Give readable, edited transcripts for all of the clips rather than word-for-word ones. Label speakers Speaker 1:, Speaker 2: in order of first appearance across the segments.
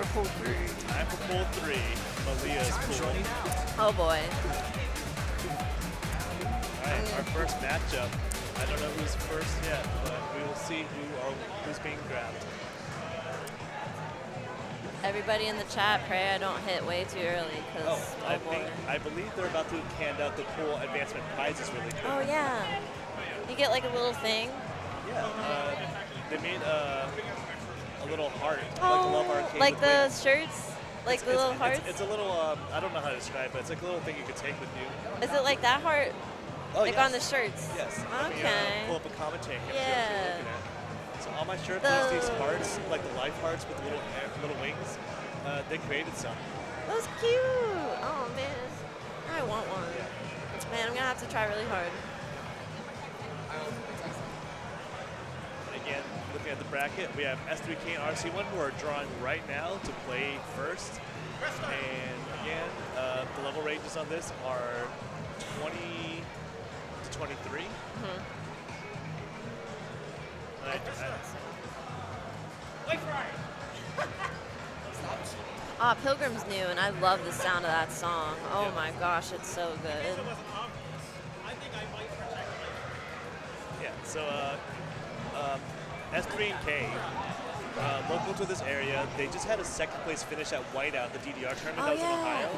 Speaker 1: for pool 3.
Speaker 2: Time for pool 3. Malia's pool.
Speaker 1: Oh boy.
Speaker 2: Alright, our first matchup. I don't know who's first yet, but we will see who's being grabbed.
Speaker 1: Everybody in the chat, pray I don't hit way too early, because,
Speaker 2: I believe they're about to hand out the pool advancement prizes really quick.
Speaker 1: Oh yeah. You get like a little thing.
Speaker 2: Yeah. They made a little heart,
Speaker 1: Oh,
Speaker 2: like the Love Arcade.
Speaker 1: like the
Speaker 2: wings.
Speaker 1: shirts? Like the little hearts?
Speaker 2: It's a little, I don't know how to describe it, but it's like a little thing you could take with you.
Speaker 1: Is it like that heart?
Speaker 2: Oh,
Speaker 1: like
Speaker 2: yes.
Speaker 1: on the shirts?
Speaker 2: Yes.
Speaker 1: Okay.
Speaker 2: Let me pull up a comment chain here.
Speaker 1: Yeah.
Speaker 2: So on my shirt, there's these hearts, like the life hearts with the little wings. They created some.
Speaker 1: That was cute. Oh man, I want one. Man, I'm gonna have to try really hard.
Speaker 2: And again, looking at the bracket, we have S3K and RC1 who are drawing right now to play first. And again, the level ranges on this are 20 to 23.
Speaker 1: Pilgrim's new, and I love the sound of that song. Oh my gosh, it's so good.
Speaker 2: Yeah, so S3 and K, local to this area, they just had a second place finish at Whiteout, the DDR tournament that was in Ohio.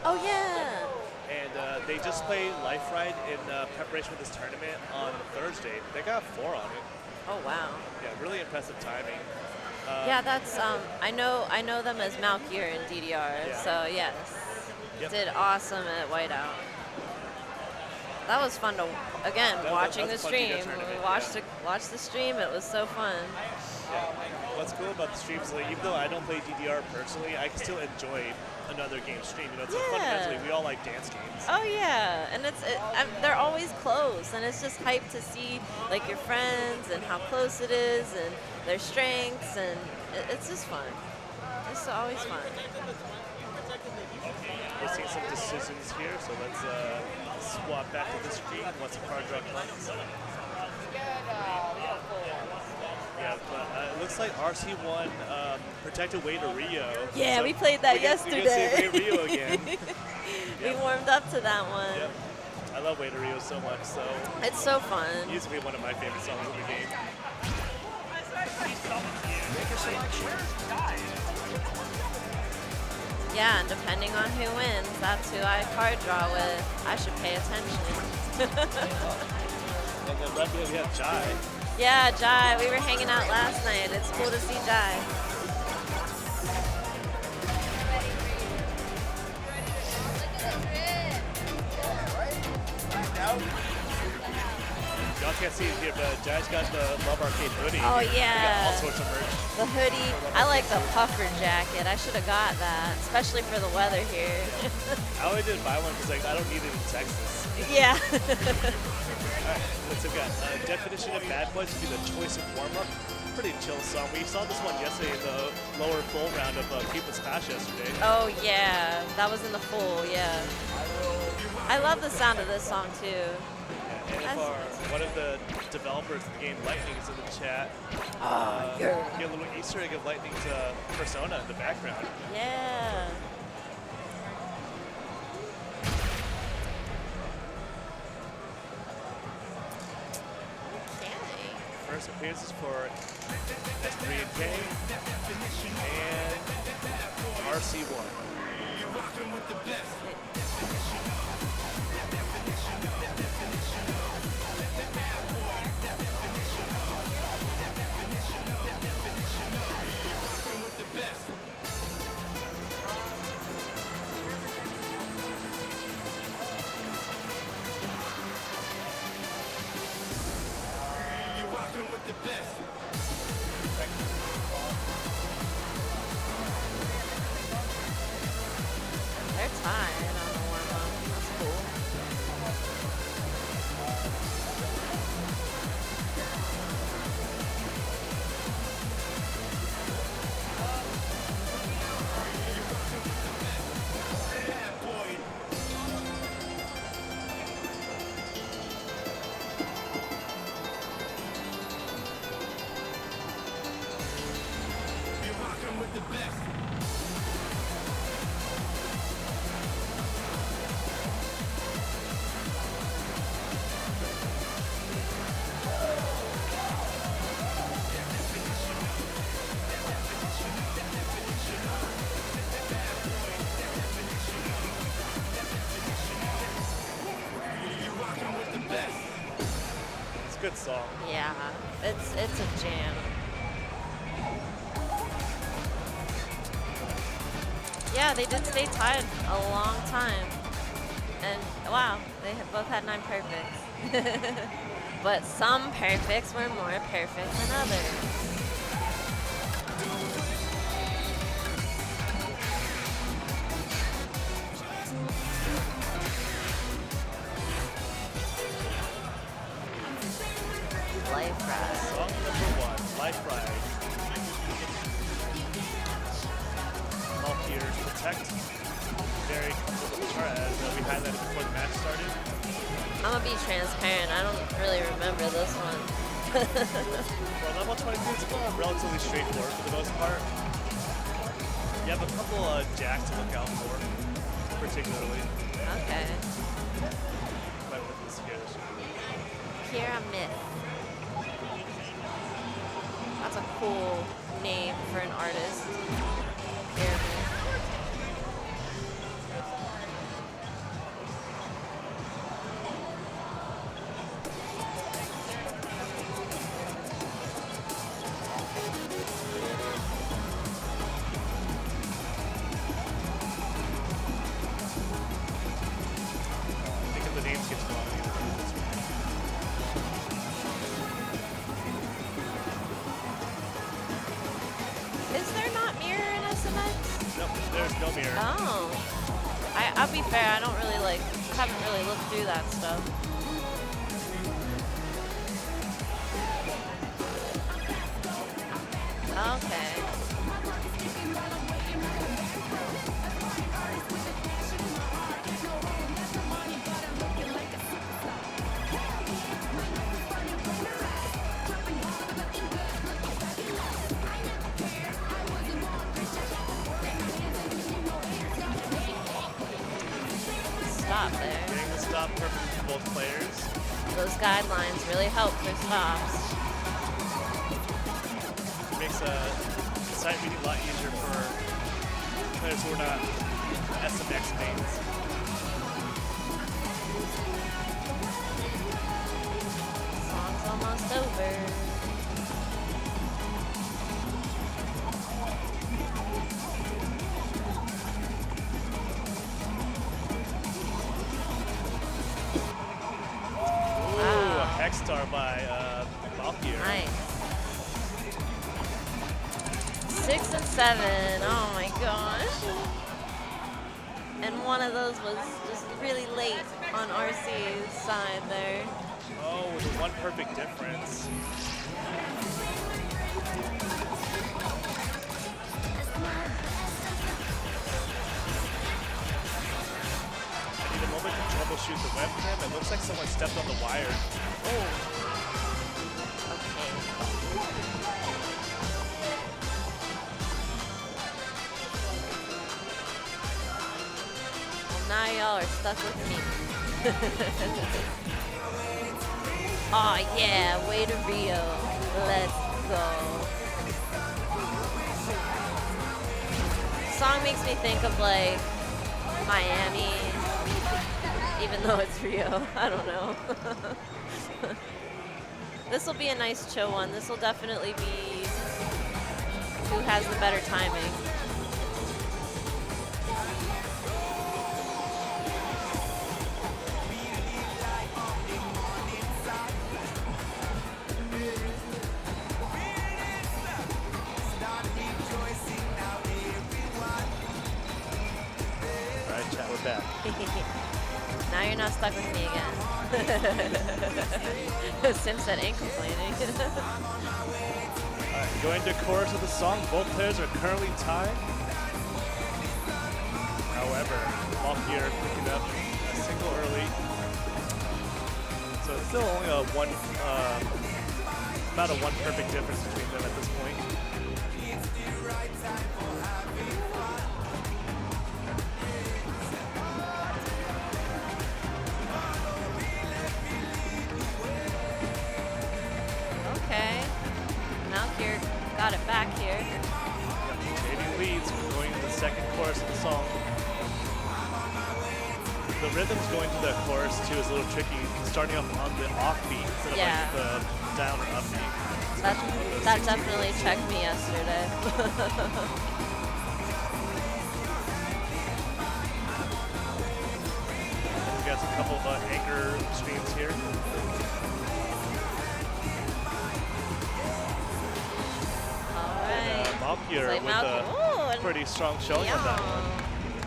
Speaker 1: Oh yeah.
Speaker 2: And they just played Life Ride in preparation for this tournament on Thursday. They got 4 on it.
Speaker 1: Oh wow.
Speaker 2: Yeah, really impressive timing.
Speaker 1: Yeah, that's I know them as Malkier in DDR.
Speaker 2: Yeah.
Speaker 1: So yes, did awesome at Whiteout. That was fun to watching the stream. Watch the stream. It was so fun.
Speaker 2: Yeah. What's cool about the streams, like, even though I don't play DDR personally, I can still enjoy another game stream. You know, it's fundamentally we all like dance games.
Speaker 1: Oh yeah, and they're always close, and it's just hype to see like your friends and how close it is, and their strengths, and it's just fun. It's always fun.
Speaker 2: We're seeing some decisions here, so let's swap back to the screen once the card draw comes. Yeah, but it looks like RC1 protected way to Rio.
Speaker 1: Yeah,
Speaker 2: so
Speaker 1: we played that yesterday.
Speaker 2: We Rio again.
Speaker 1: We warmed up to that one.
Speaker 2: Yep. I love Way to Rio so much. So
Speaker 1: it's so fun.
Speaker 2: It used to be one of my favorite songs in the game.
Speaker 1: Yeah, and depending on who wins, that's who I card draw with. I should pay attention.
Speaker 2: And then right here we have Jai.
Speaker 1: Yeah, Jai. We were hanging out last night. It's cool to see Jai.
Speaker 2: Y'all can't see it here, but Jai's got the Love Arcade hoodie.
Speaker 1: Oh,
Speaker 2: We
Speaker 1: yeah.
Speaker 2: got all sorts of merch.
Speaker 1: The hoodie. I like the puffer jacket. I should have got that, especially for the weather here.
Speaker 2: I only didn't buy one because I don't need it in Texas.
Speaker 1: Yeah.
Speaker 2: Alright, let's look at definition of Bad Boys to be the choice of warm-up. Pretty chill song. We saw this one yesterday in the lower full round of People's Clash yesterday.
Speaker 1: Oh, yeah. That was in the full, yeah. I love the sound of this song, too.
Speaker 2: And if one of the developers of the game, Lightning, is in the chat,
Speaker 1: yeah.
Speaker 2: get a little Easter egg of Lightning's persona in the background.
Speaker 1: Yeah.
Speaker 2: First appearances for S3 and K and RC1. good song.
Speaker 1: Yeah, it's a jam. Yeah, they did stay tied a long time. And wow, they both had 9 perfects. But some perfects were more perfect than others. Life Ride.
Speaker 2: Song number 1, Life Ride. All here, Protect. Very comfortable with the chart as we highlighted before the match started.
Speaker 1: I'm gonna be transparent. I don't really remember this one.
Speaker 2: For level 22, it's relatively straightforward for the most part. You have a couple jacks to look out for, particularly.
Speaker 1: Okay.
Speaker 2: Might want this here.
Speaker 1: Kira Myth. That's a cool name for an artist. Kira Myth. Is there not mirror in SMX?
Speaker 2: Nope, there's no mirror.
Speaker 1: Oh. I'll be fair, I don't really haven't really looked through that stuff. Okay. Stop there.
Speaker 2: Getting the stop perfect for both players.
Speaker 1: Those guidelines really help for stops.
Speaker 2: Makes sight reading a lot easier for players who are not SMX mains.
Speaker 1: Song's almost over.
Speaker 2: X-Star by Valkyrie.
Speaker 1: Nice. 6 and 7. Oh my gosh. And one of those was just really late on RC's side there.
Speaker 2: Oh, with one perfect difference. I need a moment to troubleshoot the webcam. It looks like someone stepped on the wire.
Speaker 1: Oh. Okay. Well, now y'all are stuck with me. Oh yeah, way to Rio. Let's go. Song makes me think of like Miami, even though it's Rio. I don't know. This will be a nice chill one. This will definitely be who has the better timing.
Speaker 2: All right, chat, we're back.
Speaker 1: Now you're not stuck with me again. Sim said ain't complaining.
Speaker 2: All right, going to chorus of the song. Both players are currently tied. However, Valkyrie picking up a single early. So it's still only about a one perfect difference between them at this point.
Speaker 1: Okay. Now Kier got it back here.
Speaker 2: Maybe leads going to the second chorus of the song. the rhythms going to the chorus too is a little tricky. Starting off on the offbeat instead of like the down or upbeat.
Speaker 1: That definitely checked me yesterday.
Speaker 2: We got a couple of anchor streams here. Malkier with a pretty strong showing on that one.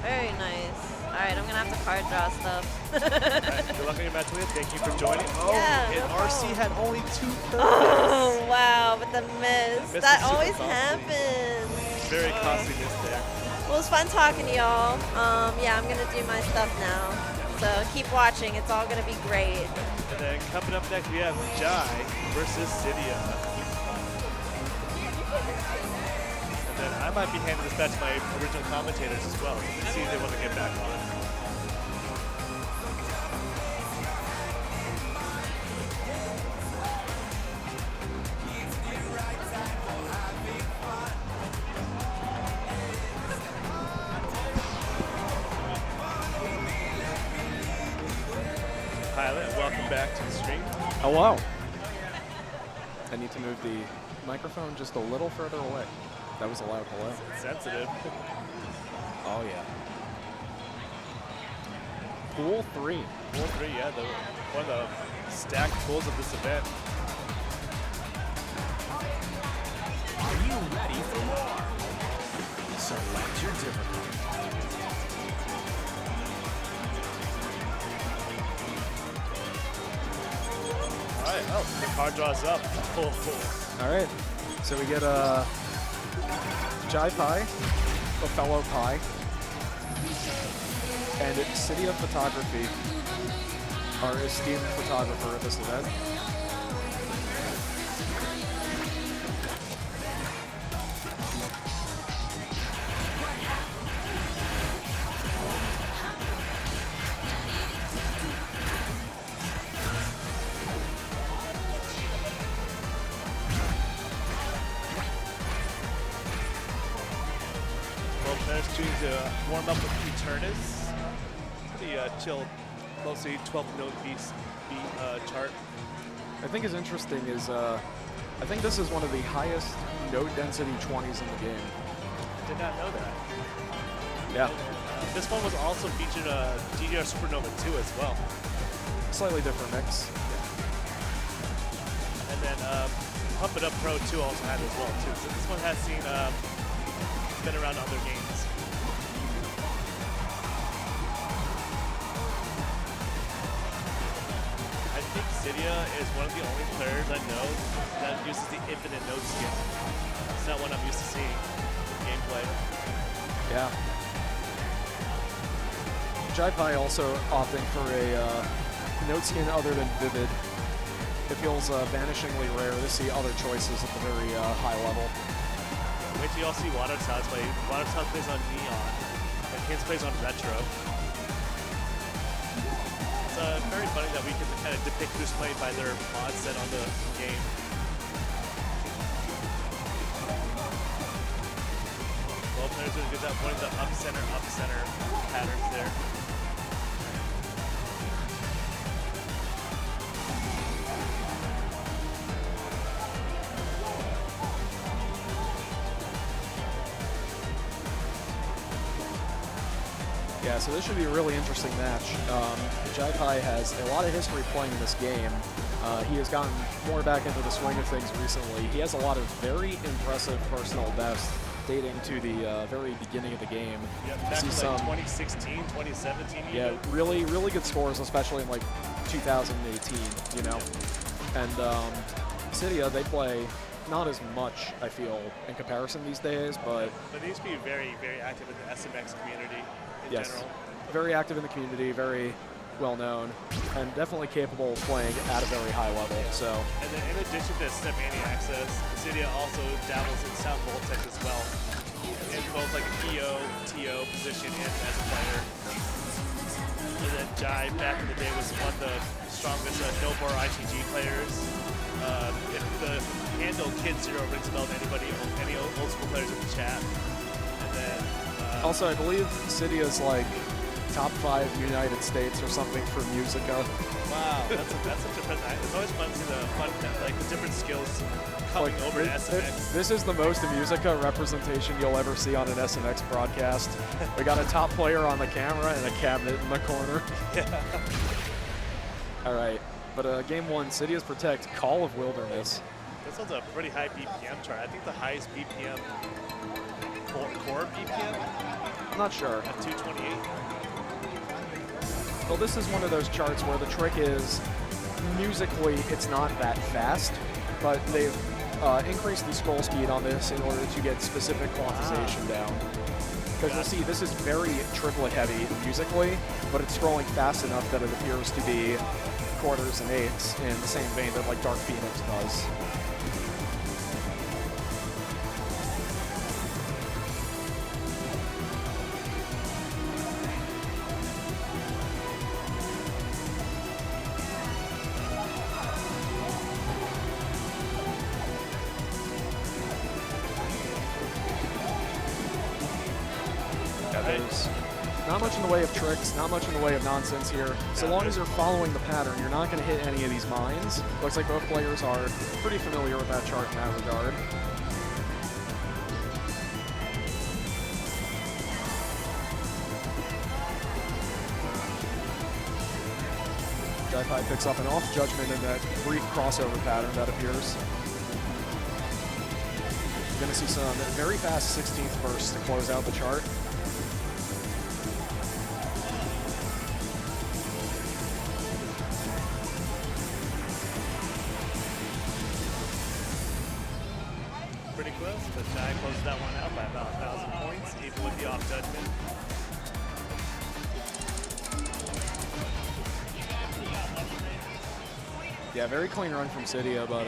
Speaker 1: Very nice. All right, I'm gonna have to card draw stuff.
Speaker 2: All right, good luck on your match, Leah. Thank you for joining. Oh,
Speaker 1: yeah,
Speaker 2: and RC had only 2 perfects.
Speaker 1: Oh wow, with the miss. That always happens.
Speaker 2: Very costly miss there.
Speaker 1: Well, it was fun talking to y'all. Yeah, I'm gonna do my stuff now. So keep watching. It's all gonna be great.
Speaker 2: And then coming up next, we have Jai versus Cydia. And I might be handing this back to my original commentators as well. Let's see if they want to get back on. Pilot, welcome back to the stream.
Speaker 3: Hello. I need to move the microphone just a little further away. That was a loud hello.
Speaker 2: It's sensitive.
Speaker 3: Oh, yeah. Pool 3.
Speaker 2: Pool 3, yeah. One of the stacked pools of this event.
Speaker 4: Are you ready for more? Select your difficulty.
Speaker 2: All right, oh, the card draws up. Oh.
Speaker 3: All right. So we get a Jai Pi, Othello Pi, and Cydia Photography, our esteemed photographer at this event.
Speaker 2: To warm up with Eternus. Pretty chill, mostly 12-note beat chart.
Speaker 3: I think is interesting is I think this is one of the highest note density 20s in the game.
Speaker 2: Did not know that.
Speaker 3: Yeah.
Speaker 2: This one was also featured DDR Supernova 2 as well.
Speaker 3: Slightly different mix.
Speaker 2: And then Pump It Up Pro 2 also had as well too. So this one has seen been around other games. I think Cydia is one of the only players I know that uses the infinite note skin. It's not one I'm used to seeing in gameplay.
Speaker 3: Yeah. Jai Pi also opting for a note skin other than Vivid. It feels vanishingly rare to see other choices at the very high level.
Speaker 2: Wait till y'all see Water Sounds play. Water Sounds plays on Neon, and Hins plays on Retro. It's very funny that we can kind of depict who's playing by their mod set on the game. Well, players are good at one of the up center patterns there.
Speaker 3: Yeah, so this should be a really interesting match. Jai Pi has a lot of history playing this game. He has gotten more back into the swing of things recently. He has a lot of very impressive personal bests dating to the very beginning of the game.
Speaker 2: Yeah, back in like 2016, 2017 even.
Speaker 3: Yeah, really, really good scores, especially in like 2018, you know. And Cydia, they play not as much, I feel, in comparison these days, but
Speaker 2: they used to be very, very active in the SMX community in general.
Speaker 3: Very active in the community, very well known, and definitely capable of playing at a very high level. So.
Speaker 2: And then in addition to StepManiaX, Cydia also dabbles in Sound Voltec as well, in both like an EO, TO position and as a player. And then Jai, back in the day, was one of the strongest no-bore ITG players. If the handle Kid Zero rings a bell to anybody, any old school players in the chat. And then
Speaker 3: also, I believe Cydia's like top 5 United States or something for Musica.
Speaker 2: Wow, that's such a present. It's always fun to see the different skills coming over to SMX.
Speaker 3: This is the most Musica representation you'll ever see on an SMX broadcast. We got a top player on the camera and a cabinet in the corner.
Speaker 2: Yeah.
Speaker 3: All right, but game 1, Cydia's Protect, Call of Wilderness.
Speaker 2: This one's a pretty high BPM chart. I think the highest BPM, core BPM,
Speaker 3: I'm not sure.
Speaker 2: at 228.
Speaker 3: Well, this is one of those charts where the trick is, musically, it's not that fast, but they've increased the scroll speed on this in order to get specific quantization down. Because you'll see, this is very triplet heavy musically, but it's scrolling fast enough that it appears to be quarters and eighths in the same vein that like Dark Phoenix does. There's not much in the way of tricks, not much in the way of nonsense here. So long as you're following the pattern, you're not going to hit any of these mines. Looks like both players are pretty familiar with that chart in that regard. Jai picks up an off judgment in that brief crossover pattern that appears. You're going to see some very fast 16th bursts to close out the chart.
Speaker 2: Pretty close, but Jai closes that one out by about 1,000 points, even with the off judgment.
Speaker 3: Yeah, very clean run from Cydia, but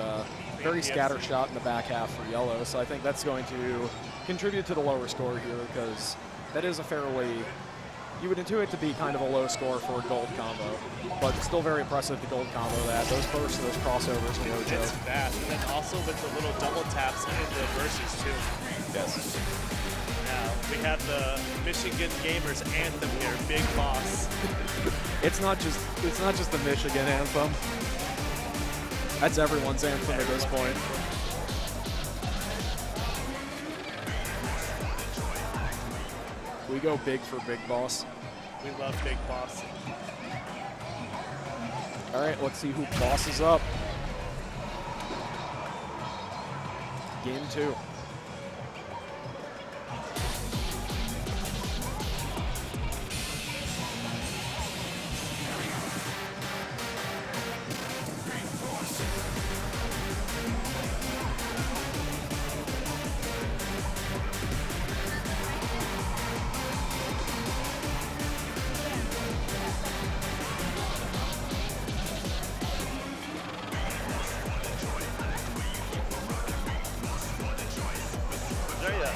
Speaker 3: very scatter shot in the back half for yellow. So I think that's going to contribute to the lower score here because that is a fairly, you would intuit to be kind of a low score for a gold combo, but still very impressive the gold combo that. Those bursts, those crossovers, no joke.
Speaker 2: It's fast, and then also with the little double taps in the verses too.
Speaker 3: Yes.
Speaker 2: Now, we have the Michigan Gamers anthem here, Big Boss.
Speaker 3: It's not just the Michigan anthem. That's everyone's anthem at this point. We go big for Big Boss.
Speaker 2: We love Big Boss.
Speaker 3: All right, let's see who bosses up. Game 2.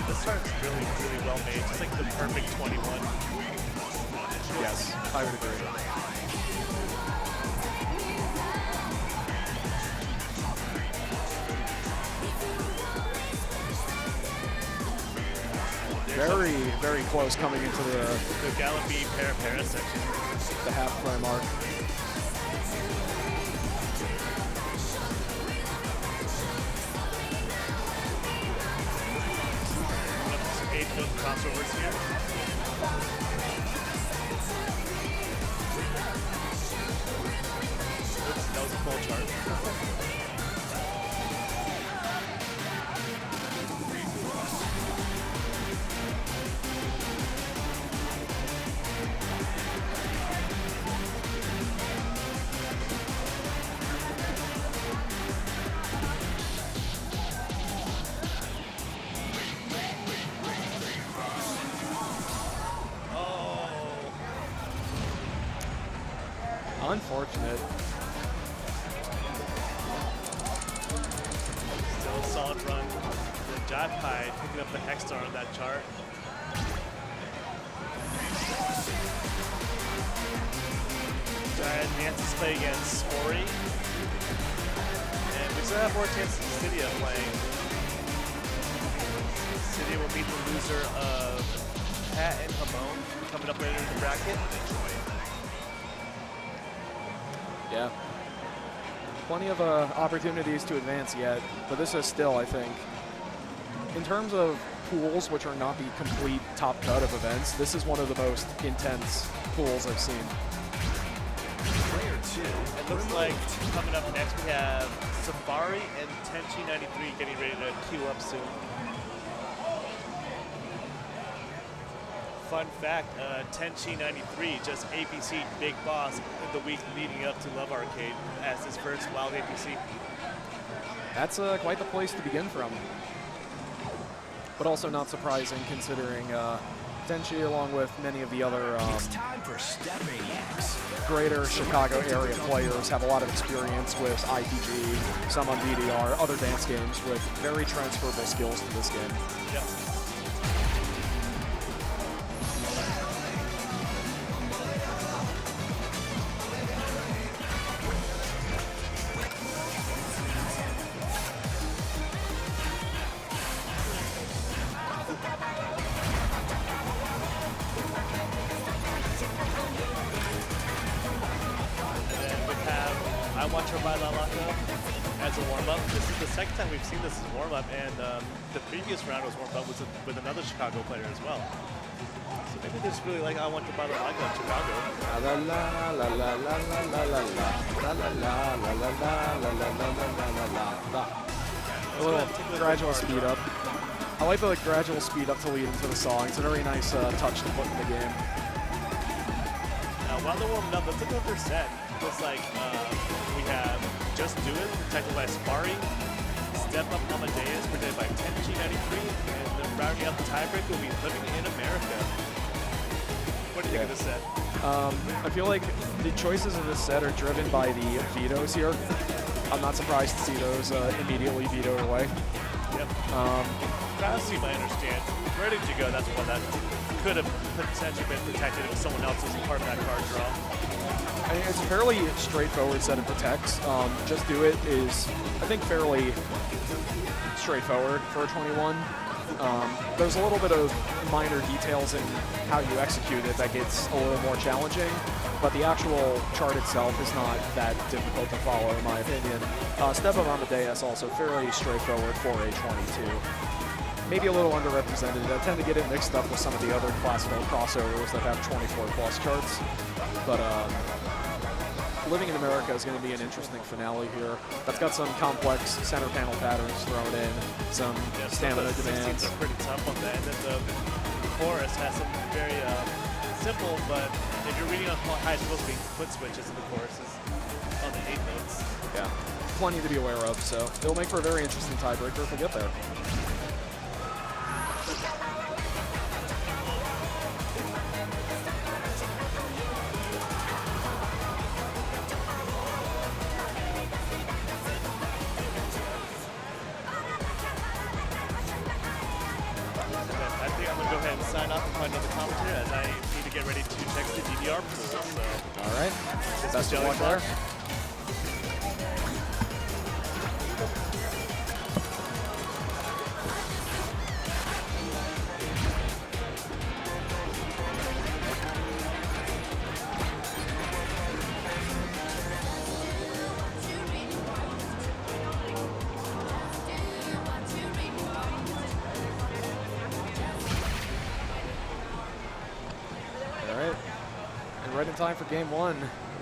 Speaker 2: This chart's really, really well made. Just like the perfect 21.
Speaker 3: Yes, I would agree. Very, very close coming into the
Speaker 2: Gallopy para section.
Speaker 3: The half play mark.
Speaker 2: Good crossovers here. Oops, that was a full chart.
Speaker 3: Unfortunate.
Speaker 2: Still a solid run. The Jai picking up the hex star on that chart. Jai advances play against Ori. And we still have more chances of Cydia playing. Cydia will meet the loser of Pat and Hamon. coming up later in the bracket.
Speaker 3: Yeah. Plenty of opportunities to advance yet, but this is still, I think, in terms of pools, which are not the complete top cut of events, this is one of the most intense pools I've seen.
Speaker 4: Player 2.
Speaker 2: It looks like coming up next we have Safari and Tenchi 93 getting ready to queue up soon. Fun fact, Tenchi 93 just APC'd Big Boss the week leading up to Love Arcade as his first Wild APC.
Speaker 3: That's quite the place to begin from. But also not surprising considering Tenchi, along with many of the other
Speaker 4: It's time for StepManiaX.
Speaker 3: greater Chicago area players, have a lot of experience with IPG, some on VDR, other dance games with very transferable skills to this game.
Speaker 2: Yep. I Want Your By La Laca as a warm-up. This is the second time we've seen this as warm-up, and the previous round was warmed up with another Chicago player as well. So maybe they just really like I Want Your By La Laca in Chicago.
Speaker 3: La la la la la la la la la la la la la la. A little gradual speed up. I like the gradual speed up to lead into the song. It's a very nice touch to put in the game.
Speaker 2: While they're warming up, let's look at their set. Looks like we have Just Do It, protected by Safari. Step Up Amadeus, protected by Tenchi 93. And then rounding out the tiebreak will be Living in America. What do you think of this set?
Speaker 3: I feel like the choices of this set are driven by the vetoes here. I'm not surprised to see those immediately vetoed away.
Speaker 2: Yep. That seems I understand. Where did you go? That's one that could have potentially been protected if someone else was part of that card draw.
Speaker 3: I mean, it's a fairly straightforward set of protects. Just Do It is, I think, fairly straightforward for a 21. There's a little bit of minor details in how you execute it that gets a little more challenging, but the actual chart itself is not that difficult to follow, in my opinion. Step Up Amadeus also fairly straightforward for a 22. Maybe a little underrepresented. I tend to get it mixed up with some of the other classical crossovers that have 24 plus charts, but Living in America is going to be an interesting finale here. That's got some complex center panel patterns thrown in, some stamina demands.
Speaker 2: Are pretty tough on that, and then the chorus has some very simple, but if you're reading on high supposed to be foot switches in the choruses on the 8 notes.
Speaker 3: Yeah, plenty to be aware of, so it'll make for a very interesting tiebreaker if we get there.
Speaker 2: Sign off and find another commentator as I need to get ready to text the DDR pool. So.
Speaker 3: All right. Best of luck there. Right in time for game one.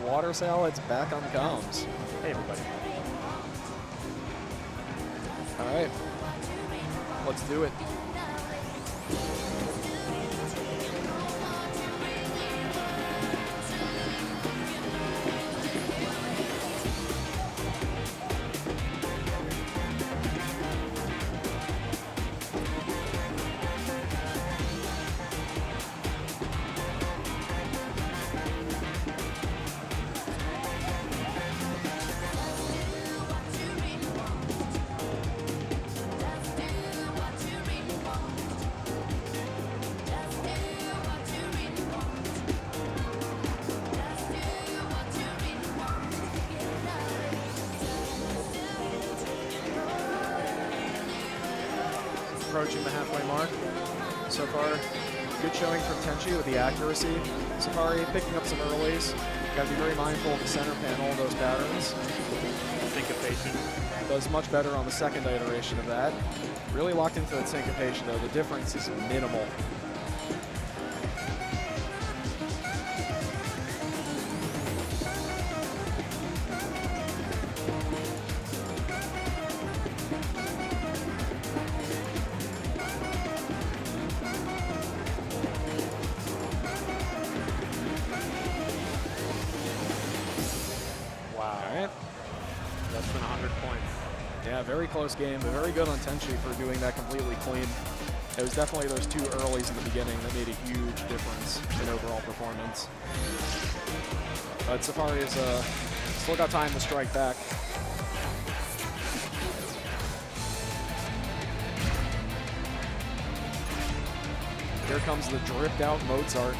Speaker 3: Water Salad's back on comms.
Speaker 2: Hey, everybody.
Speaker 3: All right. Let's do it. Approaching the halfway mark so far. Good showing from Tenchi with the accuracy. Safari picking up some earlies. Got to be very mindful of the center panel, those patterns.
Speaker 5: Syncopation.
Speaker 3: Does much better on the second iteration of that. Really locked into that syncopation, though. The difference is minimal.
Speaker 5: Less than 100 points.
Speaker 3: Yeah, very close game, but very good on Tenchi for doing that completely clean. It was definitely those two earlies in the beginning that made a huge difference in overall performance. But Safari has still got time to strike back. Here comes the dripped out Mozart.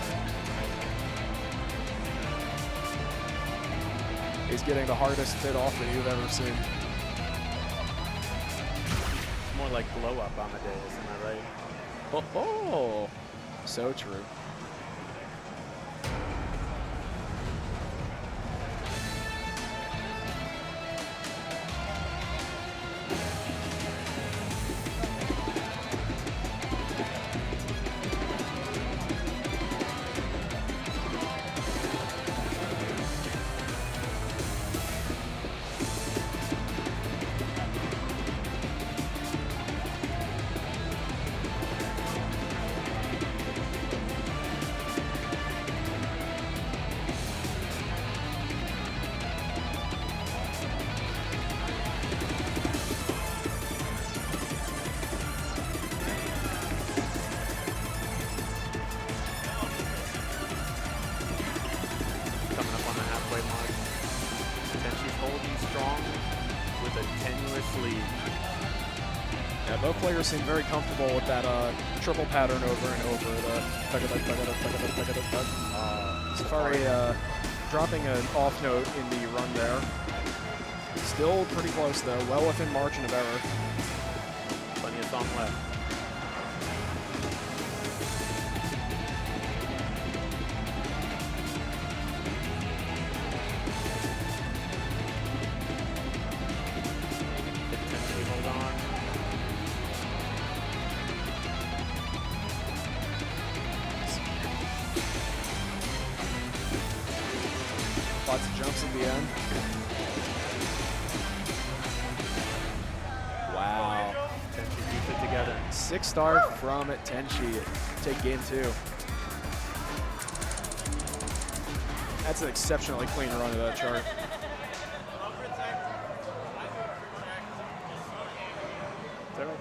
Speaker 3: He's getting the hardest fit off that you've ever seen.
Speaker 5: It's more like blow up Amadeus, am I right?
Speaker 3: Oh, so true. Both players seem very comfortable with that triple pattern over and over. Safari dropping an off note in the run there. Still pretty close though, well within margin of error.
Speaker 5: Plenty of song left.
Speaker 3: Lots of jumps at the end. Wow.
Speaker 5: Tenchi keeps it together.
Speaker 3: 6-star from Tenchi. Take game 2. That's an exceptionally clean run of that chart.
Speaker 5: Is that right?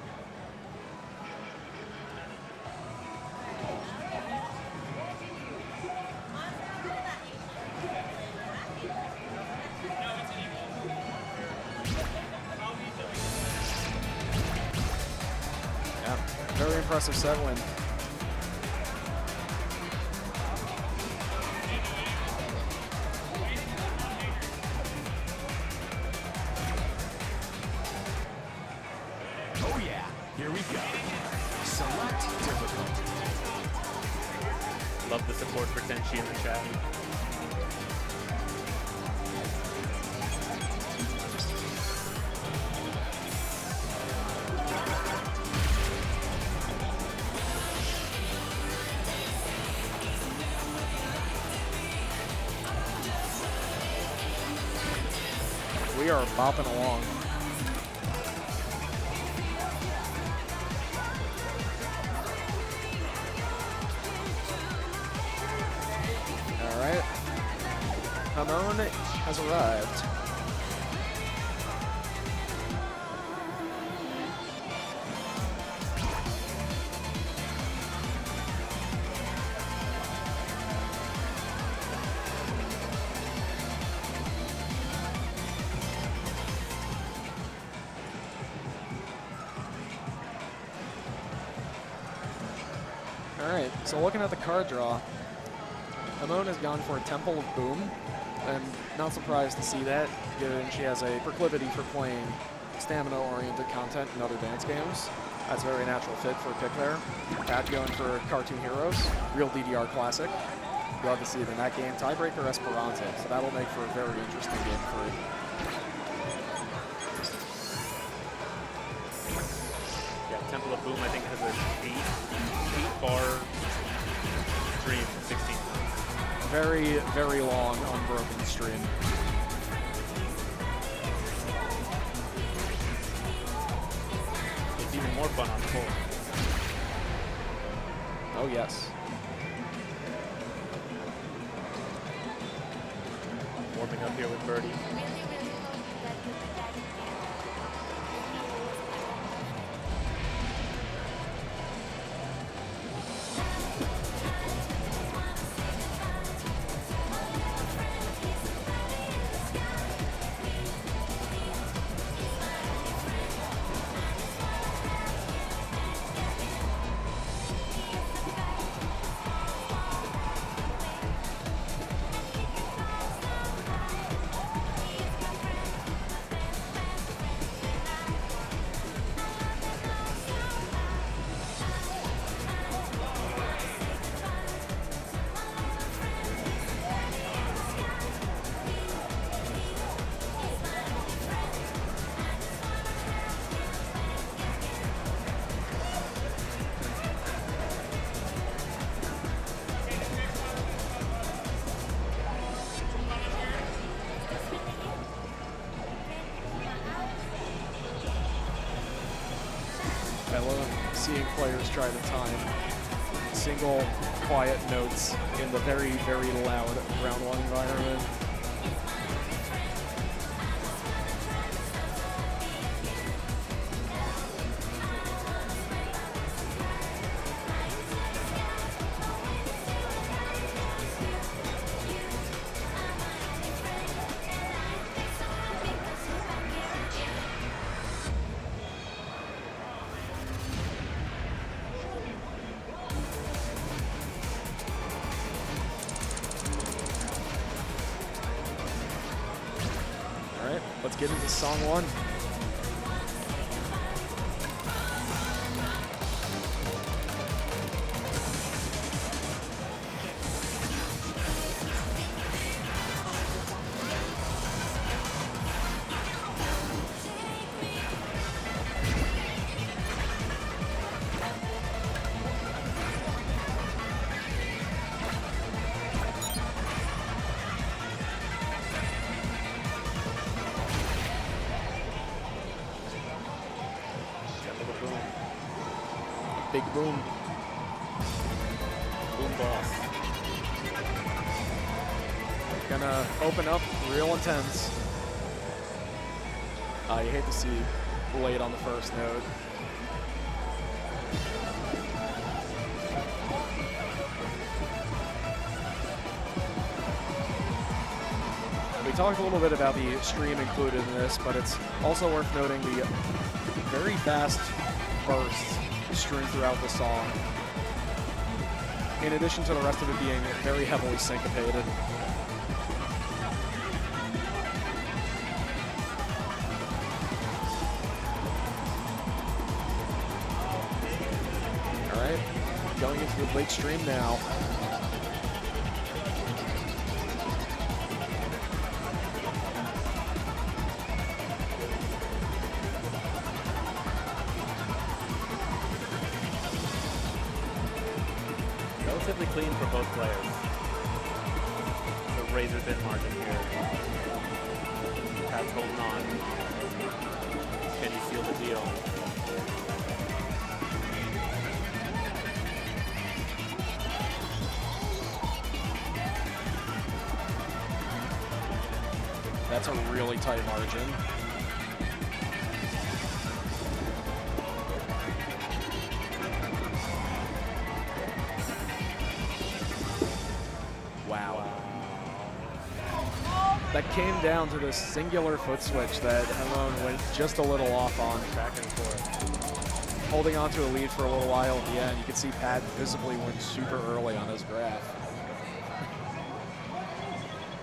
Speaker 3: Very impressive set win.
Speaker 4: Oh yeah, here we go. Select difficulty.
Speaker 5: Love the support for Tenchi in the chat.
Speaker 3: We are bopping along. All right. Hamon has arrived. All right, so looking at the card draw, Hamon has gone for a Temple of Boom. I'm not surprised to see that, given she has a proclivity for playing stamina-oriented content in other dance games. That's a very natural fit for a pick there. Pat going for Cartoon Heroes, real DDR classic. Love to see it in that game. Tiebreaker Esperanza, so that'll make for a very interesting game for it.
Speaker 5: Yeah, Temple of Boom, I think, has an 8-bar stream, 16 points.
Speaker 3: Very, very long, unbroken stream.
Speaker 5: It's even more fun on full.
Speaker 3: Oh, yes.
Speaker 5: Warming up here with Birdie.
Speaker 3: I love seeing players try to time single quiet notes in the very, very loud round one environment. Let's get into song one. Big boom.
Speaker 5: Boom boss.
Speaker 3: Gonna open up real intense. You hate to see late on the first note. We talked a little bit about the stream included in this, but it's also worth noting the very fast bursts strewn throughout the song, in addition to the rest of it being very heavily syncopated. All right, going into the late stream now.
Speaker 5: Relatively clean for both players. The razor thin margin here. Pat's holding on. Can he seal the deal?
Speaker 3: That's a really tight margin. Wow. That came down to this singular foot switch that Hamon went just a little off on.
Speaker 5: Back and forth.
Speaker 3: Holding on to a lead for a little while at the end. You can see Pat visibly went super early on his graph.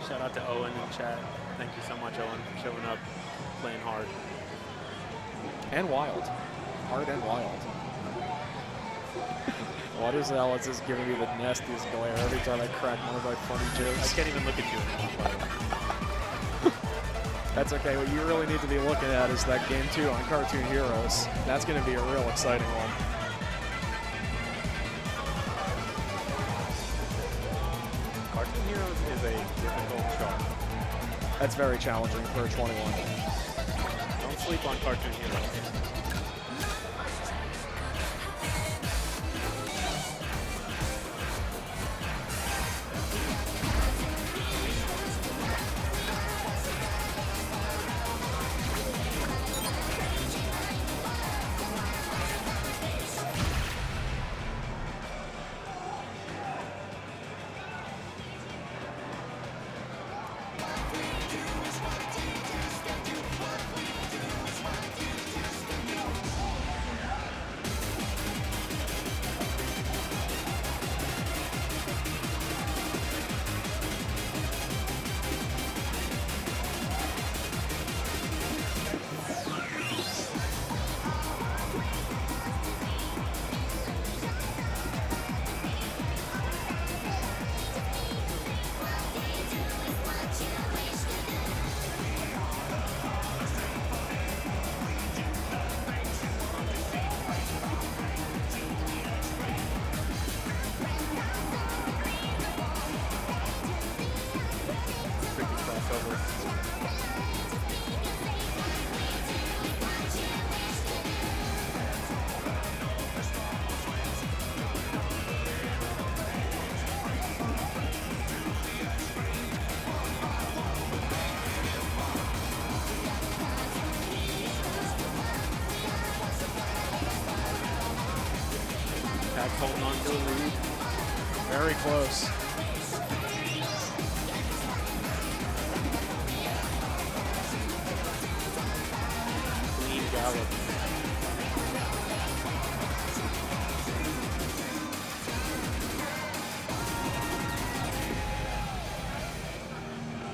Speaker 5: Shout out to Owen in chat. Thank you so much, Owen, for showing up, playing hard.
Speaker 3: And wild. Hard and wild. Water Zealots is giving me the nastiest glare every time I crack one of my funny
Speaker 5: I
Speaker 3: jokes.
Speaker 5: can't even look at you anymore.
Speaker 3: That's okay. What you really need to be looking at is that game 2 on Cartoon Heroes. That's going to be a real exciting one.
Speaker 5: Cartoon Heroes is a difficult chart.
Speaker 3: That's very challenging for a 21.
Speaker 5: Don't sleep on Cartoon Heroes. Holding on to the lead.
Speaker 3: Very close.
Speaker 5: Clean gallop.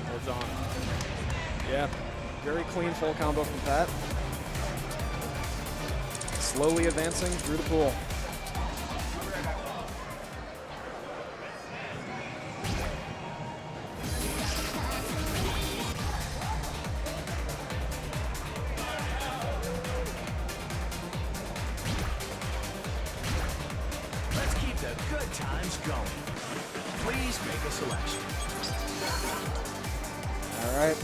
Speaker 5: Holds on.
Speaker 3: Yeah, very clean full combo from Pat. Slowly advancing through the pool.
Speaker 4: Let's keep the good times going. Please make a selection.
Speaker 3: All right.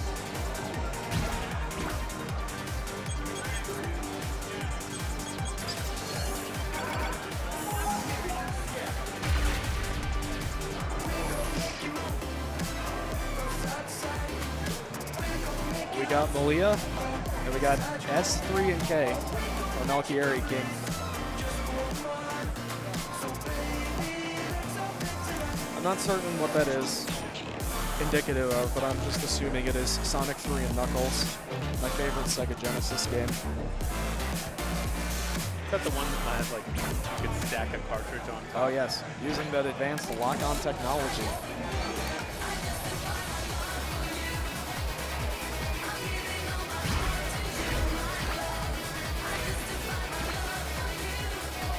Speaker 3: We got Malia, and we got S3 and K, or Melchieri King. I'm not certain what that is indicative of, but I'm just assuming it is Sonic 3 and Knuckles, my favorite Sega Genesis game.
Speaker 5: Is that the one that has like you could stack a cartridge on top?
Speaker 3: Oh yes, using that advanced lock-on technology.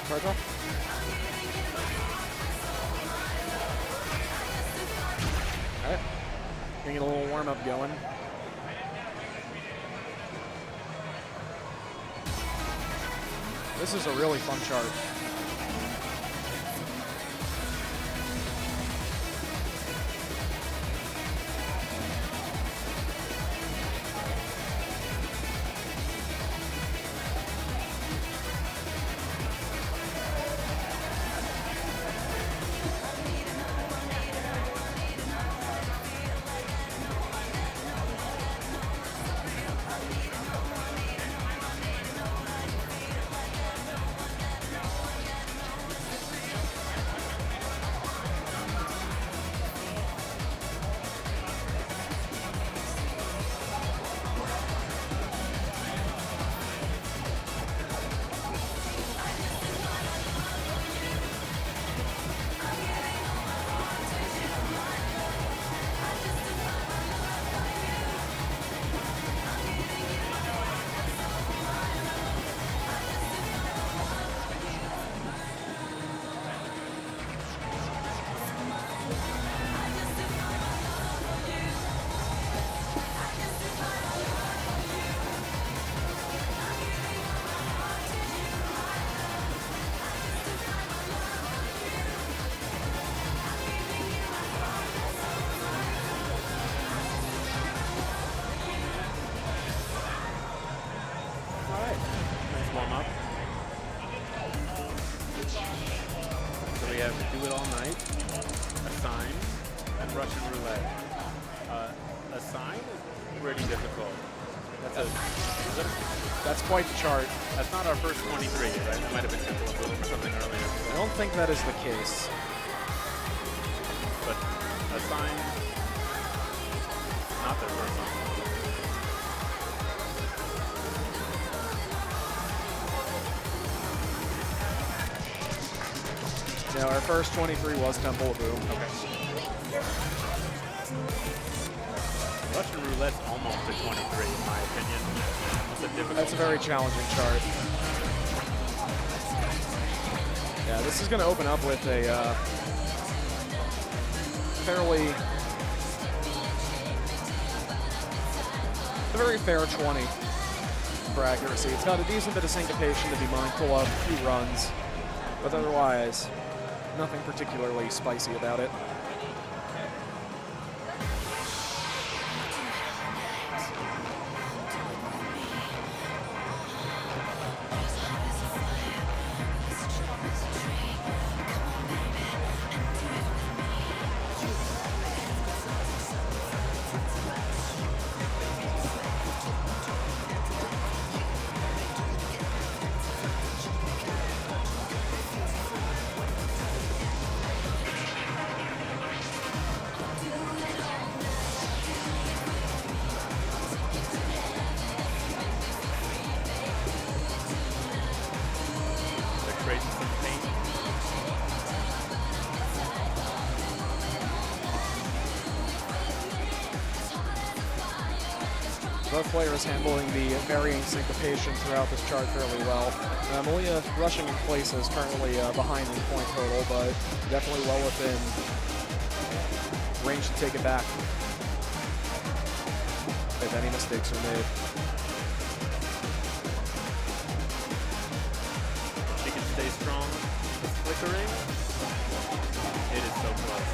Speaker 3: Charge off. All right, gonna get a little warm-up going. This is a really fun chart.
Speaker 5: have Do It All Night, Assign, and Russian Roulette. Assign is pretty difficult.
Speaker 3: That's quite the chart.
Speaker 5: That's not our first 23, right? That might have been Temple of Boom or something earlier.
Speaker 3: I don't think that is the case.
Speaker 5: But Assign, not their first song.
Speaker 3: No, our first 23 was Temple of Boom.
Speaker 5: Okay. Russian Roulette's almost a 23, in my opinion. It's a difficult.
Speaker 3: That's a very challenging chart. Yeah, this is going to open up with a very fair 20 for accuracy. It's got a decent bit of syncopation to be mindful of, a few runs, but otherwise, nothing particularly spicy about it. Both players handling the varying syncopation throughout this chart fairly well. Malia rushing in places, currently behind in point total, but definitely well within range to take it back if any mistakes are made.
Speaker 5: She can stay strong. It's flickering. It is so close.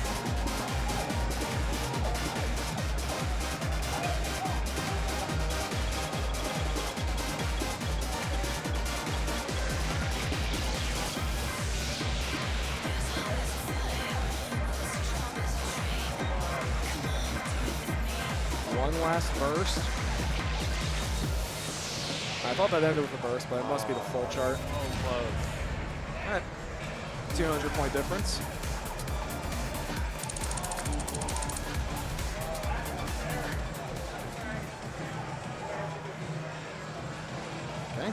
Speaker 3: One last burst. I thought that ended with a burst, but it must be the full chart.
Speaker 5: Oh, close.
Speaker 3: All right, 200-point difference. Okay.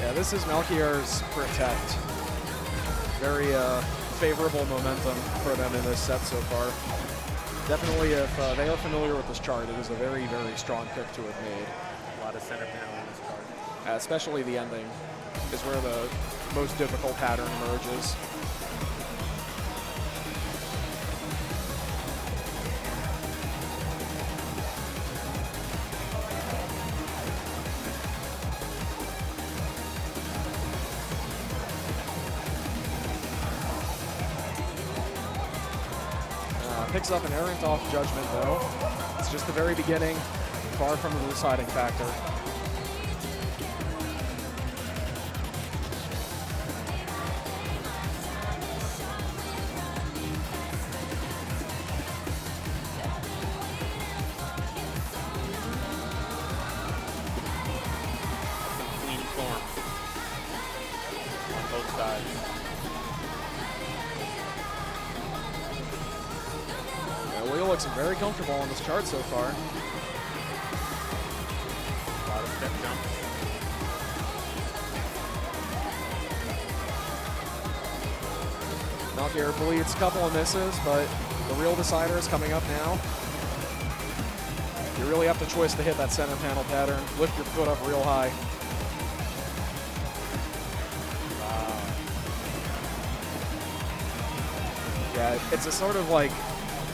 Speaker 3: Yeah, this is Melchior's Protect. Very favorable momentum for them in this set so far. Definitely, if they are familiar with this chart, it is a very, very strong pick to have made.
Speaker 5: A lot of center panel in this card.
Speaker 3: Especially the ending is where the most difficult pattern emerges. Picks up an errant off judgment, though. It's just the very beginning, far from the deciding factor.
Speaker 5: Some clean form on both sides.
Speaker 3: Leo looks very comfortable on this chart so far.
Speaker 5: A lot of step jumps.
Speaker 3: Melchior bleeds a couple of misses, but the real decider is coming up now. You really have to twist to hit that center panel pattern. Lift your foot up real high. Yeah, it's a sort of like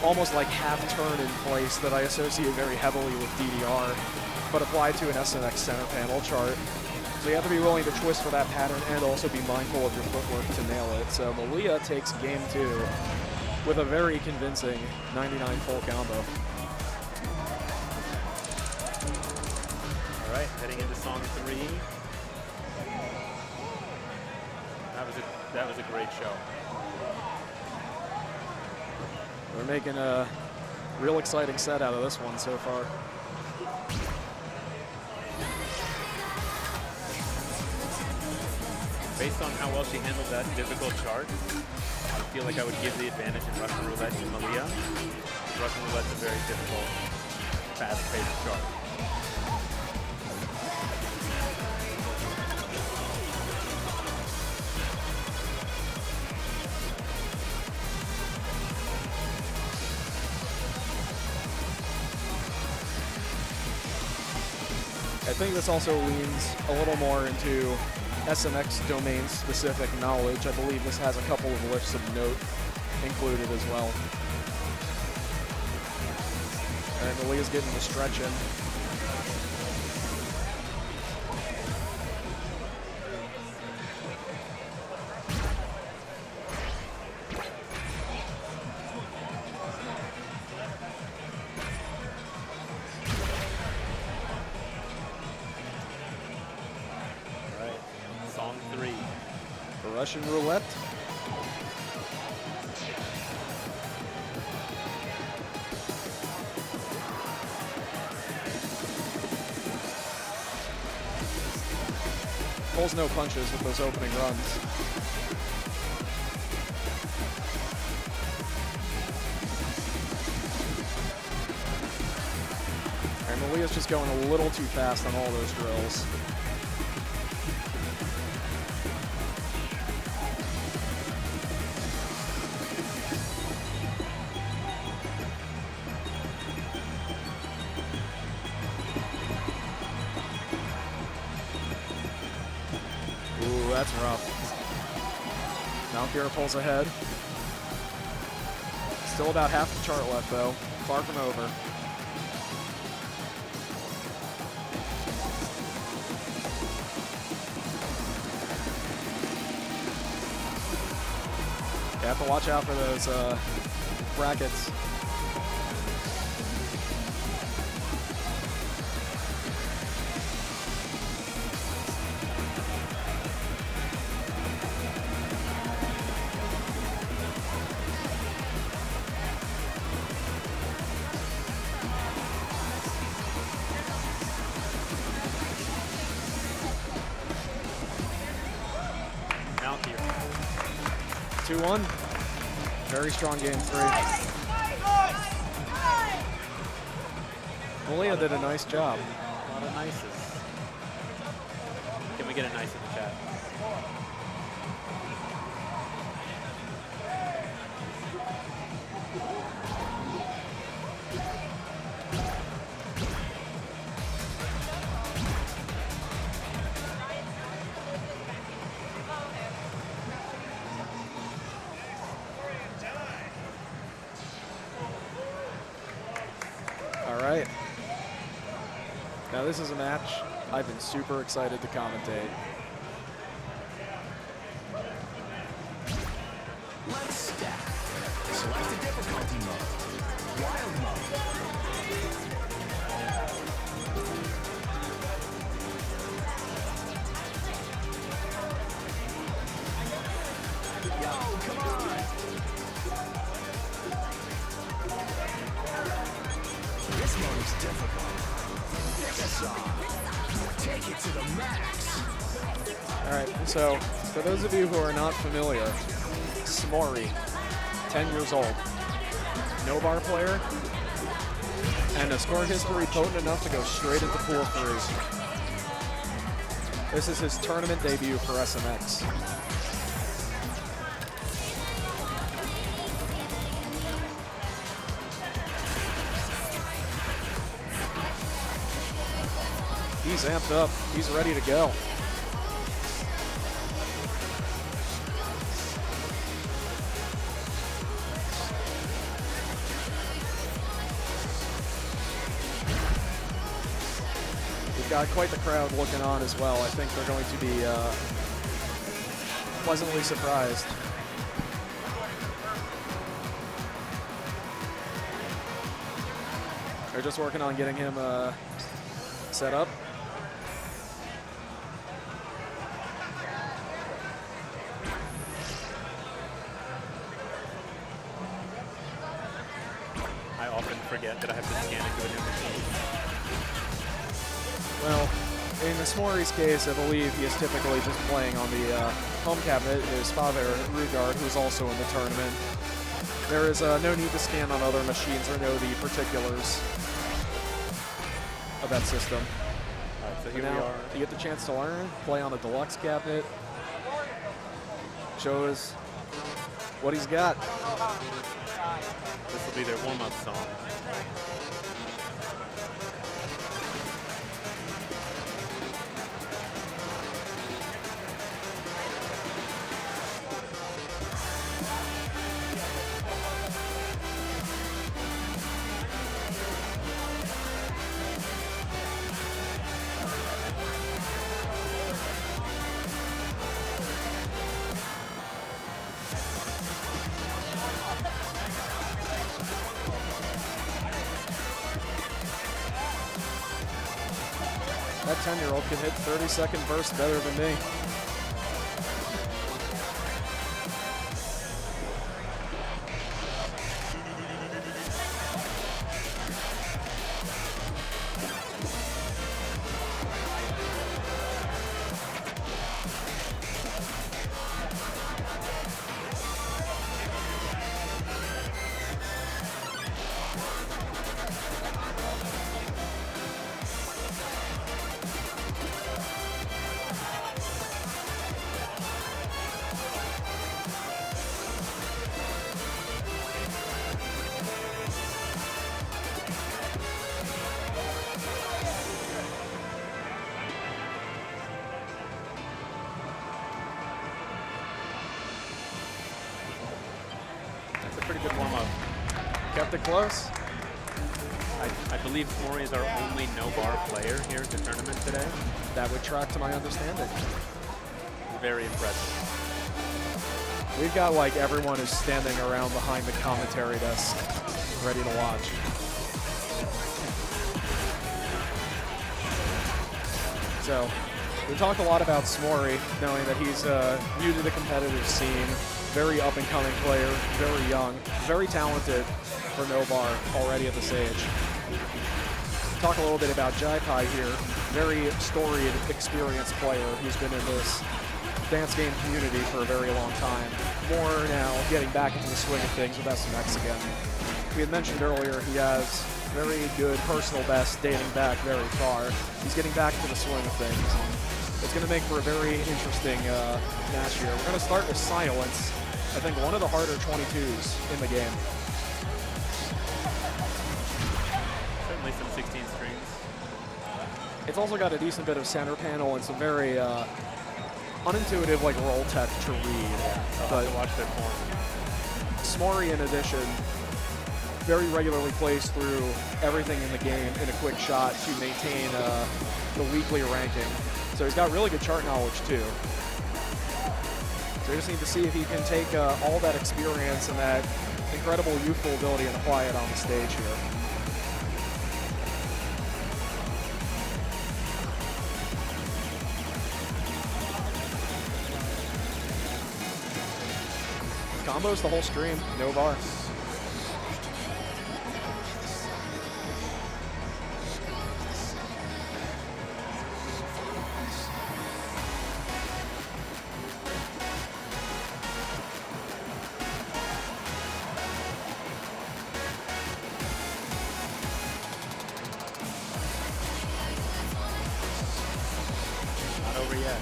Speaker 3: almost like half turn in place that I associate very heavily with DDR, but applied to an SMX center panel chart. So you have to be willing to twist for that pattern and also be mindful of your footwork to nail it. So Malia takes game 2 with a very convincing 99 full combo.
Speaker 5: All right, heading into song 3. That was a great show.
Speaker 3: We're making a real exciting set out of this one so far.
Speaker 5: Based on how well she handled that difficult chart, I feel like I would give the advantage in Russian Roulette to Malia. Russian Roulette's a very difficult, fast-paced chart.
Speaker 3: I think this also leans a little more into SMX domain-specific knowledge. I believe this has a couple of lifts of note included as well. And Malia's getting the stretch in.
Speaker 5: Song 3.
Speaker 3: For Russian Roulette. Pulls no punches with those opening runs. And Malia's just going a little too fast on all those drills. Ooh, that's rough. Malkier pulls ahead. Still about half the chart left, though. Far from over. You have to watch out for those brackets.
Speaker 5: Malkier.
Speaker 3: 2-1. Very strong game 3. Malia did a nice job.
Speaker 5: A lot of nices. Can we get a nice in the chat?
Speaker 3: All right. Now this is a match I've been super excited to commentate.
Speaker 4: Let's stack. Select the difficulty mode. Wild mode. Yo, come on! This mode is difficult. Pick a song. Take it to the max.
Speaker 3: All right, so for those of you who are not familiar, Smori, 10 years old, no bar player, and a score history potent enough to go straight into pool 3. This is his tournament debut for SMX. He's amped up. He's ready to go. We've got quite the crowd looking on as well. I think they're going to be pleasantly surprised. They're just working on getting him set up.
Speaker 5: I often forget that I have to scan into a new machine.
Speaker 3: Well, in Smori's case, I believe he is typically just playing on the home cabinet. His father, Rugard, who's also in the tournament. There is no need to scan on other machines or know the particulars of that system.
Speaker 5: All right, so
Speaker 3: But
Speaker 5: here we
Speaker 3: now,
Speaker 5: are.
Speaker 3: you get the chance to learn, play on the deluxe cabinet, shows what he's got.
Speaker 5: This will be their warm-up song.
Speaker 3: That 10-year-old can hit 30-second bursts better than me.
Speaker 5: That's a pretty good warm-up.
Speaker 3: Kept it close.
Speaker 5: I believe Smori is our only no-bar player here at the tournament today.
Speaker 3: That would track to my understanding.
Speaker 5: Very impressive.
Speaker 3: We've got like everyone is standing around behind the commentary desk, ready to watch. So, we talked a lot about Smori, knowing that he's new to the competitive scene, very up-and-coming player, very young, very talented for no bar already at the stage. Talk a little bit about Jaipai here, very storied, experienced player who's been in this dance game community for a very long time. More now getting back into the swing of things with SMX again. We had mentioned earlier he has very good personal best dating back very far. He's getting back into the swing of things. It's going to make for a very interesting match here. We're going to start with Silence. I think one of the harder 22s in the game.
Speaker 5: Certainly some 16 strings.
Speaker 3: It's also got a decent bit of center panel and some very unintuitive like roll tech to read.
Speaker 5: I'll have to watch their form.
Speaker 3: Smori, in addition, very regularly plays through everything in the game in a quick shot to maintain the weekly ranking. So he's got really good chart knowledge too. So we just need to see if he can take all that experience and that incredible youthful ability and apply it on the stage here. Combos the whole stream, no bar.
Speaker 5: Not over yet.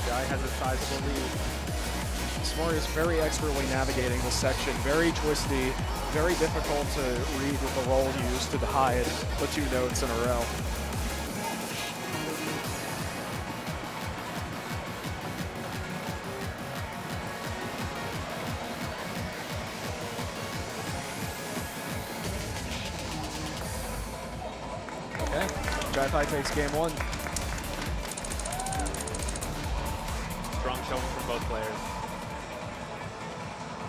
Speaker 5: Jai has a sizable lead.
Speaker 3: Smori is very expertly navigating this section. Very twisty, very difficult to read with the roll used to hide the two notes in a row. Jai takes game 1.
Speaker 5: Strong showing from both players.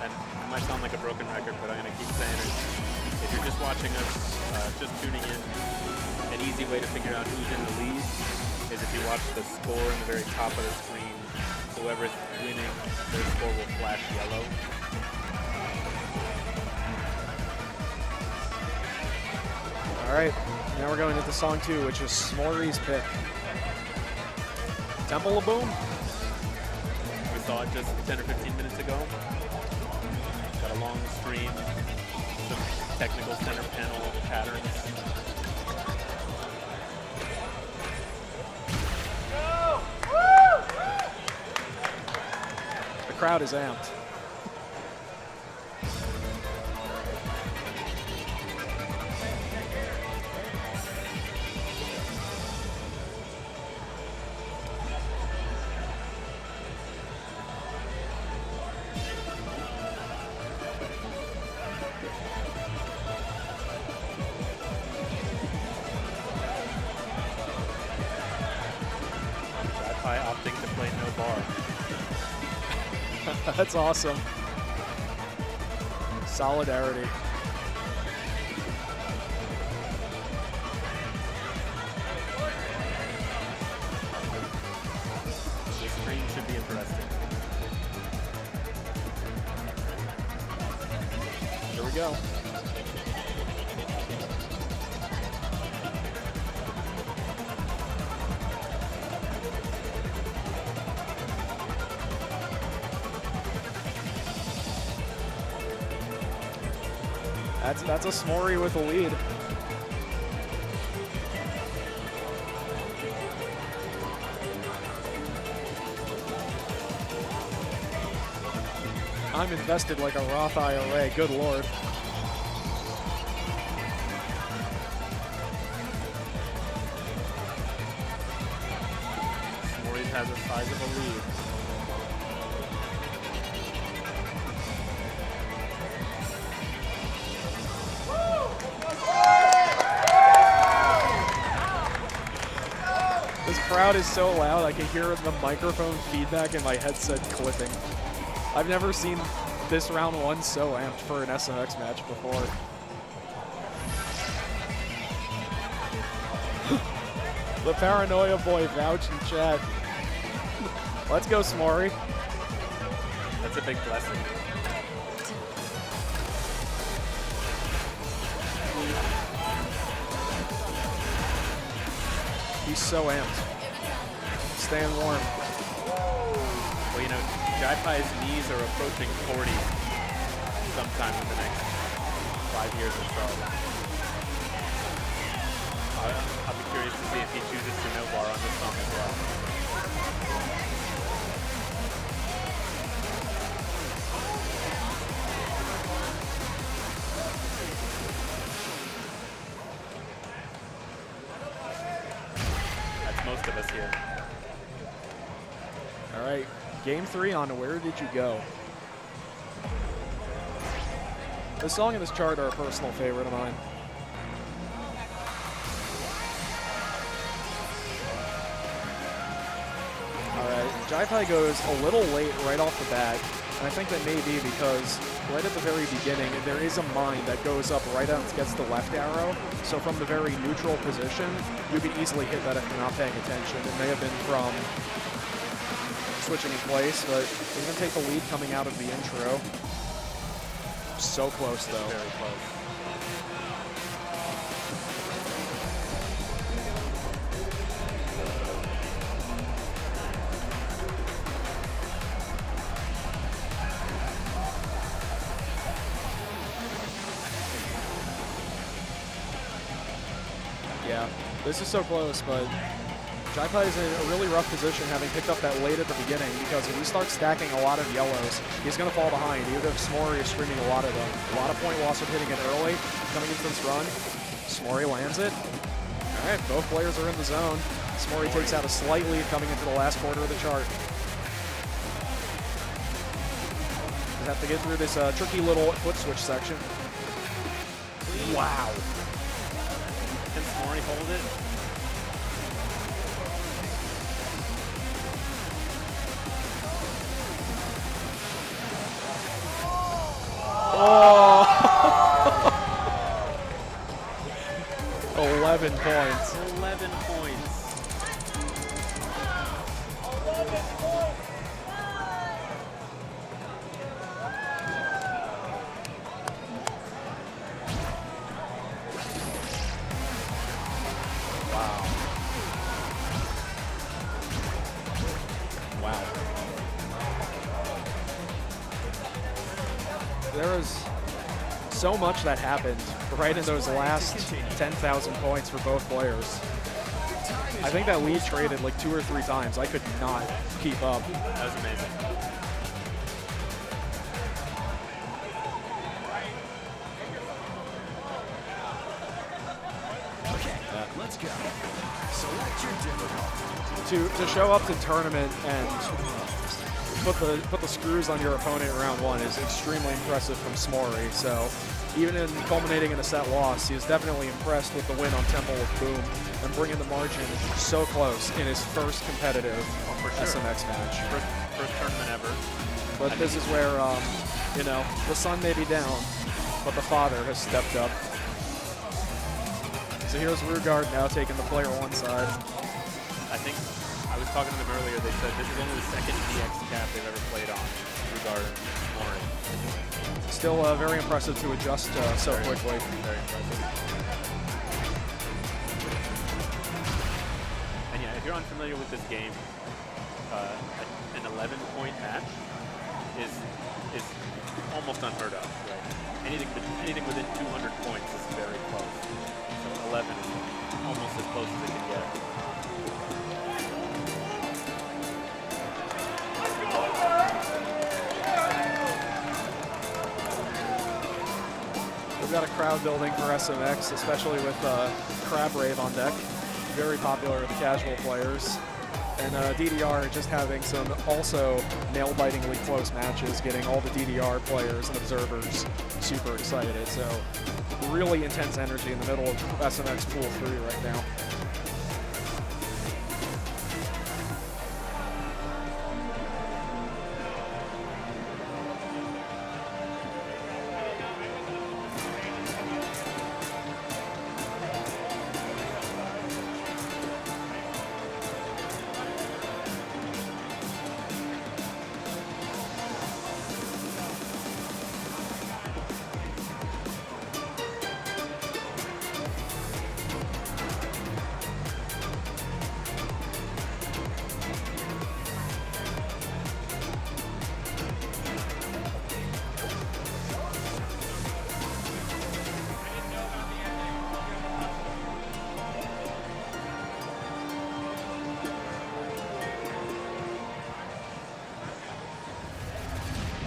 Speaker 5: And it might sound like a broken record, but I'm going to keep saying it. If you're just watching us, just tuning in, an easy way to figure out who's in the lead is if you watch the score in the very top of the screen. Whoever's winning, their score will flash yellow.
Speaker 3: All right, now we're going into song 2, which is S'more's pick. Temple of Boom.
Speaker 5: We saw it just 10 or 15 minutes ago. Got a long stream, some technical center panel patterns.
Speaker 3: The crowd is amped.
Speaker 5: Opting to play no bar.
Speaker 3: That's awesome. Solidarity.
Speaker 5: This screen should be interesting.
Speaker 3: Here we go. That's a S'more with a lead. I'm invested like a Roth IRA, good lord.
Speaker 5: S'more has a sizable lead.
Speaker 3: This crowd is so loud, I can hear the microphone feedback and my headset clipping. I've never seen this round 1 so amped for an SMX match before. The Paranoia Boy vouch in chat. Let's go, S'more.
Speaker 5: That's a big blessing.
Speaker 3: He's so amped. Staying warm.
Speaker 5: Well, you know, Jai-Pai's knees are approaching 40 sometime in the next 5 years or so. I'll be curious to see if he chooses to no bar on this song as well. That's most of us here.
Speaker 3: All right, game 3 on Where Did You Go? This song and this chart are a personal favorite of mine. All right, Jai-Pai goes a little late right off the bat, and I think that may be because right at the very beginning, there is a mine that goes up right against the left arrow. So from the very neutral position, you could easily hit that if you're not paying attention. It may have been from switching in place, but he's going to take the lead coming out of the intro. So close, though.
Speaker 5: Very close.
Speaker 3: Yeah, this is so close, but Jai-Pai is in a really rough position having picked up that late at the beginning, because if he starts stacking a lot of yellows, he's going to fall behind, even if S'more is streaming a lot of them. A lot of point loss of hitting it early, coming into this run. S'more lands it. All right, both players are in the zone. S'more takes out a slight lead coming into the last quarter of the chart. We have to get through this tricky little foot switch section. Wow.
Speaker 5: Can S'more hold it?
Speaker 3: Oh! 11 points.
Speaker 5: 11 points. Wow.
Speaker 3: There was so much that happened right in those last 10,000 points for both players. I think that lead traded like 2 or 3 times. I could not keep up.
Speaker 5: That was amazing.
Speaker 4: Okay, let's go. Select your difficulty.
Speaker 3: To show up to tournament and put the screws on your opponent in round 1 is extremely impressive from Smori. So even in culminating in a set loss, he is definitely impressed with the win on Temple with Boom and bringing the margin so close in his first competitive SMX match.
Speaker 5: First tournament ever.
Speaker 3: But this is where, you know, the son may be down, but the father has stepped up. So here's Rugard now taking the player 1 side.
Speaker 5: I think I was talking to them earlier. They said this is only the second DX cap they've ever played on. Rugard and Mori.
Speaker 3: Still very impressive to adjust so quickly.
Speaker 5: Very impressive. And yeah, if you're unfamiliar with this game, an 11-point match is almost unheard of. Right? Anything within 200 points is very close. So 11 is almost as close as it can get.
Speaker 3: We've got a crowd building for SMX, especially with Crab Rave on deck. Very popular with the casual players. And DDR just having some also nail-bitingly close matches, getting all the DDR players and observers super excited. So really intense energy in the middle of SMX Pool 3 right now.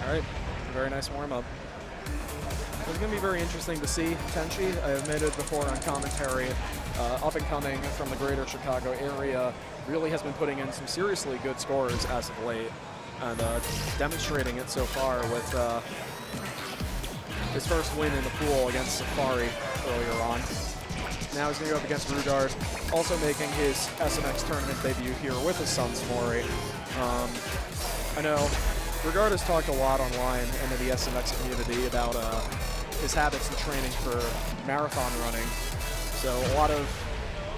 Speaker 3: All right, very nice warm-up. It's going to be very interesting to see Tenchi. I admitted before on commentary, up and coming from the greater Chicago area, really has been putting in some seriously good scores as of late, and demonstrating it so far with his first win in the pool against Safari earlier on. Now he's going to go up against Rugard, also making his SMX tournament debut here with his son, Smori. I know Rugard has talked a lot online and in the SMX community about his habits and training for marathon running. So a lot of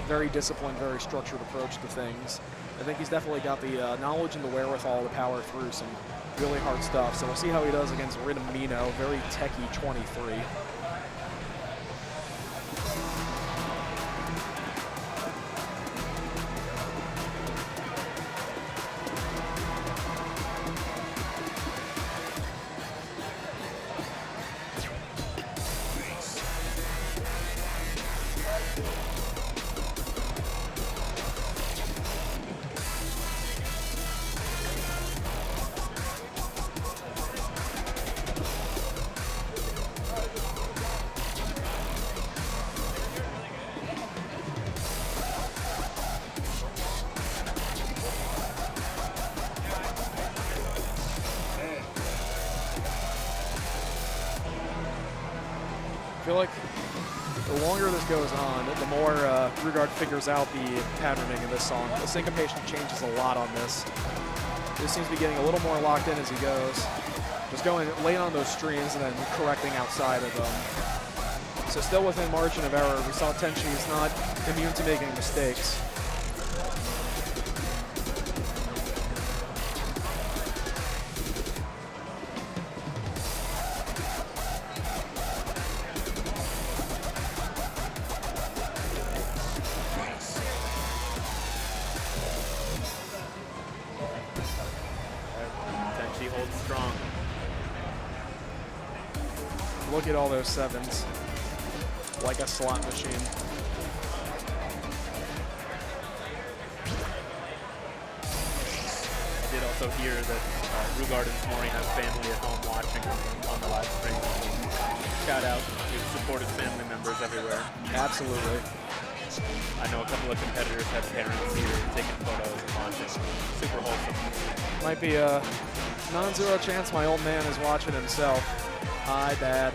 Speaker 3: very disciplined, very structured approach to things. I think he's definitely got the knowledge and the wherewithal to power through some really hard stuff. So we'll see how he does against Ridamino, very techie 23. I feel like the longer this goes on, the more Rugard figures out the patterning in this song. The syncopation changes a lot on this. This seems to be getting a little more locked in as he goes. Just going late on those streams and then correcting outside of them. So still within margin of error. We saw Tenchi is not immune to making mistakes.
Speaker 5: Tenchi holds strong.
Speaker 3: Look at all those sevens. Like a slot machine.
Speaker 5: I did also hear that Rugard and Mori have family at home watching on the live stream. Shout out to supportive family members everywhere.
Speaker 3: Absolutely.
Speaker 5: I know a couple of competitors have parents here taking photos and watching. Super wholesome.
Speaker 3: Might be a non-zero chance my old man is watching himself. Hi, Dad.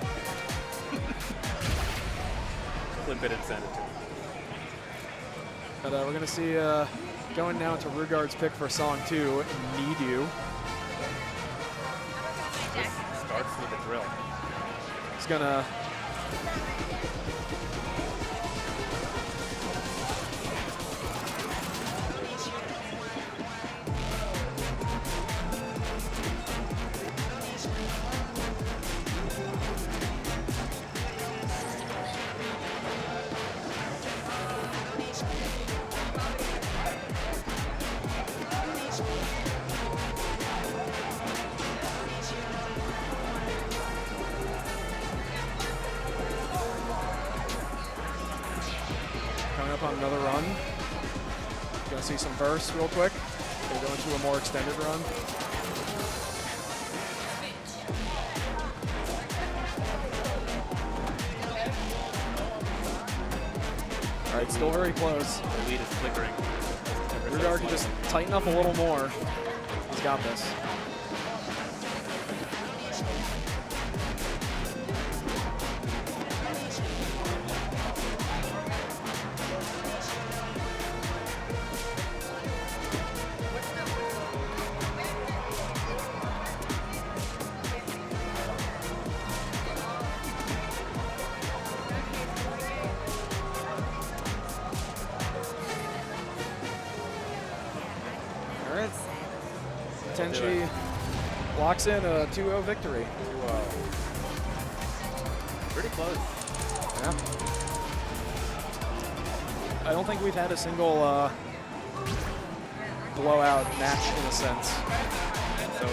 Speaker 5: Clip it and send it to him.
Speaker 3: But we're going to see going now to Rugard's pick for song 2, Need You.
Speaker 5: This starts with a drill.
Speaker 3: He's going to up on another run. Gonna see some verse real quick. Gonna go into a more extended run. All right, still very close.
Speaker 5: The lead is flickering.
Speaker 3: Rugard can just tighten up a little more. He's got this. Tenchi locks in a 2-0 victory.
Speaker 5: 2-0. Pretty close.
Speaker 3: Yeah. I don't think we've had a single blowout match in a sense.
Speaker 5: So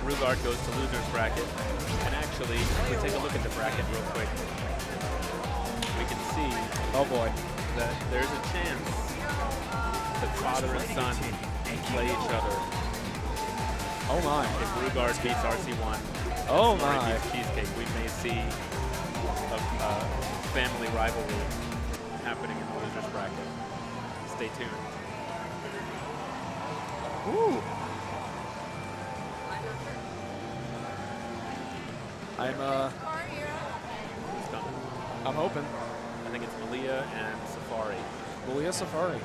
Speaker 5: Rugard goes to loser's bracket. And actually, if we take a look at the bracket real quick, we can see
Speaker 3: Oh boy.
Speaker 5: that there's a chance that father and son play each other.
Speaker 3: Oh my.
Speaker 5: If Rugard beats RC1,
Speaker 3: Oh
Speaker 5: Mori
Speaker 3: my.
Speaker 5: beats Cheesecake, we may see a family rivalry happening in the loser's bracket. Stay tuned.
Speaker 3: Woo.
Speaker 5: Who's coming?
Speaker 3: I'm hoping.
Speaker 5: I think it's Malia and Safari.
Speaker 3: Malia Safari.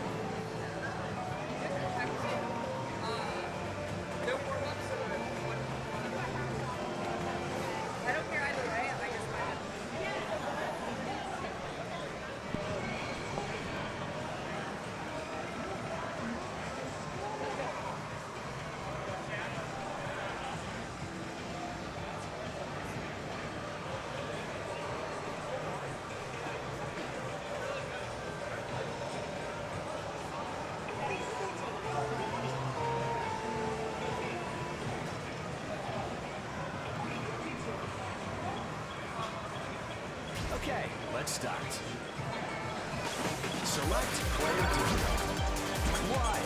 Speaker 4: Okay, let's start. Select player 2. Why?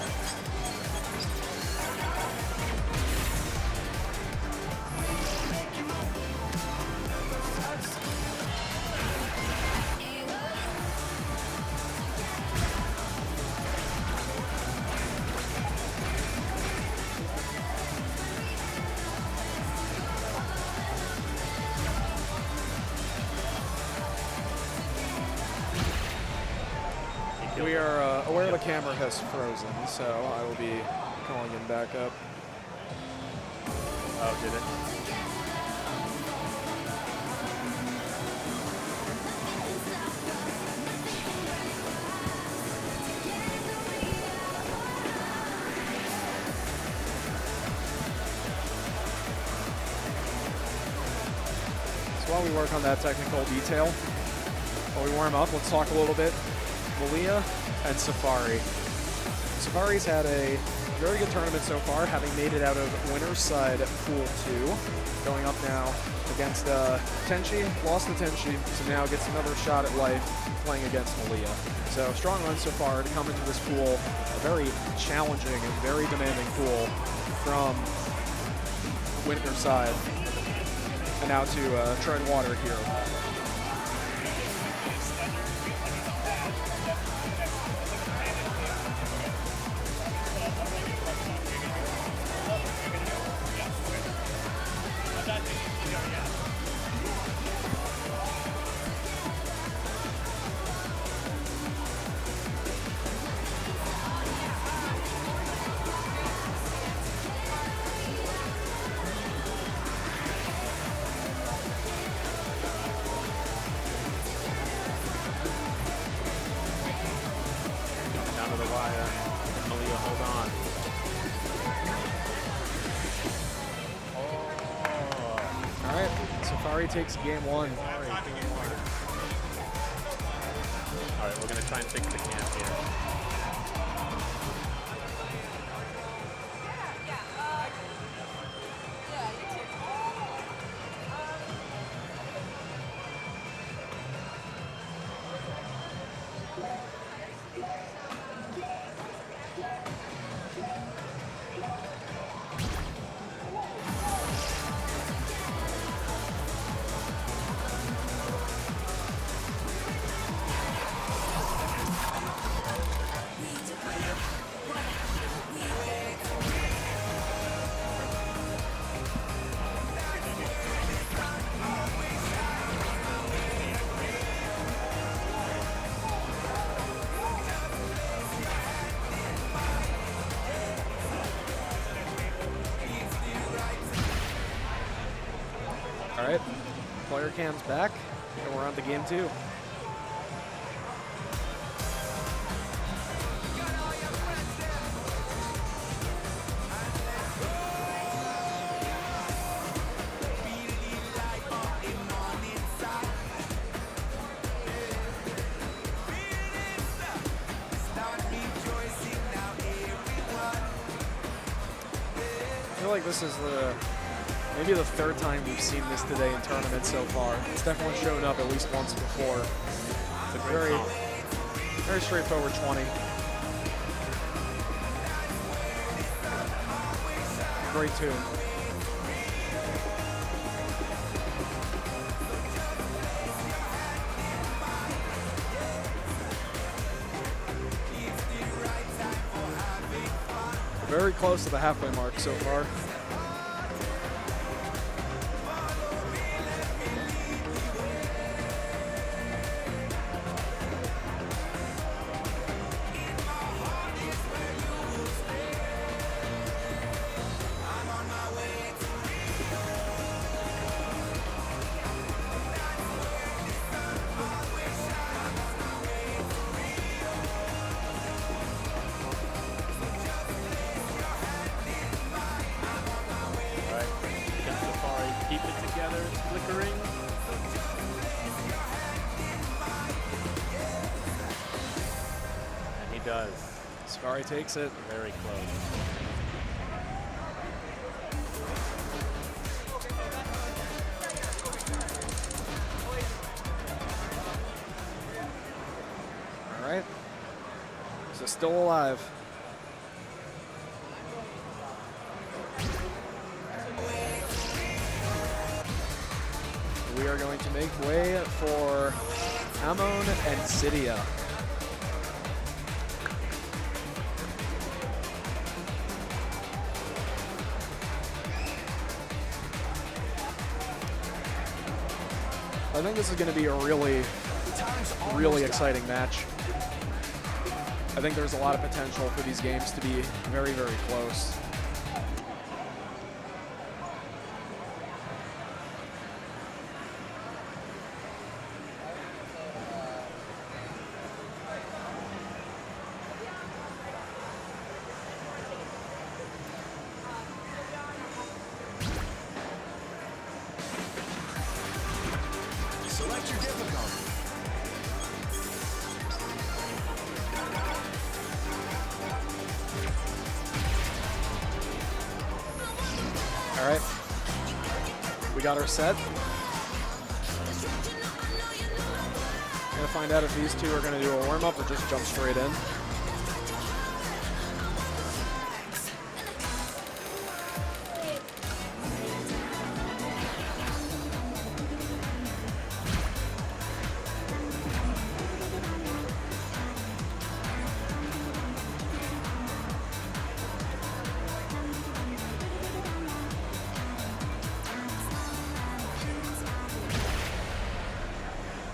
Speaker 3: We are aware the camera has frozen, so I will be calling him back up.
Speaker 5: Oh, did it?
Speaker 3: while we work on that technical detail, while we warm up, let's talk a little bit Malia and Safari. Safari's had a very good tournament so far, having made it out of winner's side Pool 2. Going up now against Tenchi, lost to Tenchi, so now gets another shot at life playing against Malia. So strong run so far to come into this pool, a very challenging and very demanding pool from winner's side. And now to tread water here. Takes game 1.
Speaker 5: All right, we're going to try and fix the camp here.
Speaker 3: All right, player cam's back, and we're on to game 2. I feel like this is maybe the third time we've seen this today in tournaments so far. It's definitely shown up at least once before. It's a very straightforward 20. Great tune. Very close to the halfway mark so far. Safari takes it.
Speaker 5: Very close.
Speaker 3: All right. So still alive. We are going to make way for Amon and Cydia. I think this is going to be a really exciting match. I think there's a lot of potential for these games to be very, very close.
Speaker 4: Major difficulty.
Speaker 3: All right. We got our set. Gonna find out if these two are gonna do a warm-up or just jump straight in.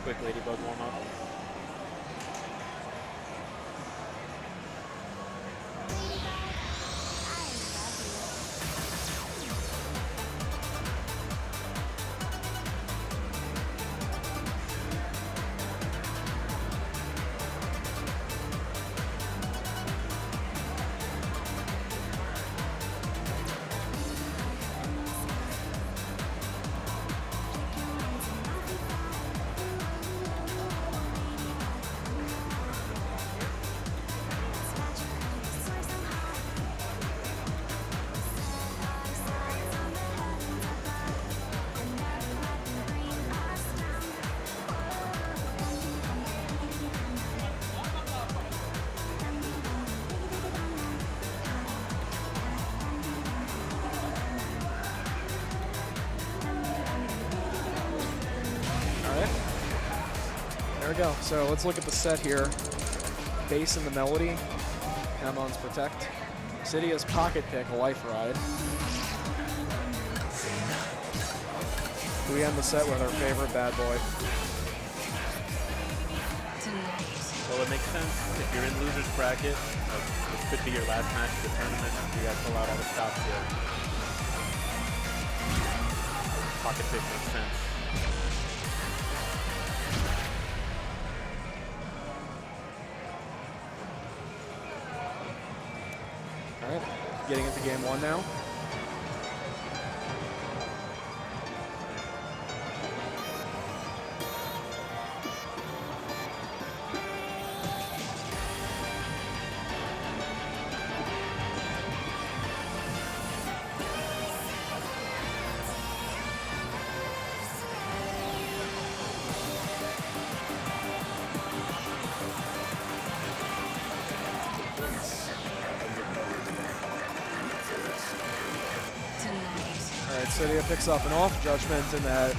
Speaker 5: Quick ladybug warm up.
Speaker 3: There we go. So let's look at the set here. Bass and the melody. Amon's Protect. Cydia's Pocket Pick, Life Ride. We end the set with our favorite bad boy.
Speaker 5: Well, it makes sense if you're in loser's bracket. This could be your last match of the tournament. You got to pull out all the stops here. Pocket pick makes sense.
Speaker 3: All right, getting into game one now. Cydia picks up an off judgment in that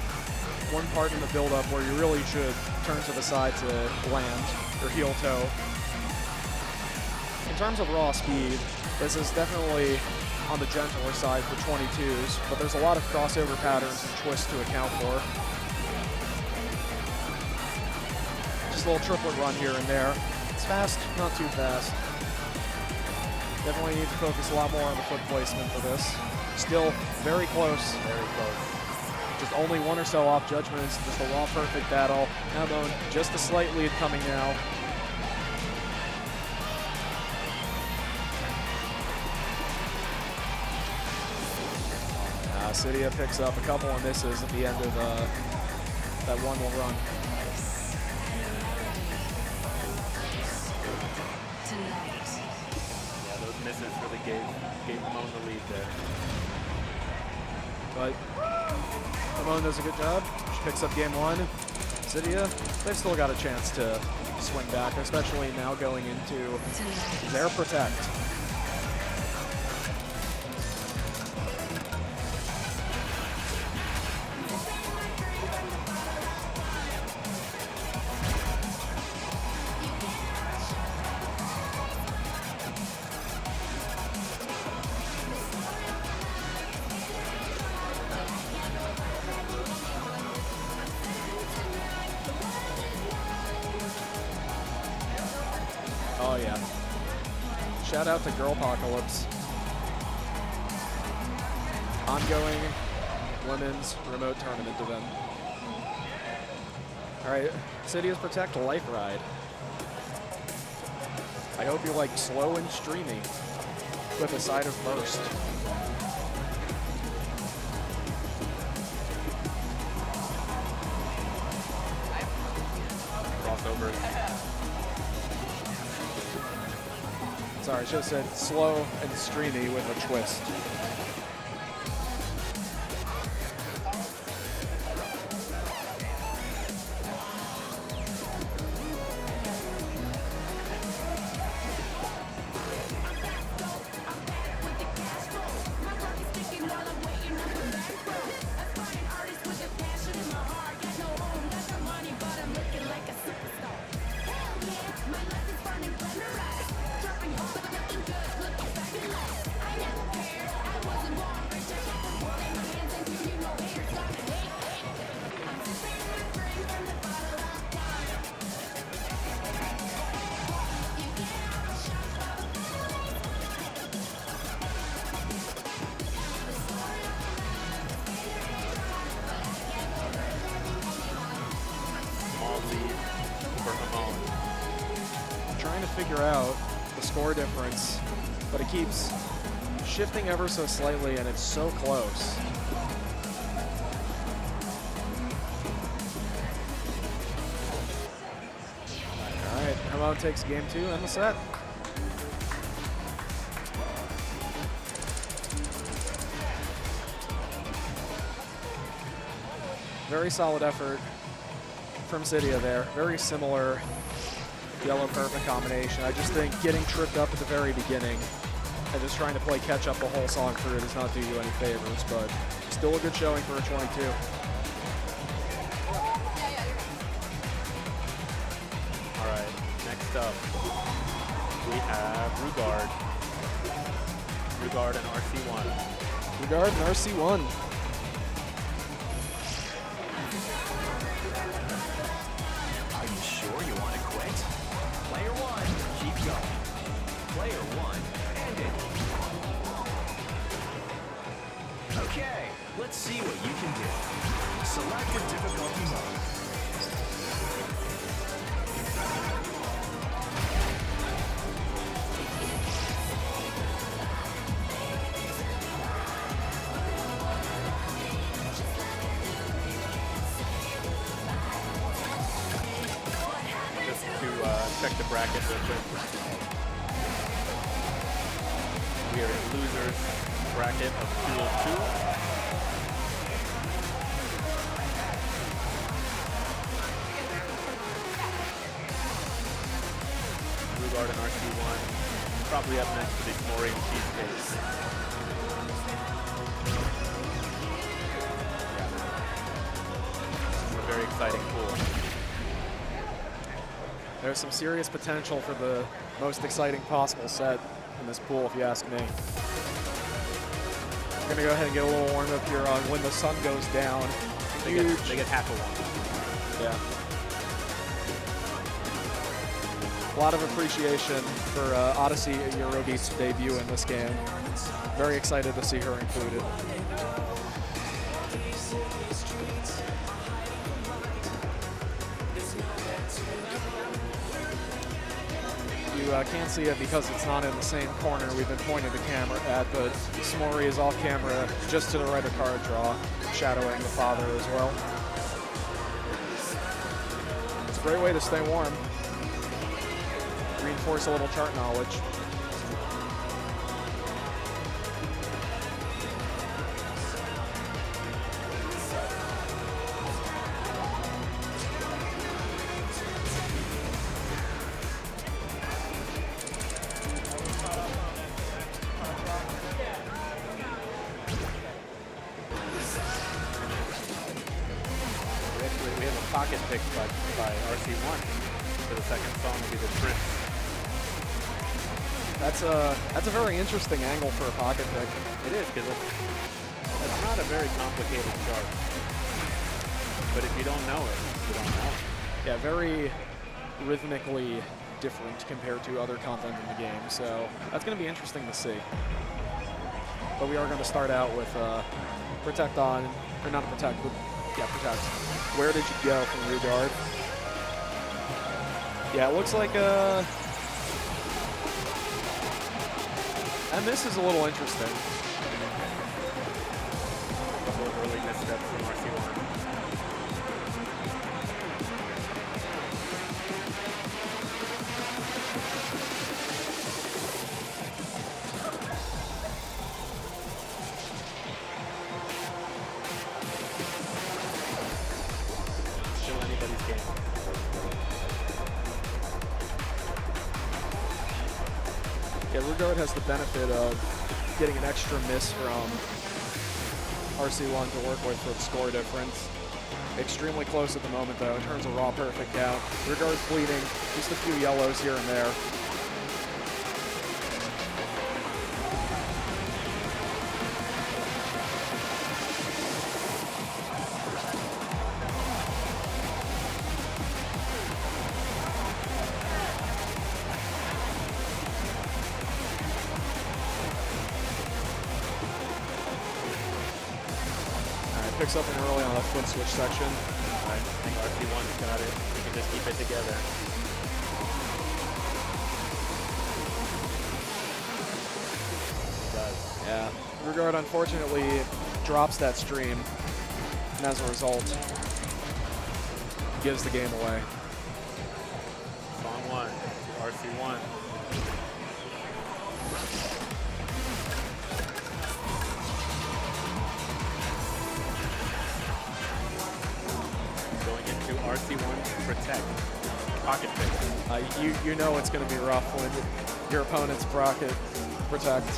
Speaker 3: one part in the build-up where you really should turn to the side to land or heel toe. In terms of raw speed, this is definitely on the gentler side for 22s, but there's a lot of crossover patterns and twists to account for. Just a little triplet run here and there. It's fast, not too fast. Definitely need to focus a lot more on the foot placement for this. Still very close.
Speaker 5: Very close.
Speaker 3: Just only one or so off judgments. Just a raw perfect battle. Amon just a slight lead coming now. Cydia picks up a couple of misses at the end of that one will run.
Speaker 5: Yeah, those misses really gave Amon the lead there.
Speaker 3: But Amon does a good job. She picks up game one. Cydia, they've still got a chance to swing back, especially now going into their Protect. Oh yeah. Shout out to Girlpocalypse. Ongoing women's remote tournament event. All right, Cydia's Protect Life Ride. I hope you like slow and streamy with a side of burst.
Speaker 5: first.
Speaker 3: Sorry, I should have said slow and streamy with a twist. Trying to figure out the score difference, but it keeps shifting ever so slightly, and it's so close. All right, Hamon takes game 2 in the set. Very solid effort from Cydia there. Very similar yellow perfect combination. I just think getting tripped up at the very beginning and just trying to play catch up the whole song through does not do you any favors, but still a good showing for a 22.
Speaker 5: All right, next up, we have Rugard. Rugard and RC1.
Speaker 3: Rugard and RC1.
Speaker 4: Are you sure you want to quit? Player 1, keep going. Player 1, end it. Okay, let's see what you can do. Select your difficulty mode.
Speaker 5: Check the bracket real quick. We are in losers bracket of 202. Rugard and RC1 probably up next to the Mori and Cheesecake. It's a very exciting pool.
Speaker 3: There's some serious potential for the most exciting possible set in this pool, if you ask me. I'm gonna go ahead and get a little warm up here on When the Sun Goes Down.
Speaker 5: They get half a one.
Speaker 3: Yeah. A lot of appreciation for Odyssey Eurobeat's debut in this game. Very excited to see her included. You can't see it because it's not in the same corner we've been pointing the camera at, but Smori is off camera just to the right of card draw, shadowing the father as well. It's a great way to stay warm. Reinforce a little chart knowledge.
Speaker 5: We have a pocket pick by RC1 for the second song to be the Prince.
Speaker 3: That's a very interesting angle for a pocket pick.
Speaker 5: It is, because it's not a very complicated chart. But if you don't know it, you don't know it.
Speaker 3: Yeah, very rhythmically different compared to other content in the game, so that's going to be interesting to see. But we are going to start out with Protect on, or not Protect, but yeah, Protect. Where did you go from Rugard? Yeah, it looks like and this is a little interesting.
Speaker 5: A couple of early missteps from RC1.
Speaker 3: Rugard has the benefit of getting an extra miss from RC1 to work with for the score difference. Extremely close at the moment, though, in terms of raw perfect count. Rugard's bleeding, just a few yellows here and there. Picks up an early on that foot switch section.
Speaker 5: I think RC1's got it. We can just keep it together. He does.
Speaker 3: Yeah. Rugard unfortunately drops that stream, and as a result, gives the game away.
Speaker 5: Song 1 to RC1. RC1 protect. Pocket pick.
Speaker 3: You know it's going to be rough when your opponent's pocket protect.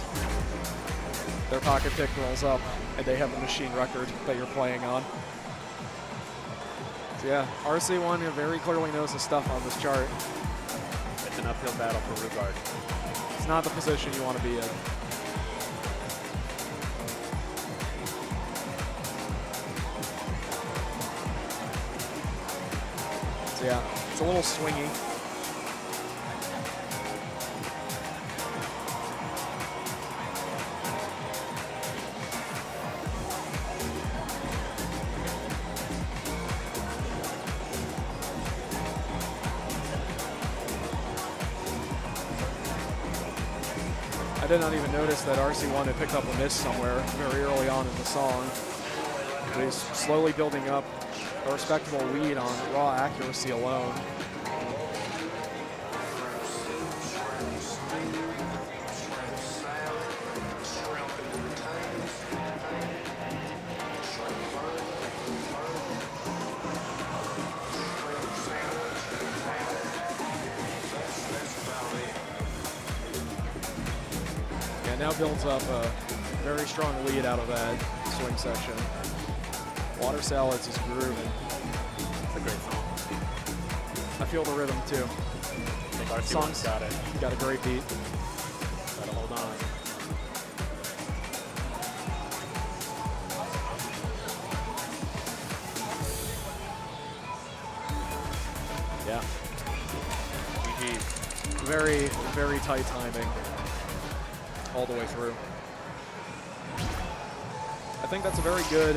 Speaker 3: Their pocket pick rolls up and they have a machine record that you're playing on. So yeah, RC1 very clearly knows his stuff on this chart.
Speaker 5: It's an uphill battle for Rugard.
Speaker 3: It's not the position you want to be in. Yeah, it's a little swingy. I did not even notice that RC1 had picked up a miss somewhere very early on in the song. But he's slowly building up a respectable lead on raw accuracy alone. Yeah, now builds up a very strong lead out of that swing section. Water Salads is grooving.
Speaker 5: It's a great song.
Speaker 3: I feel the rhythm too.
Speaker 5: I think RC1's got it.
Speaker 3: Got a great beat.
Speaker 5: Gotta hold on.
Speaker 3: Yeah.
Speaker 5: GG.
Speaker 3: Very, very tight timing all the way through. I think that's a very good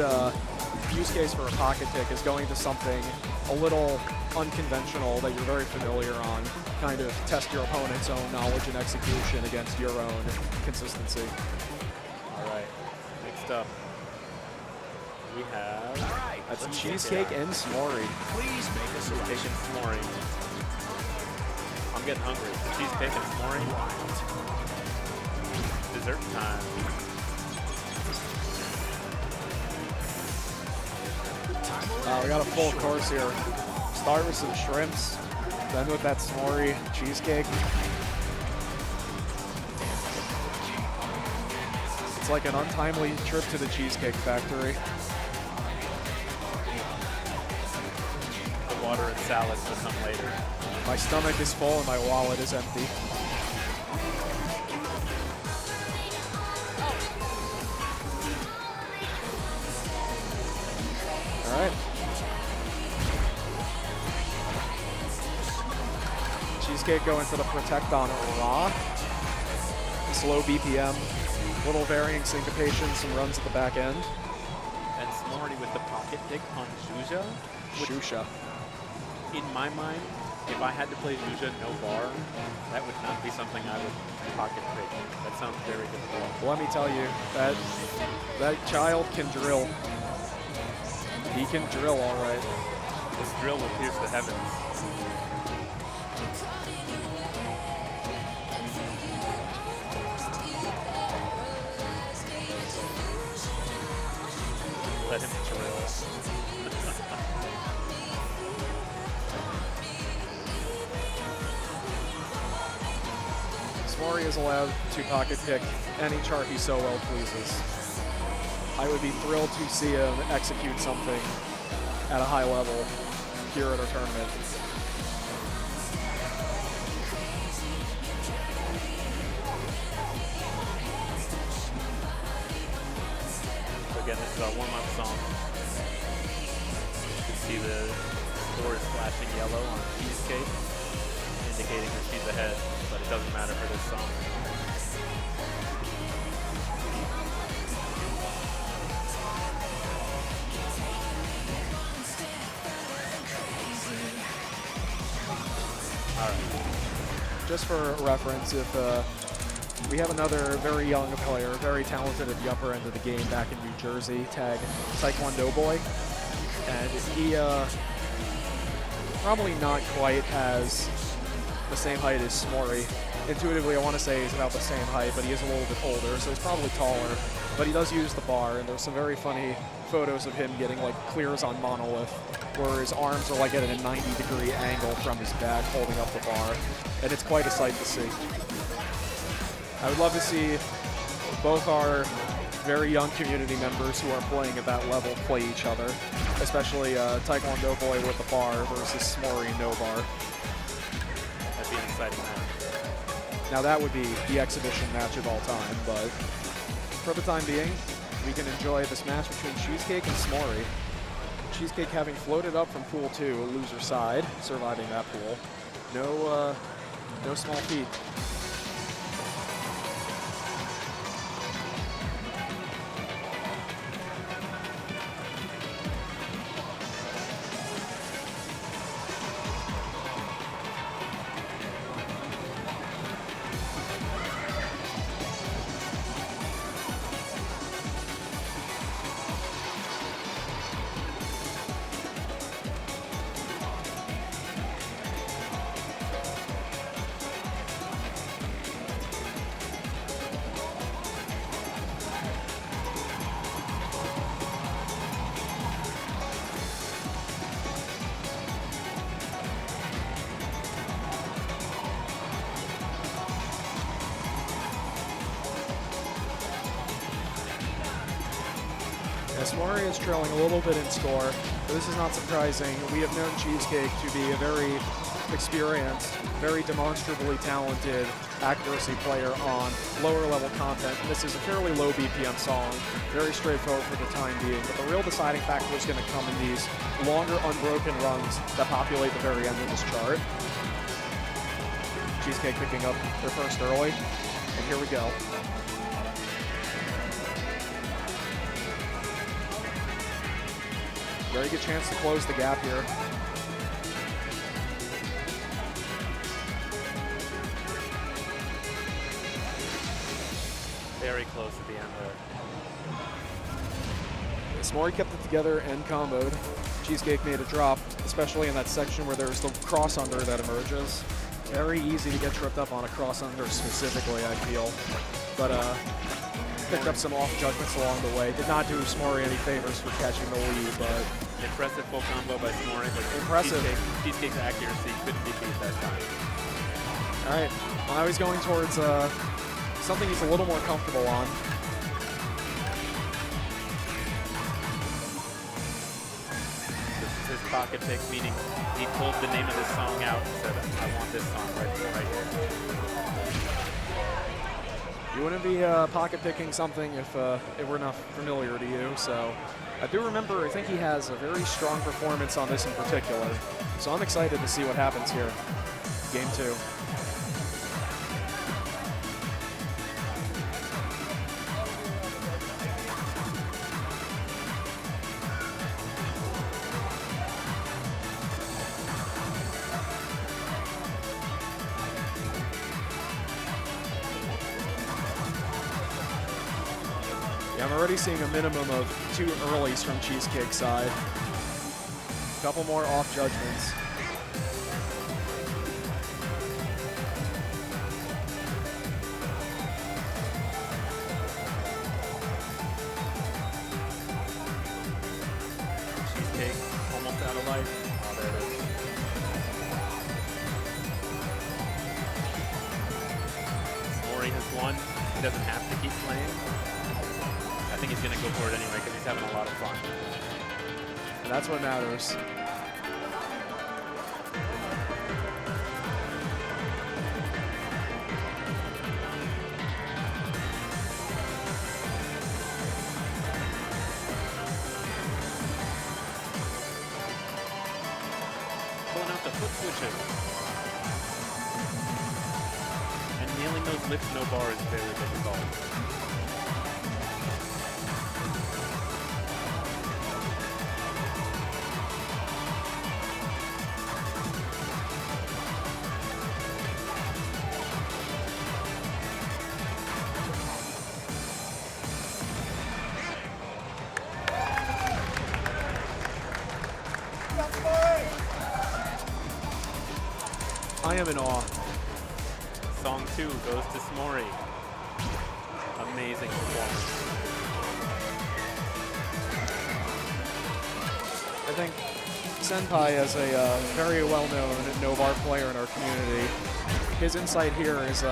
Speaker 3: use case for a pocket pick, is going to something a little unconventional that you're very familiar on, kind of test your opponent's own knowledge and execution against your own consistency.
Speaker 5: All right, next up, we have
Speaker 3: That's cheesecake and s'more.
Speaker 4: Please make us a
Speaker 5: cheesecake and s'more. I'm getting hungry. Cheesecake and s'more. Dessert time.
Speaker 3: We got a full course here. Start with some shrimps, then with that s'more cheesecake. It's like an untimely trip to the Cheesecake Factory.
Speaker 5: The water and salads will come later.
Speaker 3: My stomach is full and my wallet is empty. All right. Cheesecake going for the protect on raw. Slow BPM, little varying syncopation, some runs at the back end.
Speaker 5: And s'more with the pocket pick on Zuzha.
Speaker 3: Shusha.
Speaker 5: In my mind, if I had to play Zuzha no bar, that would not be something I would pocket pick. That sounds very difficult.
Speaker 3: Well, let me tell you, that child can drill. He can drill all right.
Speaker 5: This drill will pierce the heavens. Let him drill.
Speaker 3: Smori is allowed to pocket pick any chart he so well pleases. I would be thrilled to see him execute something at a high level here at our tournament.
Speaker 5: So again, this is our warm-up song. You can see the score is flashing yellow on Cheesecake, indicating that she's ahead, but it doesn't matter for this song. All right.
Speaker 3: Just for reference, if we have another very young player, very talented at the upper end of the game back in New Jersey, tag Taekwondo Boy, and he probably not quite as the same height as Smori. Intuitively, I want to say he's about the same height, but he is a little bit older, so he's probably taller. But he does use the bar, and there's some very funny photos of him getting like clears on Monolith, where his arms are like at a 90-degree angle from his back holding up the bar, and it's quite a sight to see. I would love to see both our very young community members who are playing at that level play each other, especially Taekwondo Boy with the bar versus Smori no bar.
Speaker 5: That'd be an exciting match.
Speaker 3: Now that would be the exhibition match of all time, but for the time being, we can enjoy this match between Cheesecake and Smori. Cheesecake having floated up from Pool 2, loser side, surviving that pool. No small feat. Smori is trailing a little bit in score, but this is not surprising. We have known Cheesecake to be a very experienced, very demonstrably talented accuracy player on lower level content. And this is a fairly low BPM song, very straightforward for the time being, but the real deciding factor is going to come in these longer unbroken runs that populate the very end of this chart. Cheesecake picking up their first early, and here we go. Very good chance to close the gap here.
Speaker 5: Very close at the end there.
Speaker 3: Smori kept it together and comboed. Cheesecake made a drop, especially in that section where there's the cross under that emerges. Very easy to get tripped up on a cross under specifically, I feel. But picked up some off judgments along the way. Did not do Smori any favors for catching the lead, but
Speaker 5: Impressive full combo by Smori, but
Speaker 3: impressive.
Speaker 5: Cheesecake's accuracy couldn't be beat that time.
Speaker 3: All right, now he's going towards something he's a little more comfortable on.
Speaker 5: This is his pocket pick, meaning he pulled the name of this song out and said, I want this song right here.
Speaker 3: You wouldn't be pocket picking something if it were not familiar to you, so I do remember, I think he has a very strong performance on this in particular, so I'm excited to see what happens here. Game 2. I'm already seeing a minimum of 2 earlies from Cheesecake's side. A couple more off judgments.
Speaker 5: Cheesecake almost out of life. Oh, there it is. Smori has won, he doesn't have to keep playing. I think he's going to go for it anyway because he's having a lot of fun.
Speaker 3: And that's what matters.
Speaker 5: Pulling out the foot switches. And nailing those lift no bar is very difficult.
Speaker 3: I am in awe.
Speaker 5: Song 2 goes to Smori. Amazing performance.
Speaker 3: I think Senpai, as a very well-known no-bar player in our community, his insight here is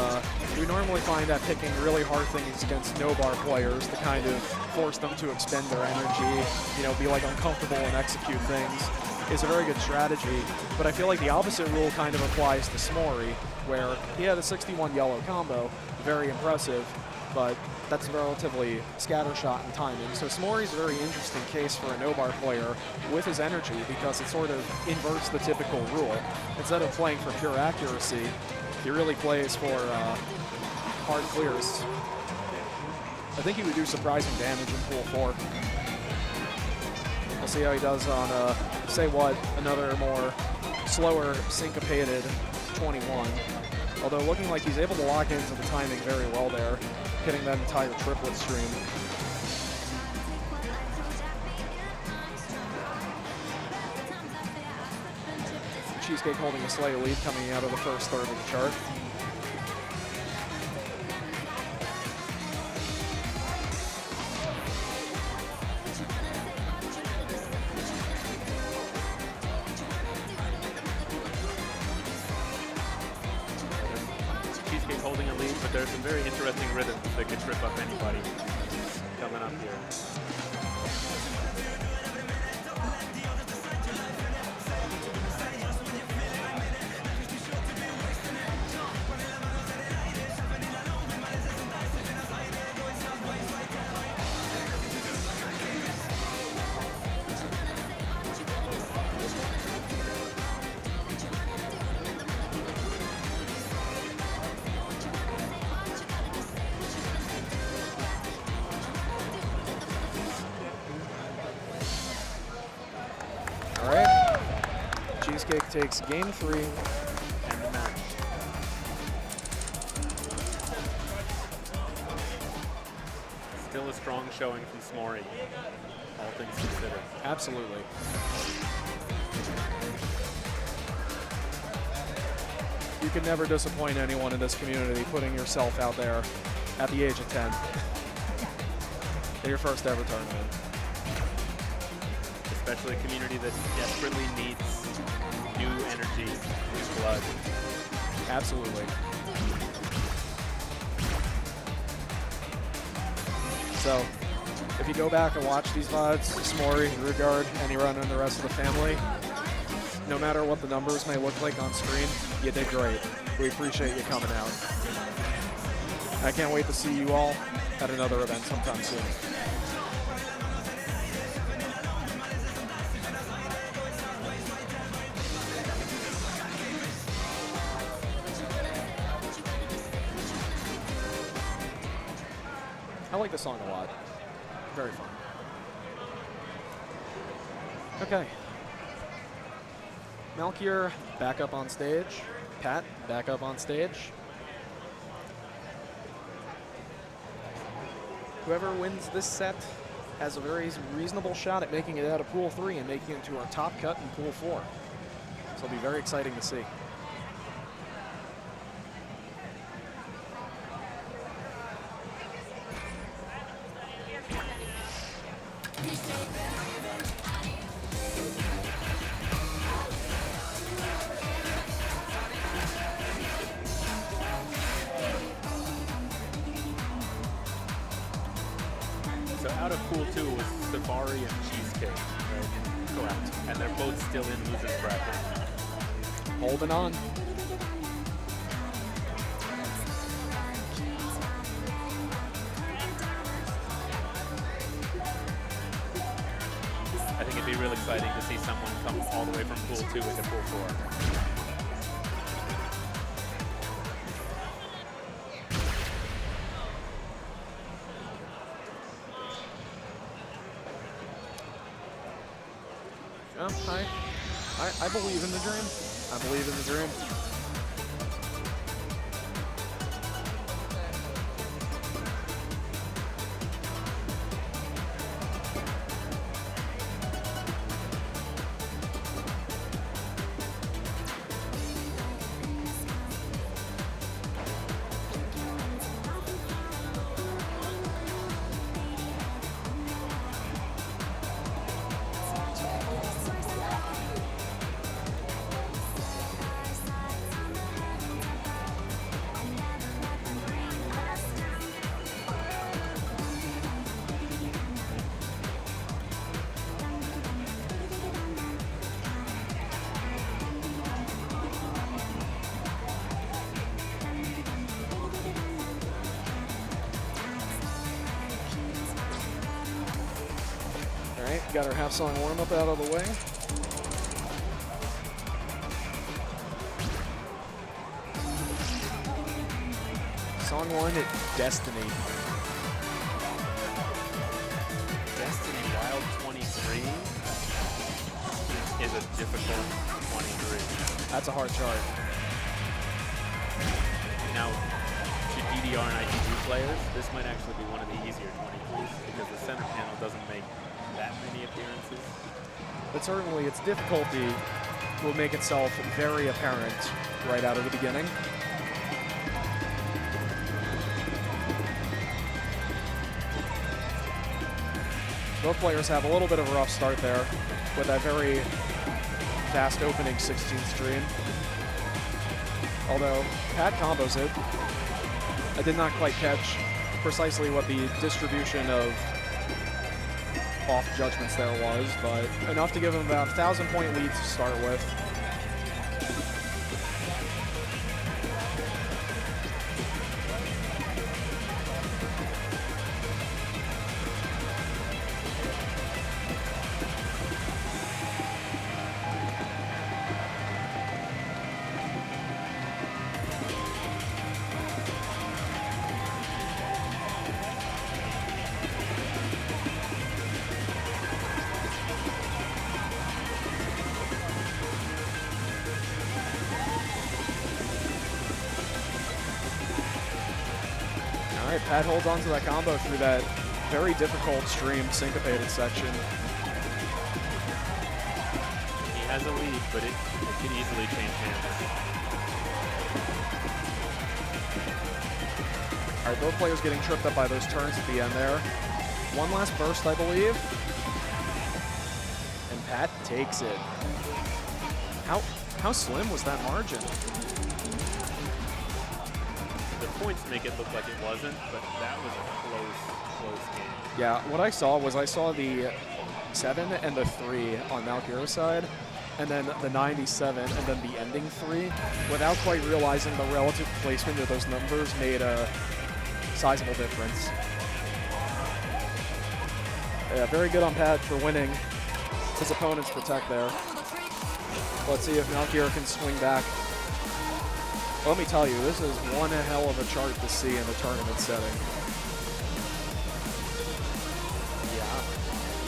Speaker 3: we normally find that picking really hard things against no-bar players to kind of force them to expend their energy, you know, be like uncomfortable and execute things is a very good strategy. But I feel like the opposite rule kind of applies to Smori, where he had a 61 yellow combo, very impressive, but that's relatively scattershot in timing. So Smori's a very interesting case for a no-bar player with his energy because it sort of inverts the typical rule. Instead of playing for pure accuracy, he really plays for hard clears. I think he would do surprising damage in pool 4. We'll see how he does on, say what, another more slower, syncopated 21. Although looking like he's able to lock into the timing very well there, hitting that entire triplet stream. Cheesecake holding a slight lead coming out of the first third of the chart.
Speaker 5: Cheesecake holding a lead, but there's some very interesting rhythms that could trip up anybody coming up here.
Speaker 3: All right, Cheesecake takes game 3.
Speaker 5: And the match. Still a strong showing from Smori, all things considered.
Speaker 3: Absolutely. You can never disappoint anyone in this community putting yourself out there at the age of 10 in your first ever tournament.
Speaker 5: Especially a community that desperately needs new energy, new blood.
Speaker 3: Absolutely. So, if you go back and watch these VODs, Smori, Rugard, Anyrun, and the rest of the family, no matter what the numbers may look like on screen, you did great. We appreciate you coming out. I can't wait to see you all at another event sometime soon. I like this song a lot. Very fun. Okay. Malkier back up on stage. Pat back up on stage. Whoever wins this set has a very reasonable shot at making it out of Pool 3 and making it to our top cut in Pool 4. So it'll be very exciting to see.
Speaker 5: out of pool 2 was Safari and Cheesecake, right? Correct. And they're both still in losers bracket.
Speaker 3: Holding on.
Speaker 5: I think it'd be real exciting to see someone come all the way from pool 2 into pool 4.
Speaker 3: I believe in the dream. I believe in the dream. Got our half-song warm-up out of the way. Song 1, Destiny.
Speaker 5: Destiny Wild 23 is a difficult 23.
Speaker 3: That's a hard chart.
Speaker 5: Now, to DDR and ITG players, this might actually be one of the easier 23s because the center panel doesn't make that many appearances.
Speaker 3: But certainly its difficulty will make itself very apparent right out of the beginning. Both players have a little bit of a rough start there with that very fast opening 16th stream. Although Pat combos it. I did not quite catch precisely what the distribution of off judgments there was, but enough to give him about 1,000-point lead to start with. Pat holds on to that combo through that very difficult stream syncopated section.
Speaker 5: He has a lead, but it could easily change hands.
Speaker 3: All right, both players getting tripped up by those turns at the end there. One last burst, I believe. And Pat takes it. How slim was that margin?
Speaker 5: Points make it look like it wasn't, but that was a close game.
Speaker 3: Yeah, what I saw was the 7 and the 3 on Malkira's side, and then the 97 and then the ending 3, without quite realizing the relative placement of those numbers made a sizable difference. Yeah, very good on Pat for winning his opponent's protect there. Let's see if Malkira can swing back. Let me tell you, this is one hell of a chart to see in the tournament setting.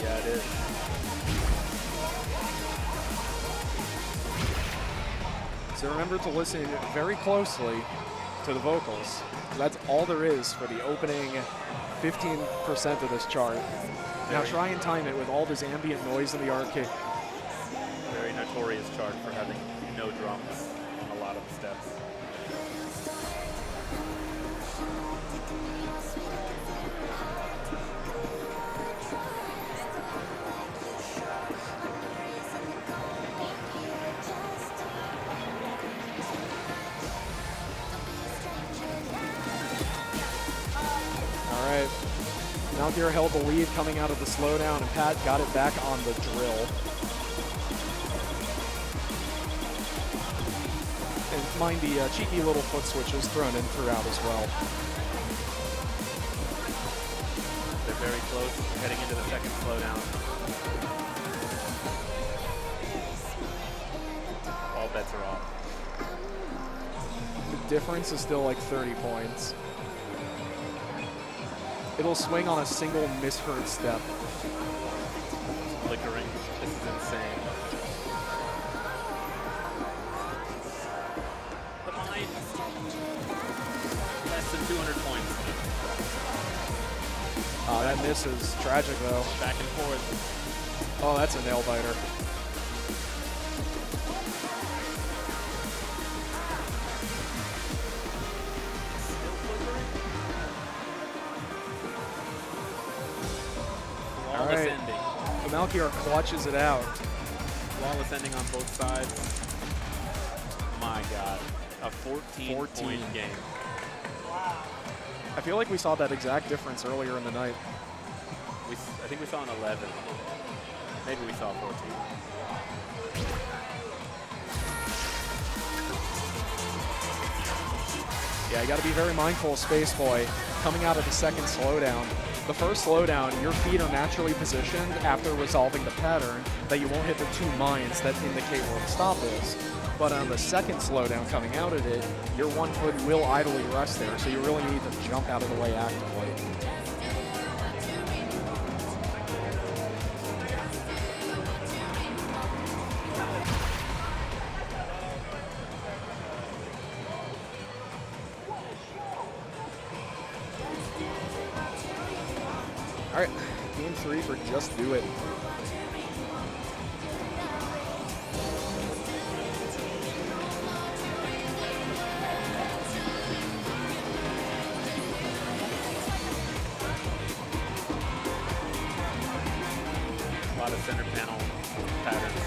Speaker 5: Yeah, it is.
Speaker 3: So remember to listen very closely to the vocals. That's all there is for the opening 15% of this chart. Now try and time it with all this ambient noise in the arcade.
Speaker 5: Very notorious chart for having no drums on a lot of the steps.
Speaker 3: Malkier held the lead coming out of the slowdown, and Pat got it back on the drill. And mind the cheeky little foot switches thrown in throughout as well.
Speaker 5: They're very close, heading into the second slowdown. All bets are off.
Speaker 3: The difference is still like 30 points. It'll swing on a single misheard step.
Speaker 5: Flickering. This is insane. The mine. Less than 200 points.
Speaker 3: That miss is tragic, though.
Speaker 5: Back and forth.
Speaker 3: Oh, that's a nail biter.
Speaker 5: Flawless ending.
Speaker 3: Malkier clutches it out.
Speaker 5: Flawless ending on both sides. My God. A 14-point game.
Speaker 3: I feel like we saw that exact difference earlier in the night.
Speaker 5: I think we saw an 11. Maybe we saw 14.
Speaker 3: Yeah, you got to be very mindful of Space Boy coming out of the second slowdown. The first slowdown, your feet are naturally positioned after resolving the pattern that you won't hit the 2 mines that indicate where the stop is. But on the second slowdown coming out of it, your 1 foot will idly rest there, so you really need to jump out of the way actively. All right, game 3 for Just Do It.
Speaker 5: A lot of center panel patterns.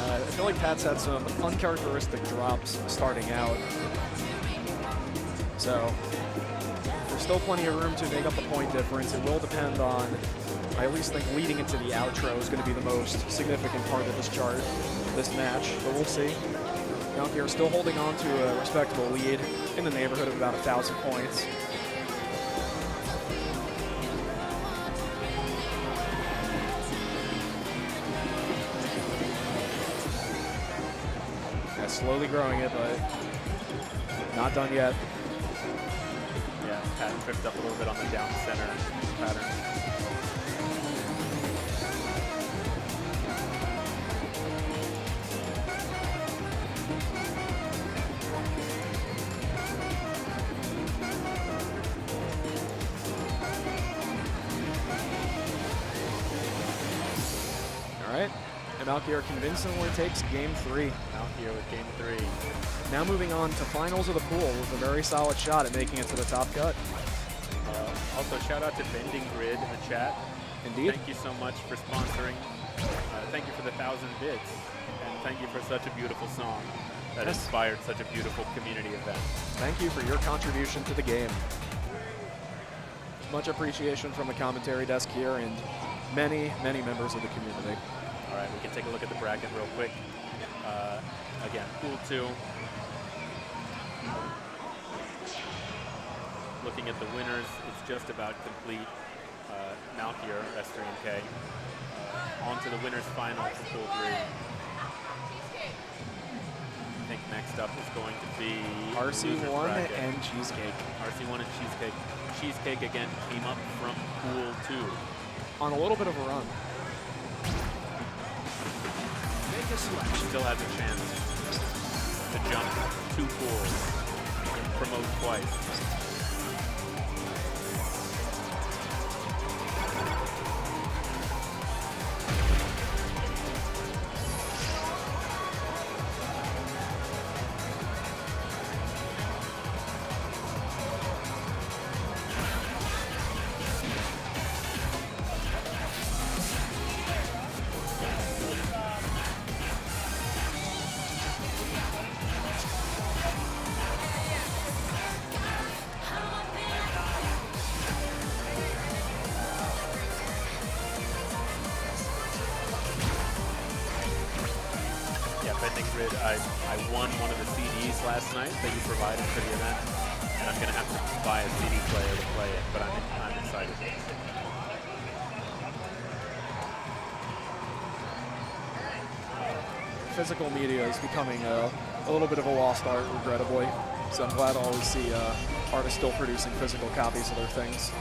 Speaker 3: I feel like Pat's had some uncharacteristic drops starting out. So there's still plenty of room to make up the point difference. It will depend on, I at least think leading into the outro is going to be the most significant part of this chart, this match, but we'll see. Malkier still holding on to a respectable lead in the neighborhood of about 1,000 points. Slowly growing it, but not done yet.
Speaker 5: Yeah, Pat tripped up a little bit on the down center pattern.
Speaker 3: All right, and Malkier convincingly takes game 3.
Speaker 5: Here with game 3.
Speaker 3: Now moving on to finals of the pool with a very solid shot at making it to the top cut.
Speaker 5: Also, shout out to Bending Grid in the chat.
Speaker 3: Indeed.
Speaker 5: Thank you so much for sponsoring. Thank you for the 1,000 bits. And thank you for such a beautiful song that inspired such a beautiful community event.
Speaker 3: Thank you for your contribution to the game. Much appreciation from the commentary desk here and many, many members of the community.
Speaker 5: All right, we can take a look at the bracket real quick. Again, Pool 2. Looking at the winners, it's just about complete. Malkier, S3 and K. On to the winners final for Pool 3. I think next up is going to be
Speaker 3: RC1 and Cheesecake.
Speaker 5: RC1 and Cheesecake. Cheesecake again came up from Pool 2.
Speaker 3: On a little bit of a run.
Speaker 4: Make a selection.
Speaker 5: Still has a chance to jump 2 pools, promote twice. think, Rid, I won one of the CDs last night that you provided for the event, and I'm going to have to buy a CD player to play it, but I'm excited.
Speaker 3: Physical media is becoming a little bit of a lost art, regrettably. So I'm glad to always see artists still producing physical copies of their things.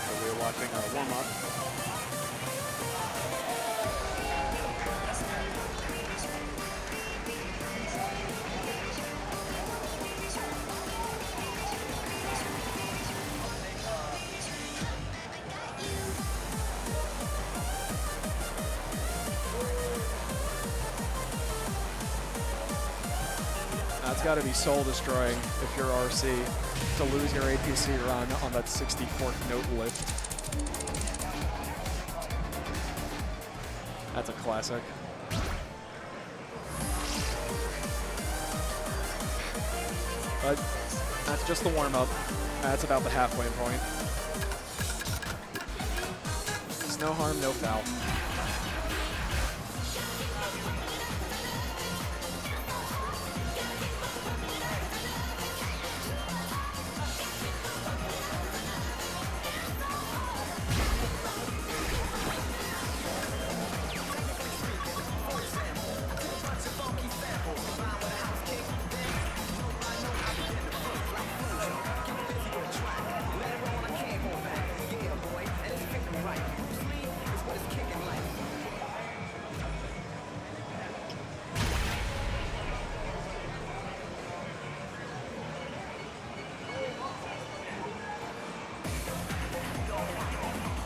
Speaker 5: So we're watching a warm-up.
Speaker 3: That's got to be soul-destroying if you're RC to lose your APC run on that 64th note lift. That's a classic. But that's just the warm-up. That's about the halfway point. There's no harm, no foul.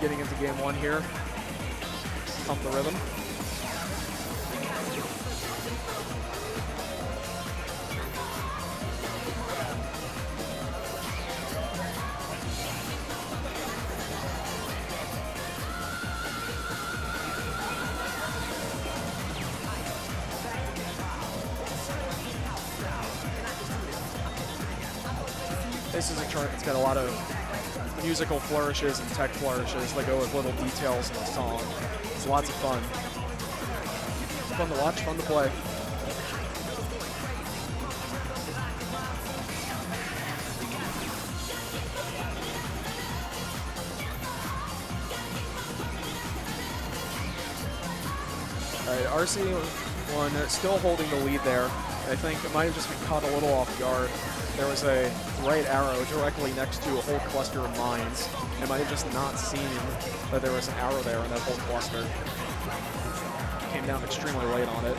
Speaker 3: Getting into game one here. Pump the rhythm. This is a chart that's got a lot of musical flourishes and tech flourishes that go with little details in the song. It's lots of fun. Fun to watch, fun to play. All right, RC1 still holding the lead there. I think it might have just been caught a little off guard. There was a right arrow directly next to a whole cluster of mines. It might have just not seen that there was an arrow there in that whole cluster. Came down extremely late on it.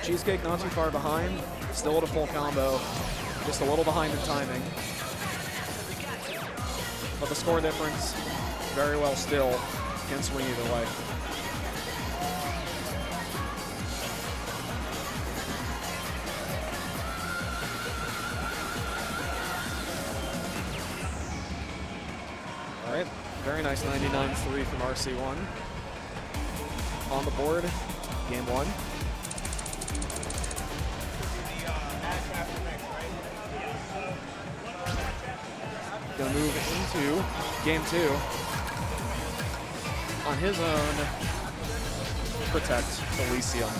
Speaker 3: Cheesecake not too far behind, still at a full combo, just a little behind in timing. But the score difference, very well still, can swing either way. Very nice 99-3 from RC1. On the board, game one. Gonna move into game two. On his own, protect Elysium.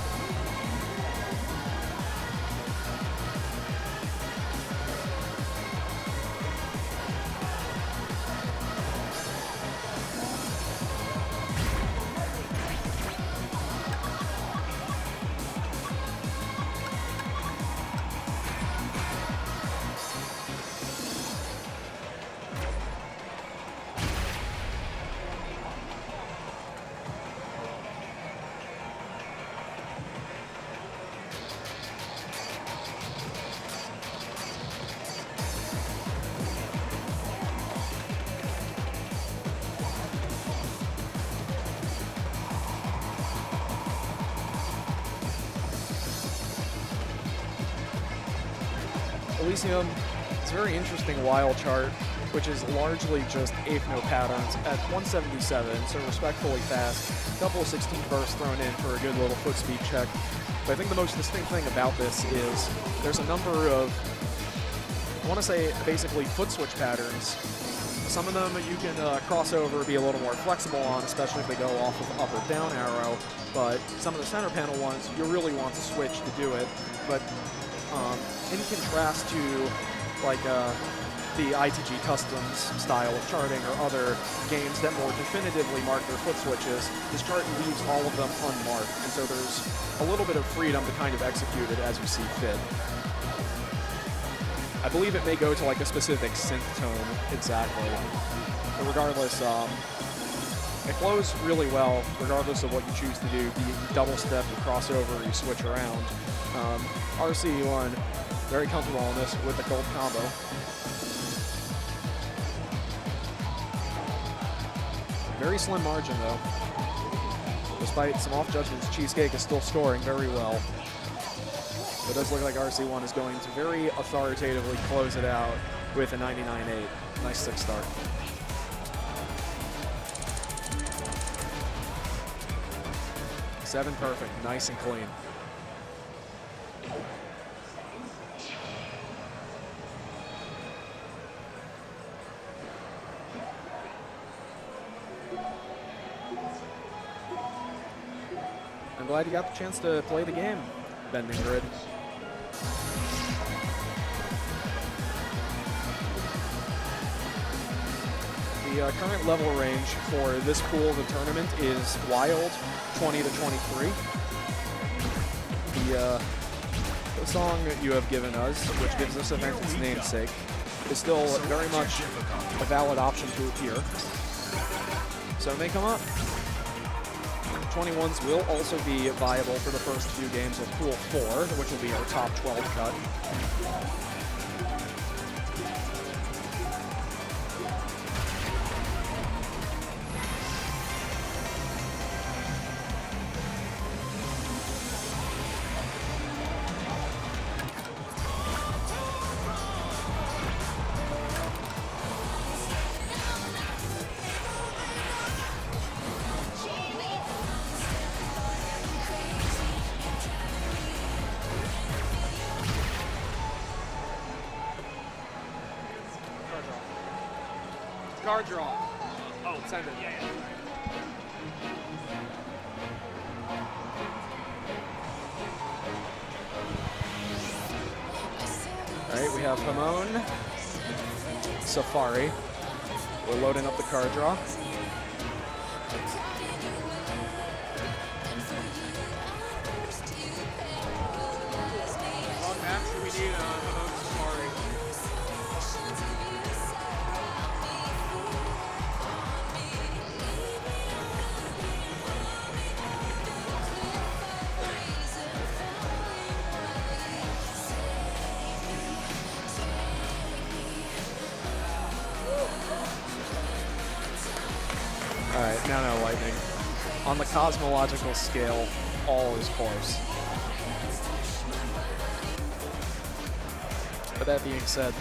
Speaker 3: Elysium, it's a very interesting wild chart. which is largely just eighth note patterns at 177, so respectfully fast. A couple of 16 bursts thrown in for a good little foot speed check. But I think the most distinct thing about this is there's a number of, I want to say, basically foot switch patterns. Some of them you can cross over, be a little more flexible on, especially if they go off of up or down arrow. But some of the center panel ones, you really want to switch to do it. But in contrast to like the ITG Customs style of charting or other games that more definitively mark their foot switches, this chart leaves all of them unmarked. And so there's a little bit of freedom to kind of execute it as you see fit. I believe it may go to like a specific synth tone exactly. But regardless, it flows really well regardless of what you choose to do. You double step, you cross over, you switch around. RC1, very comfortable on this with the gold combo. Very slim margin though. Despite some off judgments, Cheesecake is still scoring very well. It does look like RC1 is going to very authoritatively close it out with a 99.8. Nice 6 start. Seven perfect, nice and clean. I'm glad you got the chance to play the game, Bending Grid. The current level range for this pool of the tournament is Wild, 20 to 23. The song that you have given us, which gives this event its namesake, is still very much a valid option to appear. So it may come up. 21s will also be viable for the first few games of Pool 4, which will be our top 12 cut. Card draw. Oh, send it. Yeah. All right, we have Hamon, Safari. We're loading up the card draw. What match do we need Hamon, Safari? All right, now Lightning. On the cosmological scale, all is coarse. But that being said,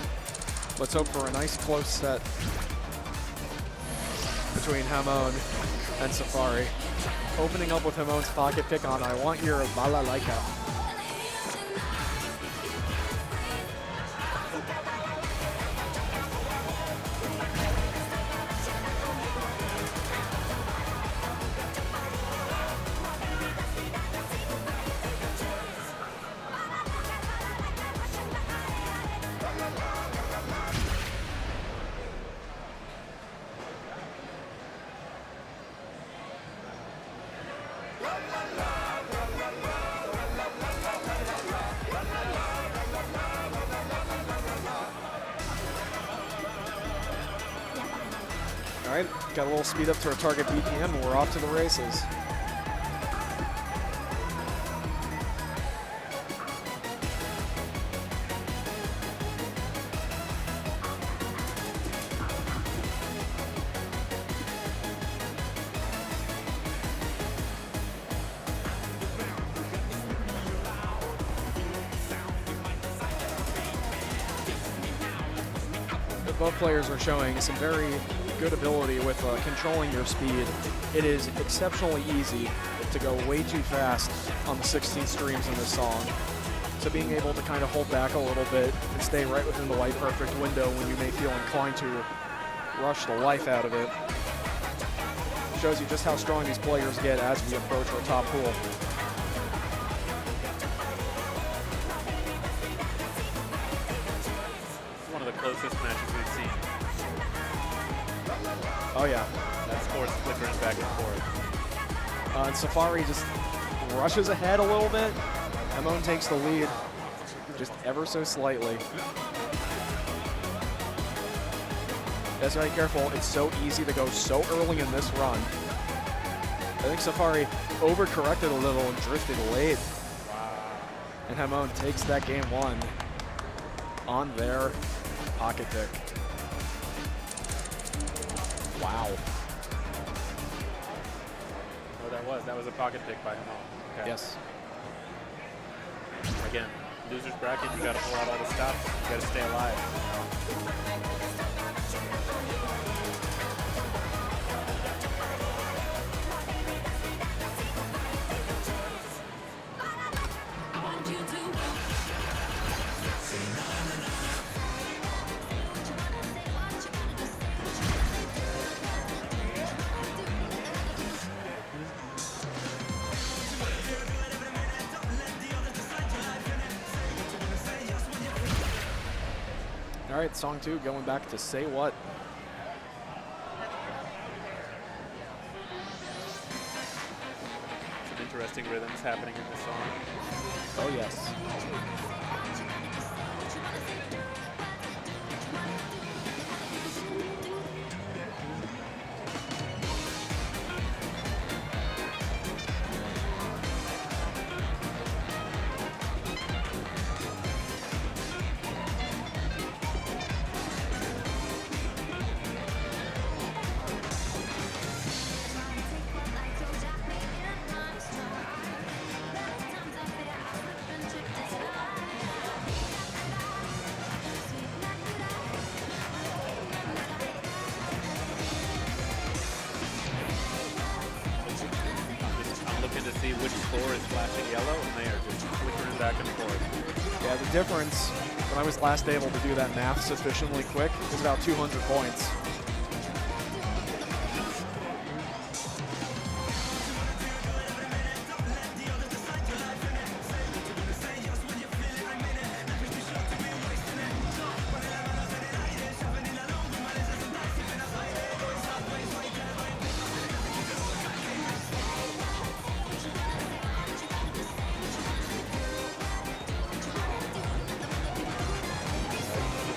Speaker 3: let's hope for a nice close set between Hamon and Safari. Opening up with Hamon's pocket pick on I Want Your Balalaika. All right, got a little speed up to our target BPM and we're off to the races. both players are showing some very good ability with controlling your speed. It is exceptionally easy to go way too fast on the 16 streams in this song. So being able to kind of hold back a little bit and stay right within the white perfect window when you may feel inclined to rush the life out of it shows you just how strong these players get as we approach our top pool.
Speaker 5: One of the closest matches we've seen.
Speaker 3: Oh yeah.
Speaker 5: That score's flickering back and forth.
Speaker 3: And Safari just rushes ahead a little bit. Hamon takes the lead just ever so slightly. That's right, careful. It's so easy to go so early in this run. I think Safari overcorrected a little and drifted late.
Speaker 5: Wow.
Speaker 3: And Hamon takes that game one on their pocket pick. Wow.
Speaker 5: Oh, that was a pocket pick by Hamon. Okay.
Speaker 3: Yes.
Speaker 5: Again, loser's bracket, you gotta pull out all the stops, you gotta stay alive.
Speaker 3: All right, song two, going back to Say What.
Speaker 5: Some interesting rhythms happening in this song.
Speaker 3: Oh, yes.
Speaker 5: I'm looking to see which score is flashing yellow, and they are just flickering back and forth.
Speaker 3: Yeah, the difference when I was last able to do that math sufficiently quick is about 200 points.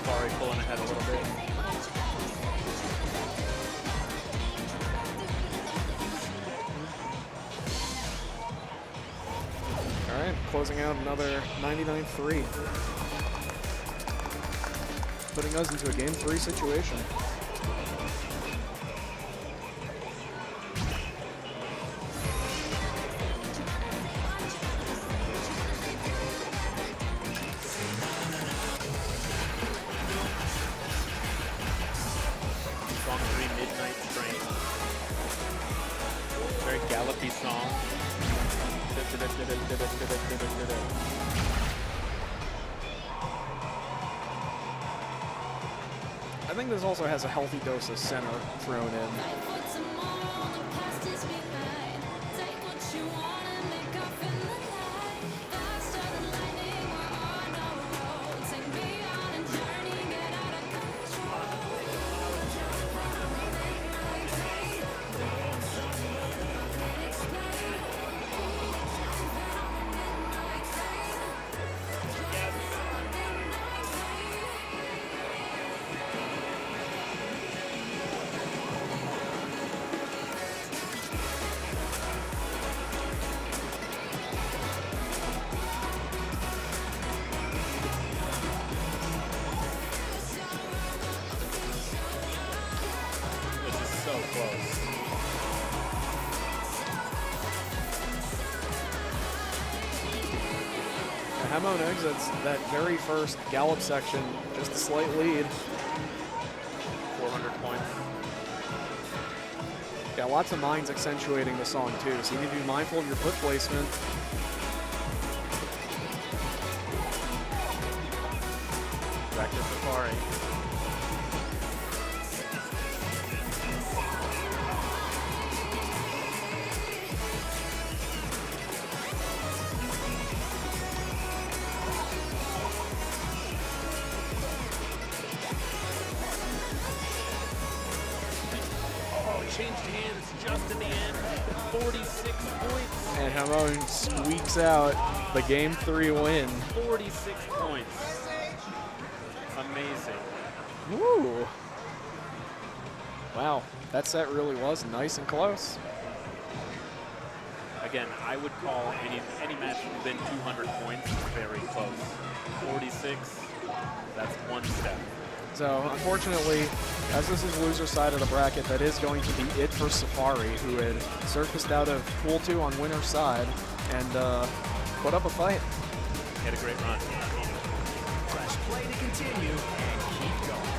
Speaker 5: Safari pulling ahead a little bit.
Speaker 3: All right, closing out another 99-3. Putting us into a game 3 situation.
Speaker 5: Song 3, Midnight Train. Very gallopy song.
Speaker 3: I think this also has a healthy dose of center thrown in.
Speaker 5: This is so close.
Speaker 3: Hamon exits that very first gallop section, just a slight lead. Yeah, lots of minds accentuating the song too, so you need to be mindful of your foot placement.
Speaker 5: Back to Safari.
Speaker 2: Changed hands just in the end. 46 points.
Speaker 3: And Hamon squeaks out the Game 3 win.
Speaker 5: 46 points. Amazing.
Speaker 3: Woo! Wow, that set really was nice and close.
Speaker 5: Again, I would call any match within 200 points very close. 46, that's one step.
Speaker 3: So, unfortunately, as this is loser side of the bracket, that is going to be it for Safari, who had surfaced out of Pool 2 on winner's side and put up a fight.
Speaker 5: Had a great run.
Speaker 4: Press play to continue and keep going.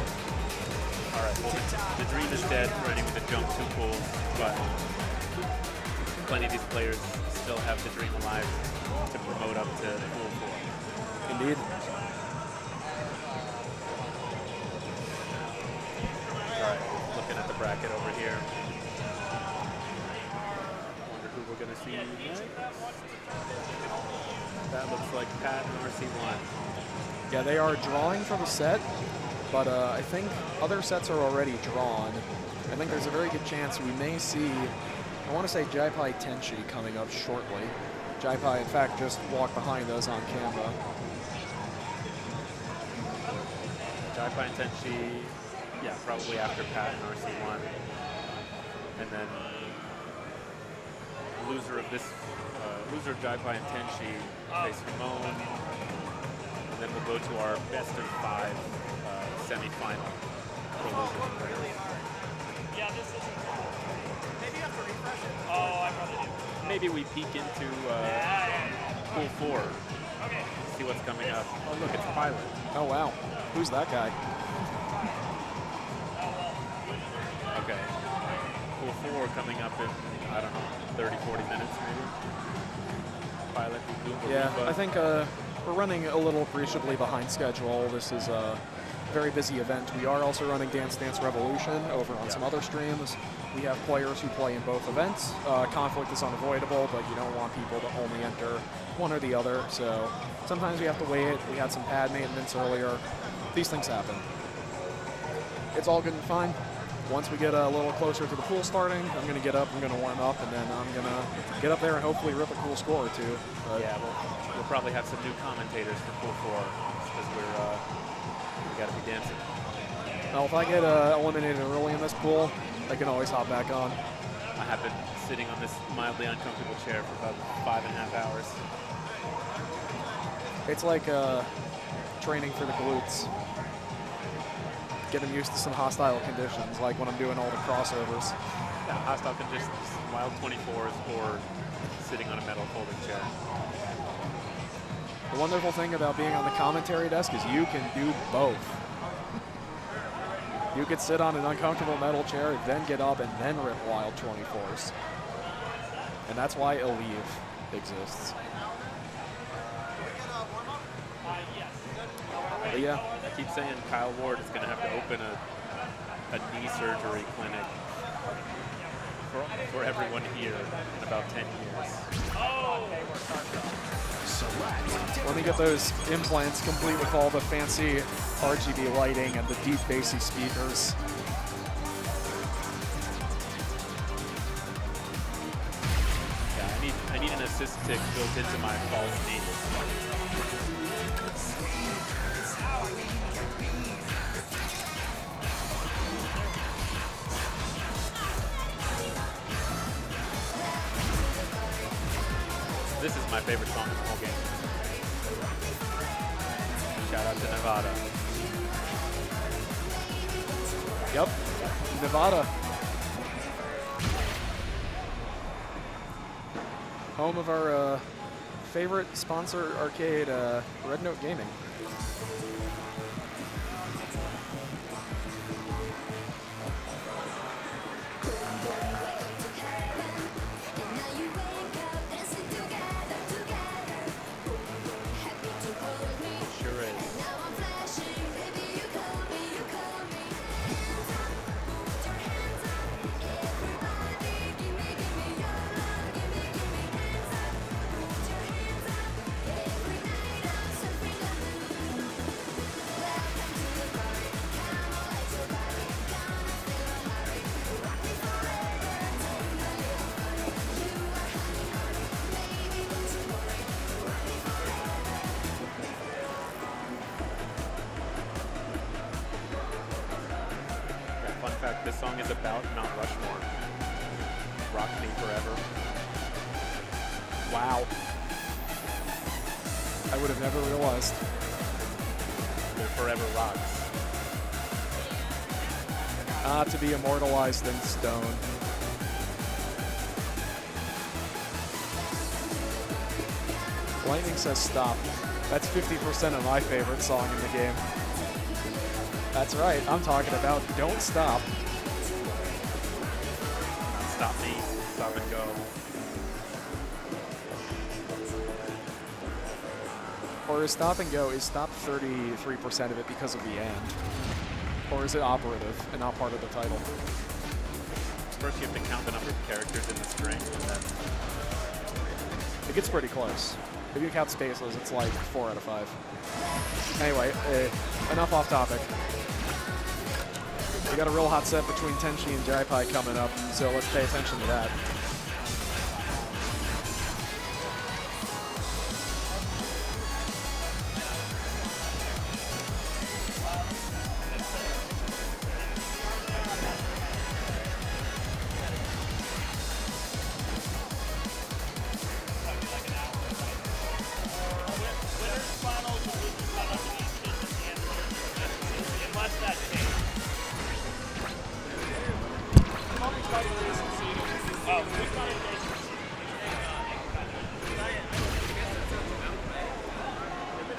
Speaker 5: All right, well, the dream is dead running with the jump 2 pools, but plenty of these players still have the dream alive to promote up to Pool 4.
Speaker 3: Indeed.
Speaker 5: All right, looking at the bracket over here. Wonder who we're going to see next. That looks like Pat and RC1.
Speaker 3: Yeah, they are drawing for the set, but I think other sets are already drawn. I think there's a very good chance we may see, I want to say Jaipai Tenshi coming up shortly. Jaipai, in fact, just walked behind us on camera.
Speaker 5: Jaipai and Tenshi, yeah, probably after Pat and RC1. And then loser of this, loser of Jaipai and Tenshi face Ramon. And then we'll go to our best of 5 semi-final for losers.
Speaker 2: Yeah, this is. Maybe you have to refresh it. Oh, I probably do.
Speaker 5: Maybe we peek into Pool 4.
Speaker 2: Okay.
Speaker 5: See what's coming up. Oh, look, it's Pilot.
Speaker 3: Oh, wow. Who's that guy?
Speaker 5: Okay. Pool 4 coming up in, I don't know, 30, 40 minutes maybe. Pilot, Boom,
Speaker 3: Yeah, I think we're running a little appreciably behind schedule. This is a very busy event. We are also running Dance Dance Revolution over on some other streams. We have players who play in both events. Conflict is unavoidable, but you don't want people to only enter one or the other. So sometimes we have to wait. We had some pad maintenance earlier. These things happen. It's all good and fine. Once we get a little closer to the pool starting, I'm going to get up, I'm going to warm up, and then I'm going to get up there and hopefully rip a cool score or two. But
Speaker 5: yeah, we'll probably have some new commentators for Pool 4 because we got to be dancing.
Speaker 3: well, if I get eliminated early in this pool, I can always hop back on.
Speaker 5: I have been sitting on this mildly uncomfortable chair for about 5.5 hours.
Speaker 3: It's like training for the glutes. Getting used to some hostile conditions, like when I'm doing all the crossovers.
Speaker 5: Yeah, hostile conditions, wild 24s, or sitting on a metal folding chair.
Speaker 3: The wonderful thing about being on the commentary desk is you can do both. You could sit on an uncomfortable metal chair, then get up, and then rip wild 24s. And that's why Aleve exists. But yeah.
Speaker 5: I keep saying Kyle Ward is going to have to open a knee surgery clinic for everyone here in about 10 years.
Speaker 3: Let me get those implants complete with all the fancy RGB lighting and the deep bassy speakers.
Speaker 5: Yeah, I need an assist tick built into my false knee. This is my favorite song in the whole game. Shout out to Nevada.
Speaker 3: Yep, Nevada. Home of our favorite sponsor arcade, Red Note Gaming.
Speaker 5: this song is about Mount Rushmore. Rock Me Forever.
Speaker 3: Wow. I would have never realized.
Speaker 5: They're forever rocks.
Speaker 3: To be immortalized in stone. Lightning says stop. That's 50% of my favorite song in the game. That's right, I'm talking about Don't Stop.
Speaker 5: Not Stop Me, Stop and Go.
Speaker 3: Or is Stop and Go, is stop 33% of it because of the end? Or is it operative and not part of the title?
Speaker 5: First you have to count the number of characters in the string, and then
Speaker 3: It gets pretty close. If you count spaces, it's like 4 out of 5. Anyway, enough off topic. We got a real hot set between Tenchi and Jaipai coming up, so let's pay attention to that.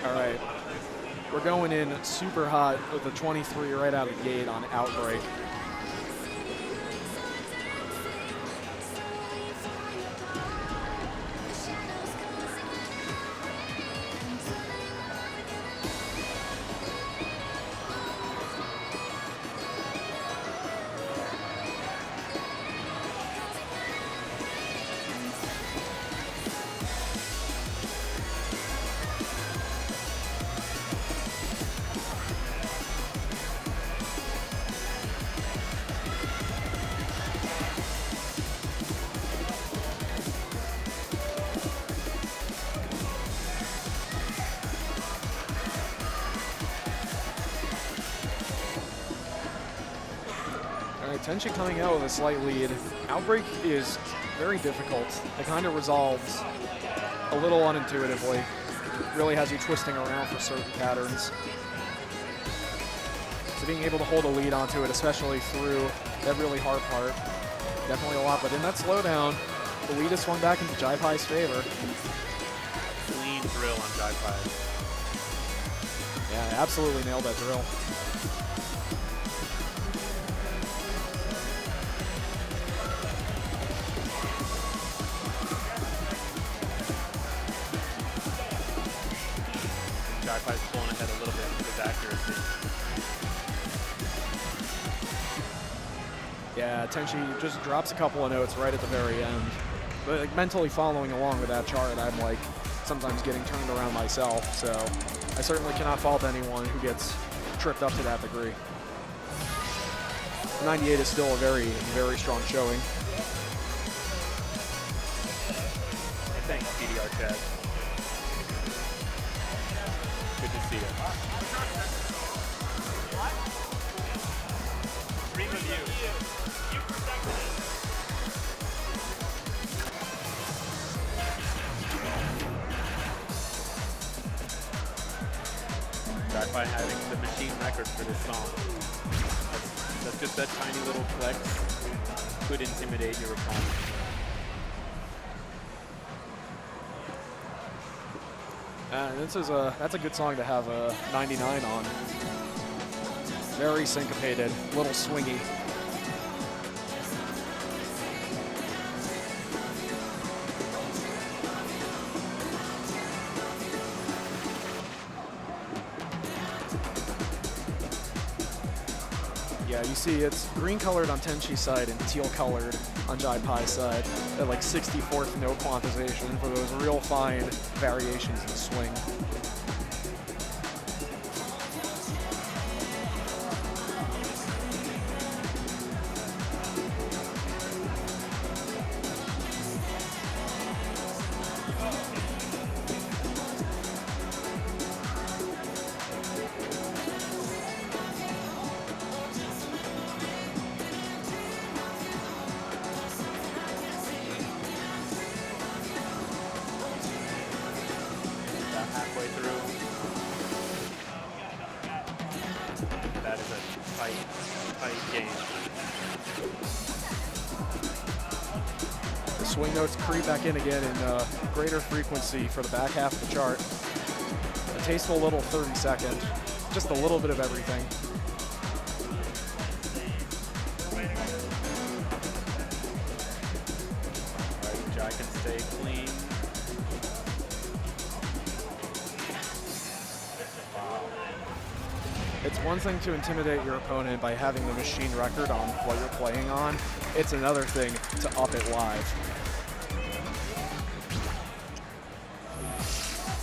Speaker 3: All right, we're going in super hot with a 23 right out of the gate on Outbreak. Tenchi coming out with a slight lead. Outbreak is very difficult. It kind of resolves a little unintuitively. Really has you twisting around for certain patterns. So being able to hold a lead onto it, especially through that really hard part, definitely a lot. But in that slowdown, the lead is swung back into Jaipai's favor.
Speaker 5: clean drill on Jaipai.
Speaker 3: Yeah, absolutely nailed that drill.
Speaker 5: Jaipai's pulling ahead a little bit with his accuracy.
Speaker 3: Yeah, Tenchi just drops a couple of notes right at the very end. But like, mentally following along with that chart, I'm like sometimes getting turned around myself, so I certainly cannot fault anyone who gets tripped up to that degree. 98 is still a very, very strong showing.
Speaker 5: Thanks, PDR Chad. Good to see you.
Speaker 2: Dream of you. You perfected it.
Speaker 5: Jaipai having the machine record for this song. That's just that tiny little flex could intimidate your opponent.
Speaker 3: That's a good song to have a 99 on. Very syncopated, little swingy. Yeah, you see it's green colored on Tenchi's side and teal colored on Jaipai's side. At like 64th note quantization for those real fine variations in swing.
Speaker 5: That is a tight game.
Speaker 3: The swing notes creep back in again in greater frequency for the back half of the chart. A tasteful little 30-second, just a little bit of everything.
Speaker 5: All right, Jai can stay clean.
Speaker 3: It's one thing to intimidate your opponent by having the machine record on what you're playing on. It's another thing to up it live.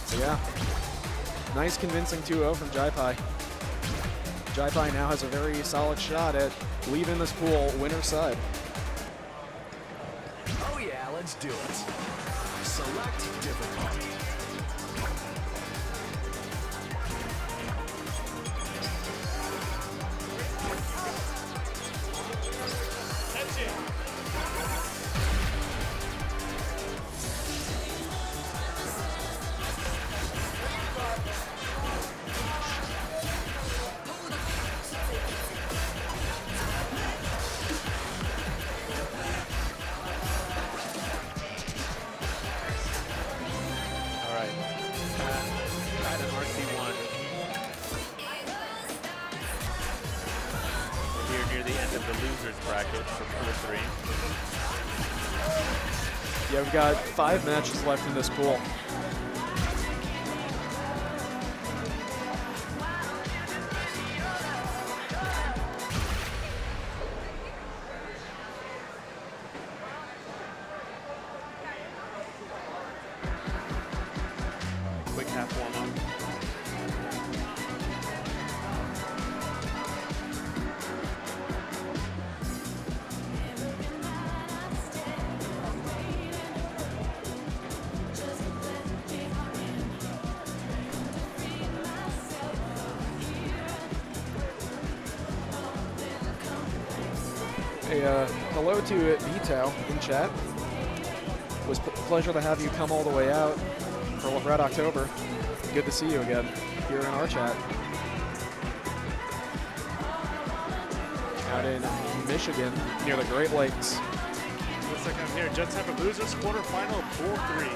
Speaker 3: So yeah, nice convincing 2-0 from Jai-Pai. Jai-Pai now has a very solid shot at leaving this pool winner's side.
Speaker 4: Oh yeah, let's do it. Select difficulty.
Speaker 3: Yeah, we've got 5 matches left in this pool.
Speaker 5: Quick half warm-up.
Speaker 3: Hello to Vito in chat. It was a pleasure to have you come all the way out for Red October. Good to see you again here in our chat. Out in Michigan, near the Great Lakes.
Speaker 2: Looks like I'm here. Jets have a losers quarterfinal, pool 3.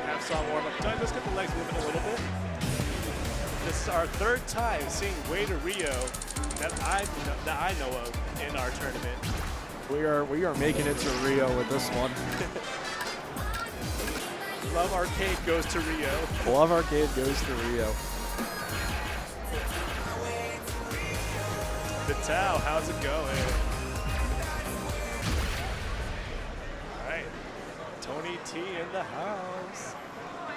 Speaker 2: Half song warm up done. Let's get the legs moving a little bit. This is our 3rd time seeing Way to Rio that I know of in our tournament.
Speaker 3: We are making it to Rio with this one.
Speaker 2: Love Arcade goes to Rio.
Speaker 3: Love Arcade goes to Rio.
Speaker 2: Vital, how's it going? All right, Tony T in the house.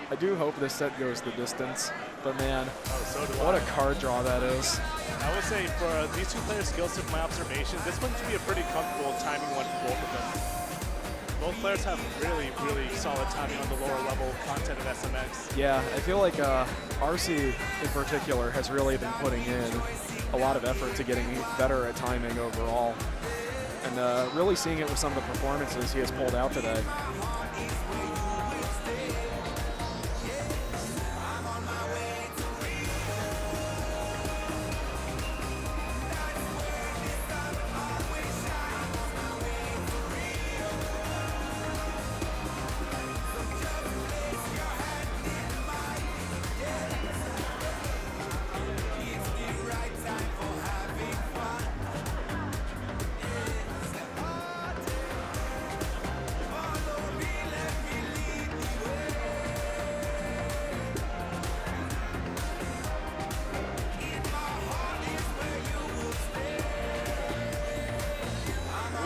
Speaker 3: I do hope this set goes the distance, but man,
Speaker 2: Oh, so do
Speaker 3: what
Speaker 2: I.
Speaker 3: a card draw that is.
Speaker 2: I would say for these two players' skill set, my observation, this one should be a pretty comfortable timing one for both of them. Both players have really, really solid timing on the lower level content of SMX.
Speaker 3: Yeah, I feel like RC in particular has really been putting in a lot of effort to getting better at timing overall. And really seeing it with some of the performances he has pulled out today.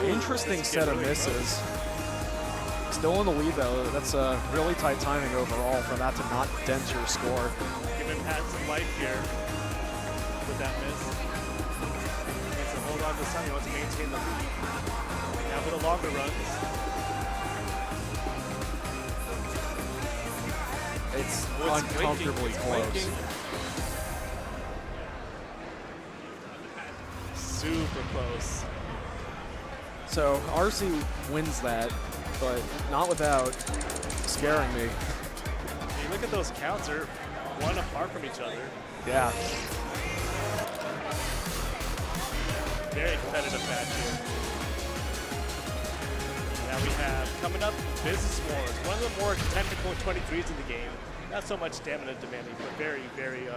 Speaker 3: Interesting set of misses. Still in the lead though. That's really tight timing overall for that to not dent your score.
Speaker 2: Giving Pat some life here with that miss. He needs to hold on to something. He wants to maintain the lead. Now for the longer runs.
Speaker 3: It's
Speaker 2: Oh, it's
Speaker 3: uncomfortably
Speaker 2: winking.
Speaker 3: close.
Speaker 2: Super close.
Speaker 3: So RC wins that, but not without scaring me.
Speaker 2: look at those counts, they're one apart from each other.
Speaker 3: Yeah.
Speaker 2: Very competitive match here. Now we have coming up Business Wars, one of the more technical 23s in the game. Not so much stamina demanding, but very, very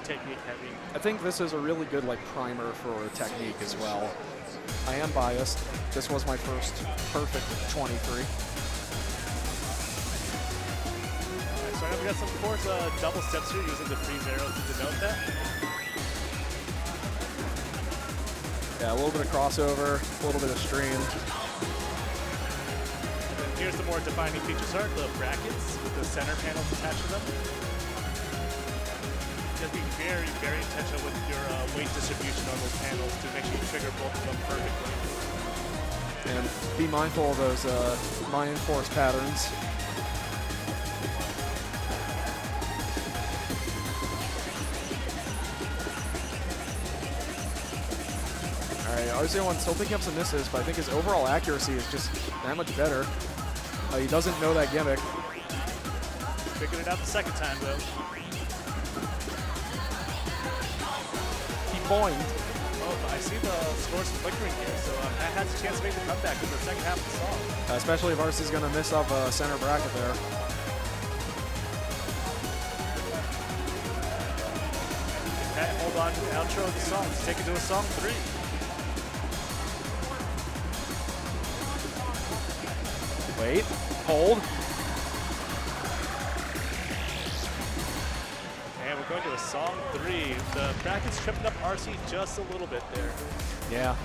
Speaker 2: technique heavy.
Speaker 3: I think this is a really good like primer for technique as well. I am biased. This was my first perfect 23.
Speaker 2: Alright, so now we got some, of course, double steps here using the freeze arrows to denote that.
Speaker 3: Yeah, a little bit of crossover, a little bit of stream.
Speaker 2: And here's the more defining features are the brackets with the center panels attached to them. Just be very, very intentional with your weight distribution on those panels to make sure you trigger both of them perfectly.
Speaker 3: And be mindful of those Mayan force patterns. All right, RZ1 still picking up some misses, but I think his overall accuracy is just that much better. He doesn't know that gimmick.
Speaker 2: Figured it out the second time, though.
Speaker 3: He boinged.
Speaker 2: Oh, I see the scores flickering here, so Matt has a chance to make the comeback in the second half of the song.
Speaker 3: Especially if RC's going to miss up a center bracket there.
Speaker 2: Matt, hold on to the outro of the song. Let's take it to a song 3.
Speaker 3: Wait, hold.
Speaker 2: And we're going to a song 3. The bracket's tripping up RC just a little bit there.
Speaker 3: Yeah.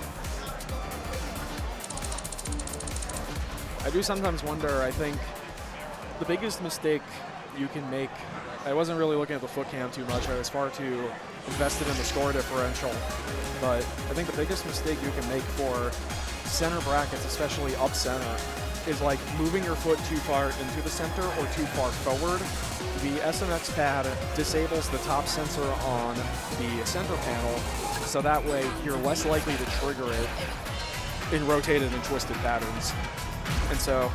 Speaker 3: I do sometimes wonder, I think the biggest mistake you can make, I wasn't really looking at the foot cam too much, I was far too invested in the score differential, but I think the biggest mistake you can make for center brackets, especially up center, is like moving your foot too far into the center or too far forward. The SMX pad disables the top sensor on the center panel, so that way you're less likely to trigger it in rotated and twisted patterns. And so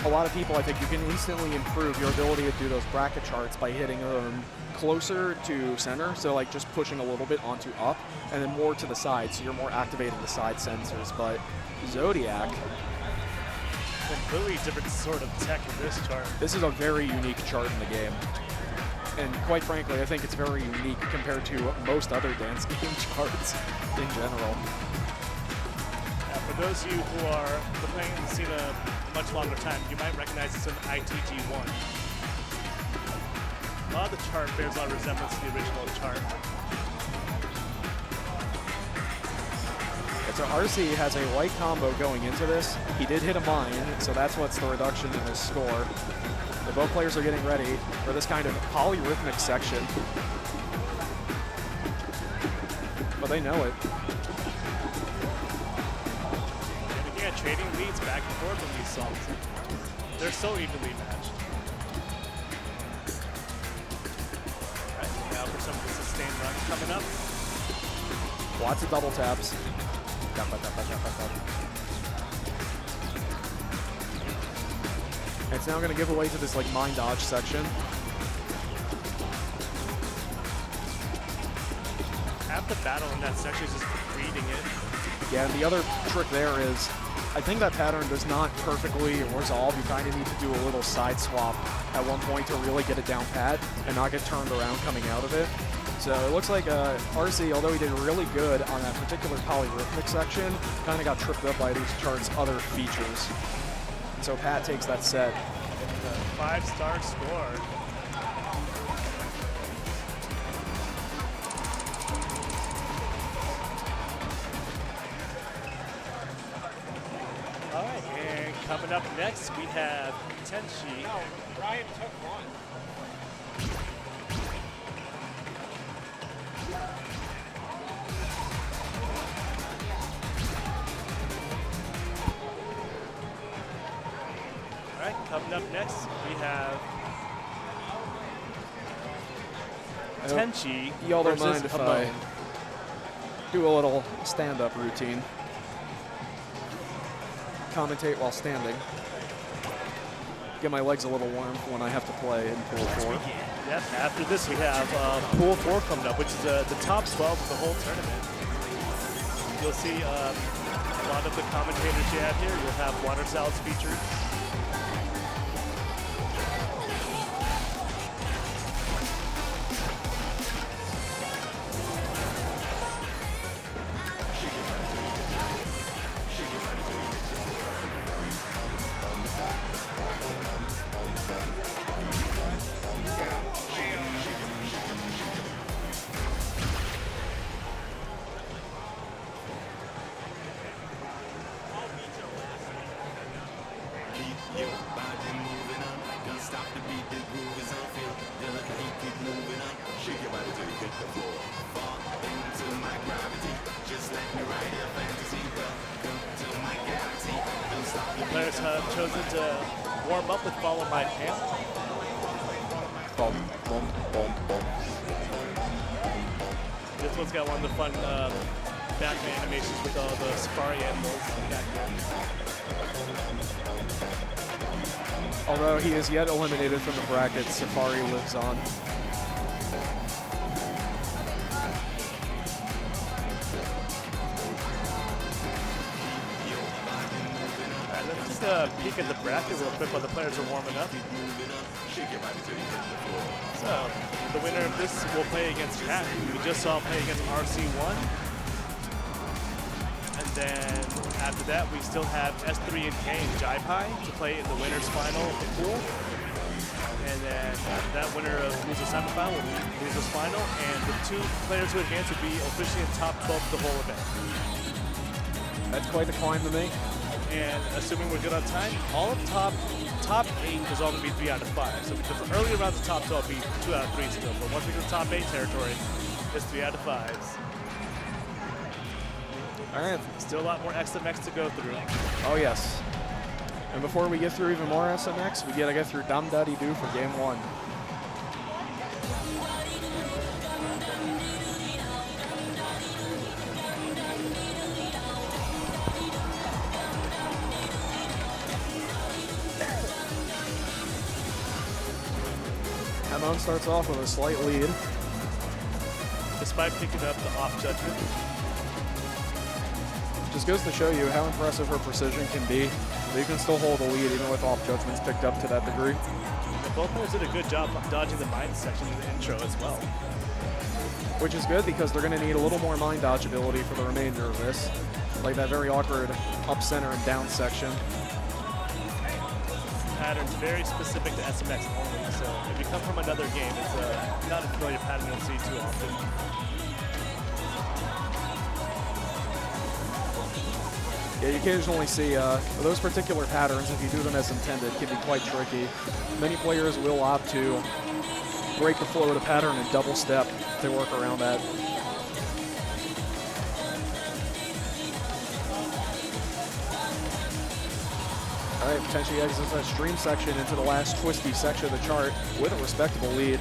Speaker 3: a lot of people, I think you can instantly improve your ability to do those bracket charts by hitting them closer to center, so like just pushing a little bit onto up, and then more to the side, so you're more activating the side sensors. But Zodiac,
Speaker 2: Completely different sort of tech in this chart.
Speaker 3: this is a very unique chart in the game. And quite frankly, I think it's very unique compared to most other dance game charts in general.
Speaker 2: For those of you who are playing the scene a much longer time, you might recognize this in ITG1. A lot of the chart bears a lot of resemblance to the original chart.
Speaker 3: So RC has a right combo going into this. He did hit a mine, so that's what's the reduction in his score. The both players are getting ready for this kind of polyrhythmic section. But they know it.
Speaker 2: And looking at trading leads back and forth in these songs, they're so evenly matched. All right, now for some of the sustained run coming up.
Speaker 3: Lots of double taps. It's now going to give away to this like mine dodge section.
Speaker 2: Half the battle in that section is just reading it.
Speaker 3: Yeah, and the other trick there is, I think that pattern does not perfectly resolve. You kind of need to do a little side swap at one point to really get it down pat and not get turned around coming out of it. So it looks like RC, although he did really good on that particular polyrhythmic section, kind of got tripped up by these charts' other features. And so Pat takes that set.
Speaker 2: And a 5-star score. All right, and coming up next, we have Tenchi.
Speaker 6: No, Ryan took one.
Speaker 2: All right, coming up next, we have Tenchi
Speaker 3: Y'all don't
Speaker 2: versus
Speaker 3: mind if
Speaker 2: Hamon.
Speaker 3: I do a little stand-up routine. Commentate while standing. get my legs a little warm for when I have to play in Pool 4.
Speaker 2: Yep, after this we have Pool 4 coming up, which is the top 12 of the whole tournament. You'll see a lot of the commentators you have here. You'll have water salads featured. Players have chosen to warm up with Follow My Pant.
Speaker 3: Boom, boom, boom, boom.
Speaker 2: This one's got one of the fun Batman animations with all the safari animals back there.
Speaker 3: Although he is yet eliminated from the bracket, Safari lives on.
Speaker 2: Peek at the bracket real quick while the players are warming up. So, the winner of this will play against Pat, who we just saw play against RC1. And then after that, we still have S3 and K and Jaipai to play in the winner's final of the pool. And then after that, winner of loser's semifinal will meet loser's final. And the two players who advance will be officially in top 12 of the whole event.
Speaker 3: That's quite the climb to make.
Speaker 2: And assuming we're good on time, all of top 8 is all going to be 3 out of 5. So because earlier rounds of top 12 be 2 out of 3 still. But once we get to top 8 territory, it's 3 out of 5s.
Speaker 3: All right.
Speaker 2: Still a lot more SMX to go through.
Speaker 3: Oh, yes. And before we get through even more SMX, we got to get through Dum Duddy Doo for game 1. Hamon starts off with a slight lead.
Speaker 2: Despite picking up the off judgment.
Speaker 3: Just goes to show you how impressive her precision can be. They can still hold the lead even with off judgments picked up to that degree.
Speaker 2: And both players did a good job dodging the mind section in the intro as well.
Speaker 3: Which is good because they're going to need a little more mind dodge ability for the remainder of this. Like that very awkward up center and down section.
Speaker 2: Pattern's very specific to SMX only, so if you come from another game, it's not a familiar pattern you'll see too often.
Speaker 3: Yeah, you occasionally see those particular patterns, if you do them as intended, can be quite tricky. Many players will opt to break the flow of the pattern and double step to work around that. All right, potentially exits that stream section into the last twisty section of the chart with a respectable lead.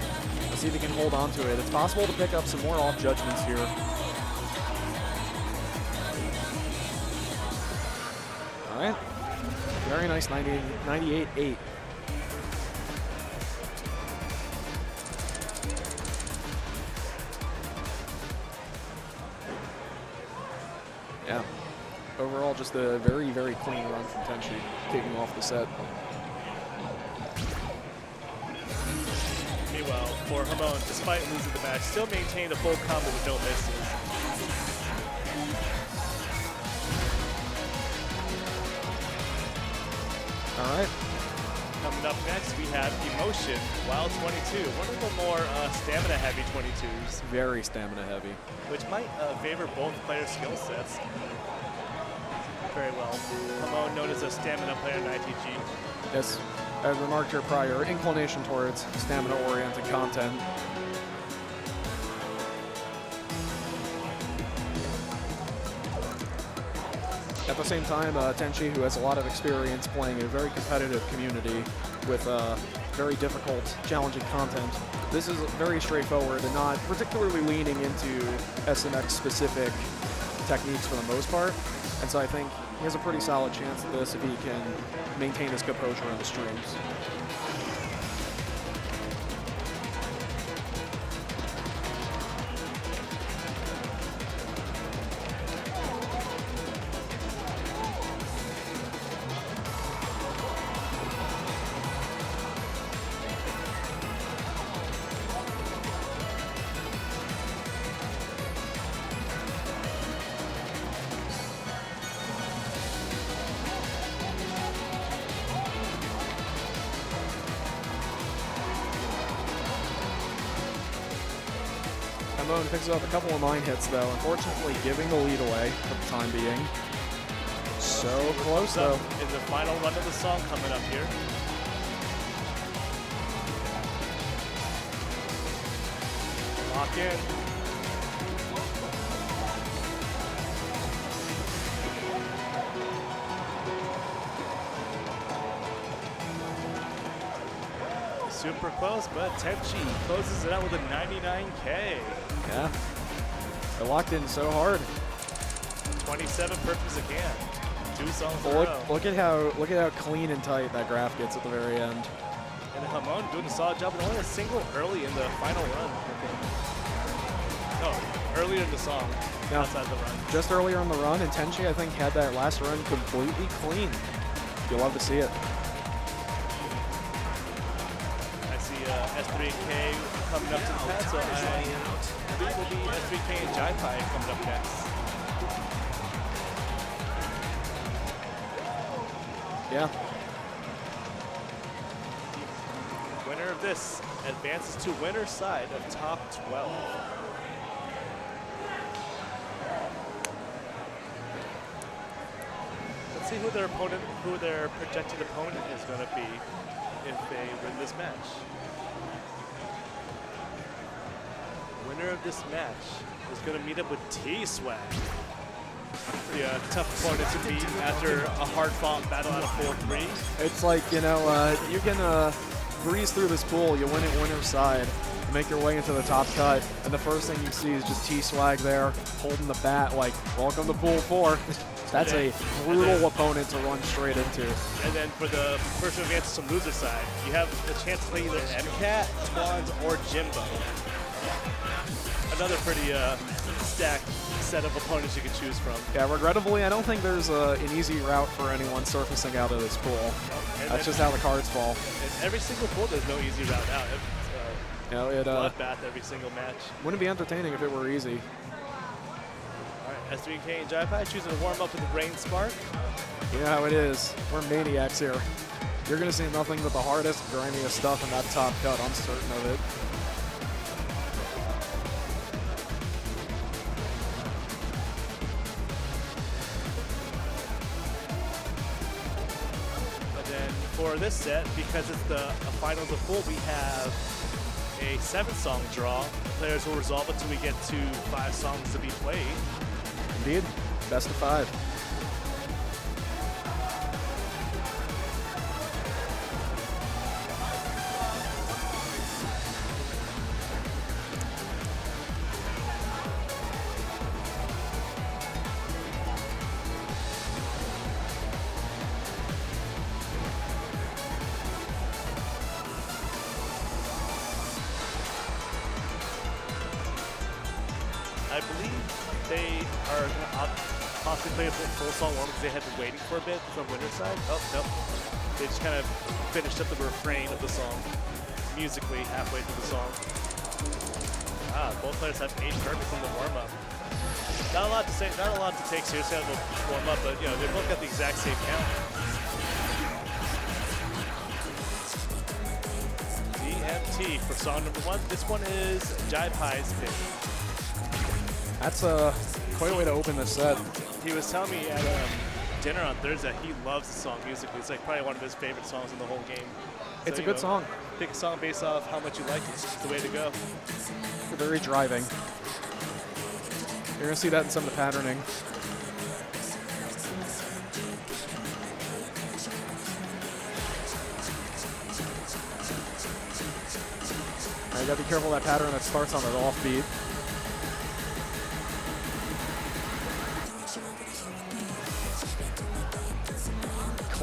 Speaker 3: Let's see if he can hold on to it. It's possible to pick up some more off judgments here. All right, very nice 98-8. Yeah. Overall, just a very, very clean run from Tenchi, kicking off the set.
Speaker 2: Meanwhile, for Hamon, despite losing the match, still maintained a full combo with no misses.
Speaker 3: All right.
Speaker 2: Coming up next, we have Emotion, Wild 22, one of the more stamina-heavy 22s.
Speaker 3: Very stamina-heavy.
Speaker 2: Which might favor both players' skill sets very well. Hamon, known as a stamina player in ITG.
Speaker 3: Yes, as remarked here prior, inclination towards stamina-oriented content. At the same time, Tenchi, who has a lot of experience playing a very competitive community with very difficult, challenging content, this is very straightforward and not particularly leaning into SMX-specific techniques for the most part. And so I think he has a pretty solid chance at this if he can maintain his composure in the streams. Hamon picks up a couple of mine hits, though, unfortunately giving the lead away for the time being. So close, though.
Speaker 2: In the final run of the song coming up here. Lock in. Super close, but Tenchi closes it out with a 99K.
Speaker 3: Yeah. They're locked in so hard.
Speaker 2: 27 perfects again. 2 songs in a
Speaker 3: Look,
Speaker 2: row.
Speaker 3: look at how clean and tight that graph gets at the very end.
Speaker 2: And Hamon doing a solid job, but only a single early in the final run. No, earlier in the song,
Speaker 3: Yeah.
Speaker 2: outside the run.
Speaker 3: Just earlier in the run, and Tenchi, I think, had that last run completely clean. You'll love to see it.
Speaker 2: I see S3K coming up to the pad, so I believe it will be S3K and Jai-Pai coming up next.
Speaker 3: Yeah.
Speaker 2: Winner of this advances to winner's side of top 12. Let's see who their projected opponent is going to be if they win this match. Winner of this match is going to meet up with T-Swag. Pretty tough opponent to beat after a hard-fought battle out of 4-3.
Speaker 3: It's like, you know, you can breeze through this pool, you win it winner's side, make your way into the top cut, and the first thing you see is just T-Swag there, holding the bat like, welcome to pool 4. That's a brutal opponent to run straight into.
Speaker 2: And then for the person who advances from loser side, you have the chance to play either MCAT, Twans, or Jimbo. Another pretty stacked set of opponents you can choose from.
Speaker 3: Yeah, regrettably, I don't think there's an easy route for anyone surfacing out of this pool. That's just how the cards fall.
Speaker 2: In every single pool, there's no easy route out.
Speaker 3: You know, it
Speaker 2: bloodbath every single match.
Speaker 3: wouldn't be entertaining if it were easy.
Speaker 2: All right, S3K and Jai-Pai choosing to warm up with the Brain Spark.
Speaker 3: You know how it is. We're maniacs here. You're going to see nothing but the hardest, grimiest stuff in that top cut. I'm certain of it.
Speaker 2: And then for this set, because it's the finals of pool, we have a 7-song draw. The players will resolve it until we get to 5 songs to be played.
Speaker 3: Indeed. Best of 5.
Speaker 2: I believe they are going to possibly play a full song warm because they had been waiting for a bit from winner's side. Oh, nope. They just kind of finished up the refrain of the song musically halfway through the song. Ah, both players have 8 perfects in the warm-up. Not a lot to say, not a lot to take seriously out of the warm-up, but you know, they both got the exact same count. DMT for song number 1. This one is Jai-Pai's pick.
Speaker 3: That's quite a way to open this set.
Speaker 2: He was telling me at dinner on Thursday he loves the song musically. It's like probably one of his favorite songs in the whole game.
Speaker 3: It's
Speaker 2: So,
Speaker 3: a
Speaker 2: you
Speaker 3: good
Speaker 2: know,
Speaker 3: song.
Speaker 2: Pick a song based off how much you like it. It's just the way to go.
Speaker 3: Very driving. You're going to see that in some of the patterning. Now you got to be careful of that pattern that starts on an offbeat.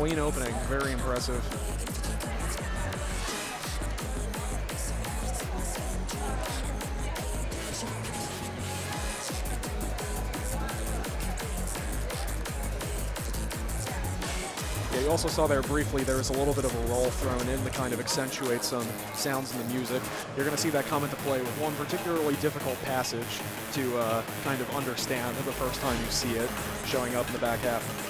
Speaker 3: Clean opening, very impressive. Yeah, you also saw there briefly there was a little bit of a roll thrown in to kind of accentuate some sounds in the music. You're going to see that come into play with one particularly difficult passage to kind of understand the first time you see it showing up in the back half.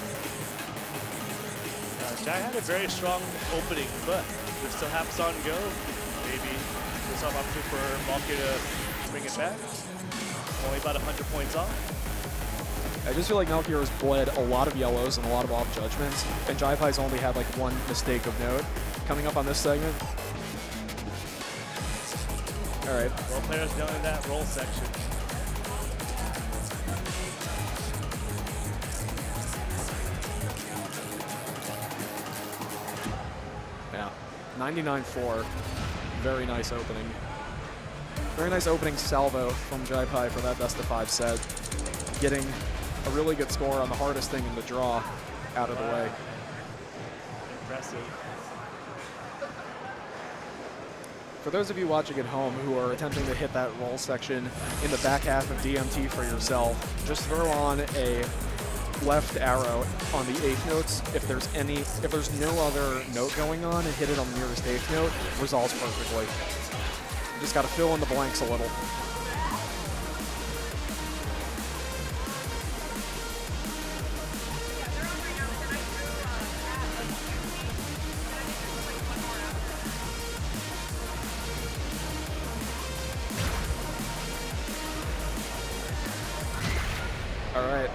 Speaker 2: Jai had a very strong opening, but there's still half a song to go. Maybe there's some opportunity for Malkia to bring it back. Only about 100 points off.
Speaker 3: I just feel like Malkia has bled a lot of yellows and a lot of off judgments, and Jai-Pai's only had like one mistake of note. Coming up on this segment. All right.
Speaker 2: Role players down in that roll section.
Speaker 3: Yeah, 99-4. Very nice opening. Very nice opening salvo from Jai-Pai for that best of 5 set. Getting a really good score on the hardest thing in the draw out of the way.
Speaker 2: Impressive.
Speaker 3: For those of you watching at home who are attempting to hit that roll section in the back half of DMT for yourself, just throw on a left arrow on the 8th notes. If there's no other note going on, and hit it on the nearest 8th note, resolves perfectly. Just got to fill in the blanks a little. All right.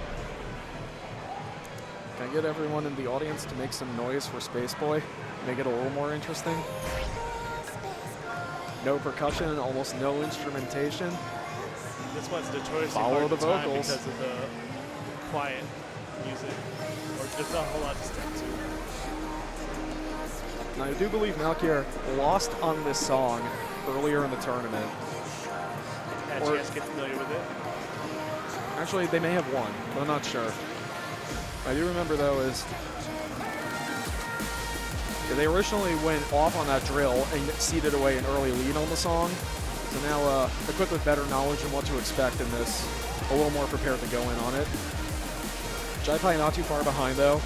Speaker 3: Can I get everyone in the audience to make some noise for Space Boy? Make it a little more interesting. No percussion, almost no instrumentation.
Speaker 2: This one's notoriously
Speaker 3: Follow
Speaker 2: hard
Speaker 3: the
Speaker 2: to time
Speaker 3: vocals.
Speaker 2: because of the quiet music. Or there's not a whole lot to step to.
Speaker 3: Now, I do believe Malkia lost on this song earlier in the tournament.
Speaker 2: Had a chance to get familiar with it.
Speaker 3: Actually, they may have won, but I'm not sure. I do remember, though, is they originally went off on that drill and ceded away an early lead on the song. So now, equipped with better knowledge and what to expect in this, a little more prepared to go in on it. Jai-Pai not too far behind, though.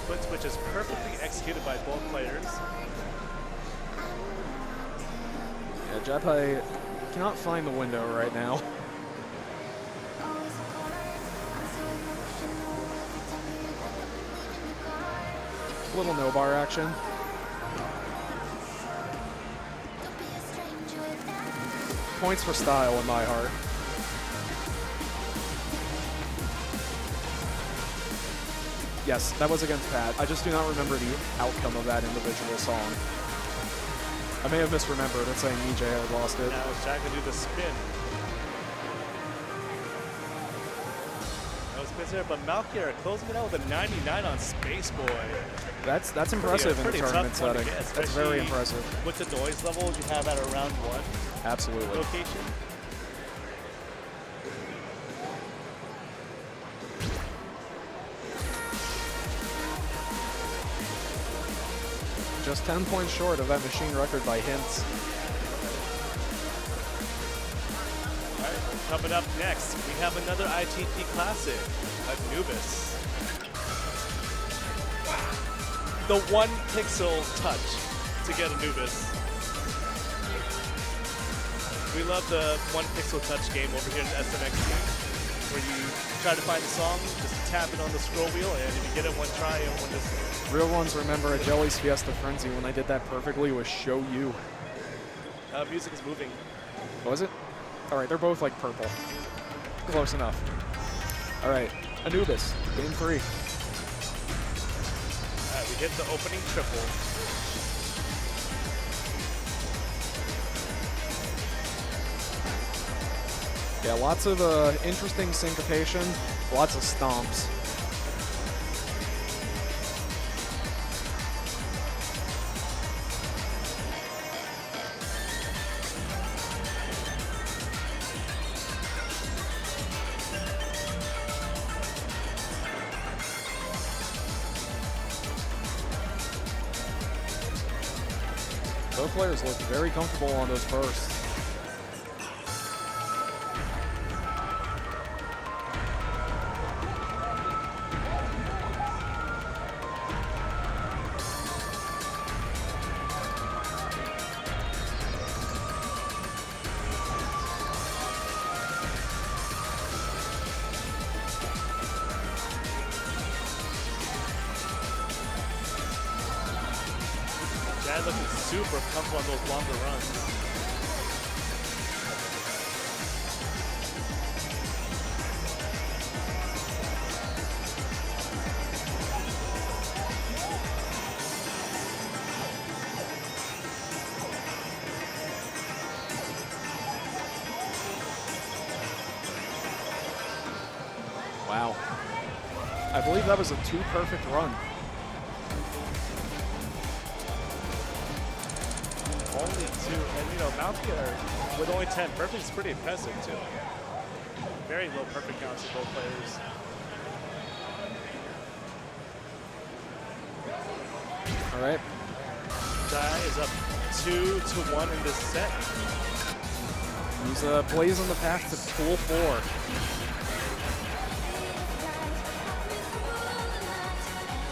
Speaker 2: Foot switch is perfectly executed by both players.
Speaker 3: Yeah, Jai-Pai cannot find the window right now. Little no-bar action. Points for style in my heart. Yes, that was against Pat. I just do not remember the outcome of that individual song. I may have misremembered it, saying EJ had lost it.
Speaker 2: Now it's trying to do the spin. That was spins there, but Malkia closing it out with a 99 on Space Boy.
Speaker 3: That's impressive in a
Speaker 2: pretty
Speaker 3: tournament
Speaker 2: tough one to
Speaker 3: setting.
Speaker 2: get,
Speaker 3: That's very
Speaker 2: especially
Speaker 3: impressive.
Speaker 2: with the noise level you have at around 1
Speaker 3: Absolutely.
Speaker 2: location.
Speaker 3: Just 10 points short of that machine record by hints.
Speaker 2: All right, coming up next, we have another ITP classic, Anubis. The 1 pixel touch to get Anubis. We love the 1 pixel touch game over here in SMX, where you try to find a song, just tap it on the scroll wheel, and if you get it one try, and one just
Speaker 3: Real ones remember a Jelly's Fiesta Frenzy when I did that perfectly with Show You.
Speaker 2: music is moving.
Speaker 3: Was it? All right, they're both like purple. Close enough. All right, Anubis, game 3.
Speaker 2: All right, we hit the opening triple.
Speaker 3: Yeah, lots of interesting syncopation, lots of stomps. Both players look very comfortable on those bursts.
Speaker 2: Jai looking super comfortable on those longer runs.
Speaker 3: Wow. I believe that was a 2 perfect run.
Speaker 2: Only 2, and you know, Mountaineer with only 10 perfect is pretty impressive too. Very low perfect counts for both players.
Speaker 3: All right.
Speaker 2: Jai is up 2-1 in this set.
Speaker 3: He's blazing the path to pool 4.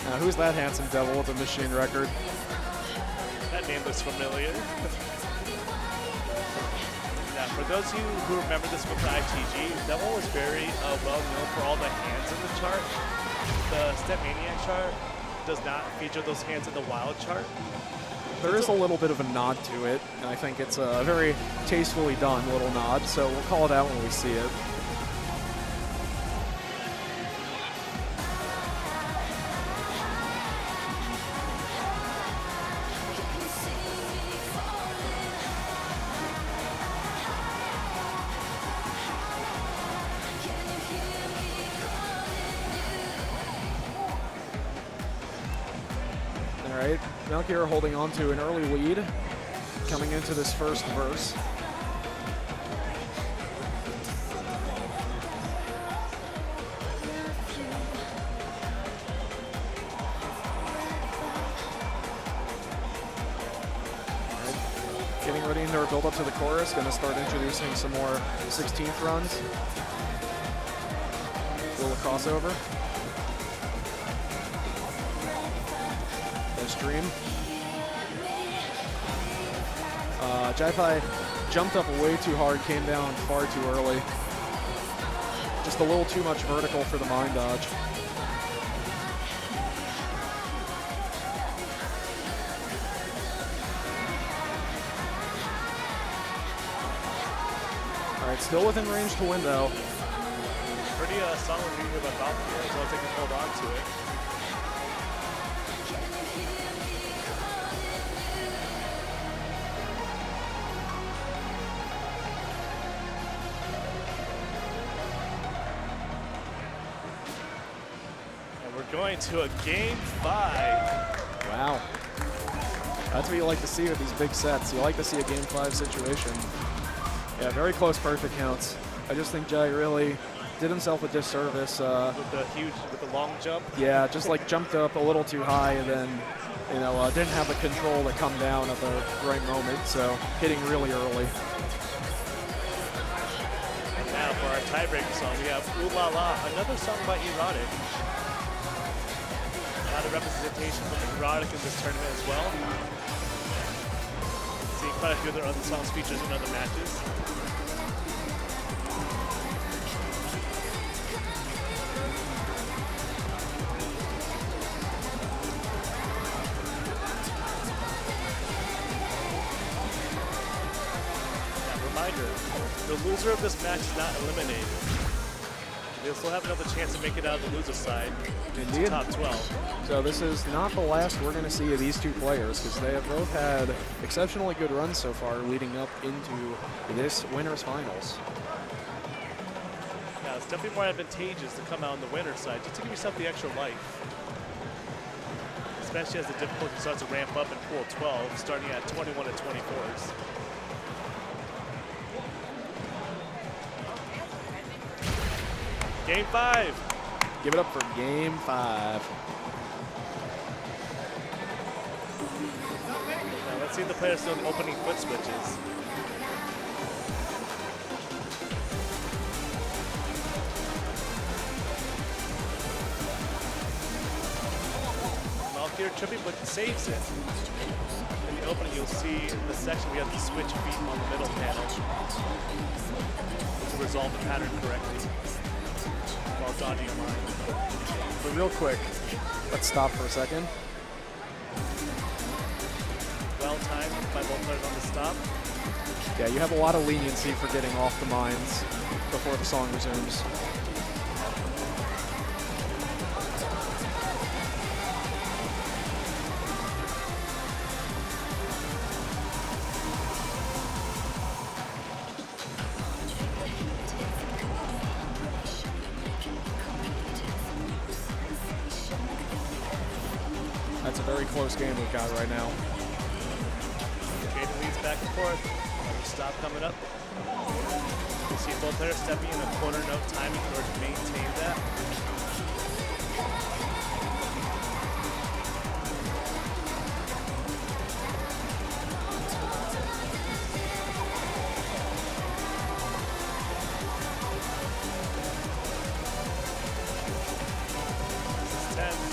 Speaker 3: Now, who's that handsome devil with a machine record?
Speaker 2: That name looks familiar. Now, for those of you who remember this with the ITG, that one was very well known for all the hands in the chart. The StepManiaX chart does not feature those hands in the wild chart.
Speaker 3: There is a little bit of a nod to it, and I think it's a very tastefully done little nod, so we'll call it out when we see it. All right, Melchior holding on to an early lead coming into this first verse. Getting ready into our build up to the chorus, gonna start introducing some more 16th runs. A little crossover. Stream. Jai jumped up way too hard, came down far too early. Just a little too much vertical for the mind dodge. All right, still within range to win though.
Speaker 2: Pretty solid lead here by Valkyrie, as long as they can hold on to it. Going to a game 5.
Speaker 3: Wow. That's what you like to see with these big sets. You like to see a game 5 situation. Yeah, very close perfect counts. I just think Jai really did himself a disservice.
Speaker 2: With the long jump.
Speaker 3: Yeah, just like jumped up a little too high and then, you know, didn't have the control to come down at the right moment. So hitting really early.
Speaker 2: And now for our tiebreaker song, we have Ooh La La, another song by Erotic. A lot of representation from Erotic in this tournament as well. Seeing quite a few other songs featured in other matches. Yeah, reminder, the loser of this match is not eliminated. They'll still have another chance to make it out of the loser side.
Speaker 3: Indeed.
Speaker 2: Top 12.
Speaker 3: So this is not the last we're going to see of these two players because they have both had exceptionally good runs so far leading up into this winner's finals.
Speaker 2: Yeah, it's definitely more advantageous to come out on the winner's side just to give yourself the extra life. Especially as the difficulty starts to ramp up in pool 12, starting at 21 and 24s. Game 5.
Speaker 3: Give it up for game 5.
Speaker 2: Now let's see if the players doing opening foot switches. Malkier tripping, but saves it. In the opening, you'll see in the section we have the switch feet on the middle panel to resolve the pattern correctly while dodging a line.
Speaker 3: But real quick, let's stop for a second.
Speaker 2: Well timed by both players on the stop.
Speaker 3: Yeah, you have a lot of leniency for getting off the mines before the song resumes. That's a very close game we've got right now.
Speaker 2: Jaden leads back and forth. Another stop coming up. You see both players stepping in a quarter note timing in order to maintain that. This is tense.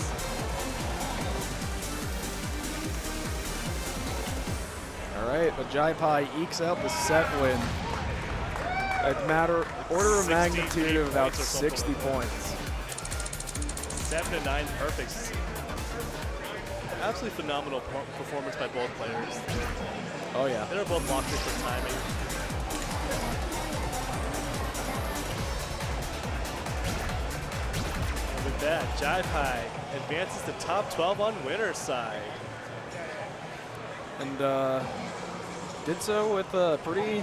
Speaker 3: All right, but Jai Pai ekes out the set win. Order of
Speaker 2: 68
Speaker 3: magnitude of about
Speaker 2: points or
Speaker 3: 60
Speaker 2: something.
Speaker 3: points.
Speaker 2: 7 to 9 perfects. Absolutely phenomenal performance by both players.
Speaker 3: Oh yeah.
Speaker 2: They were both locked in for timing. And with that, Jai Pai advances to top 12 on winner's side.
Speaker 3: And did so with a pretty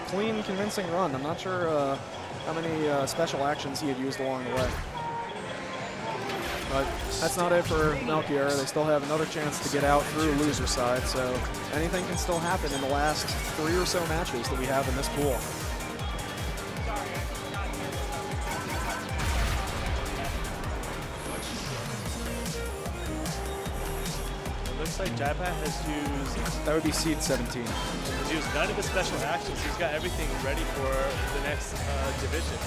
Speaker 3: clean, convincing run. I'm not sure how many special actions he had used along the way. But that's not it for Malkier. They still have another chance to get out through loser side, so anything can still happen in the last 3 or so matches that we have in this pool.
Speaker 2: It looks like Jai Pai has used
Speaker 3: That would be seed 17.
Speaker 2: none of the special actions. He's got everything ready for the next division.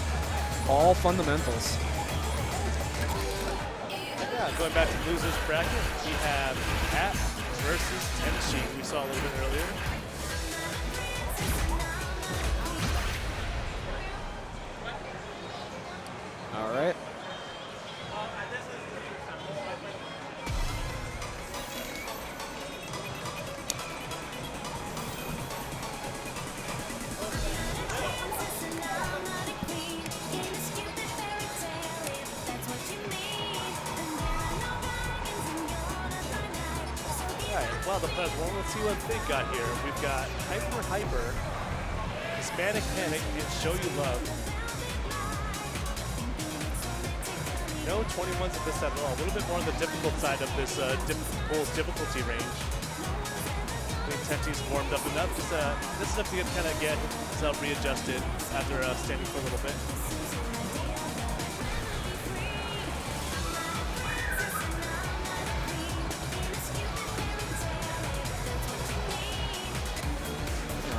Speaker 3: All fundamentals.
Speaker 2: Yeah, going back to losers bracket, we have Pat versus Tenchi, we saw a little bit earlier.
Speaker 3: All right.
Speaker 2: Well, the players, well, let's see what they've got here. We've got Hyper, Hispanic Panic, and Show You Love. No 21s at this set at all. A little bit more on the difficult side of this pool's difficulty range. I think Tenchi's warmed up enough. Just enough to kind of get himself readjusted after standing for a little bit.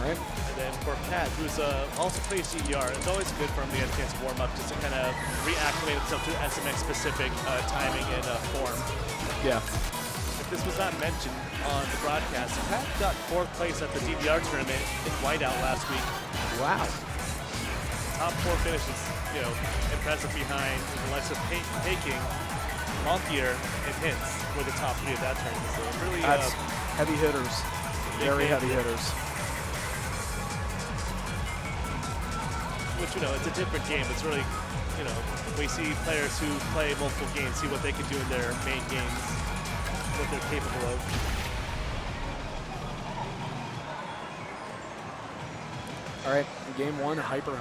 Speaker 2: And then for Pat, who's also plays CER, it's always good for him to get a chance to warm up just to kind of reacclimate himself to SMX-specific timing and form.
Speaker 3: Yeah.
Speaker 2: If this was not mentioned on the broadcast, Pat got 4th place at the DDR tournament in Whiteout last week.
Speaker 3: Wow.
Speaker 2: Top 4 finishes, you know, impressive behind the likes of Peking, Malkier, and Hintz were the top 3 of that tournament. So really,
Speaker 3: That's heavy hitters. Very heavy hitters.
Speaker 2: Which, you know, it's a different game. It's really, you know, we see players who play multiple games, see what they can do in their main games, what they're capable of.
Speaker 3: All right, game 1, Hyper.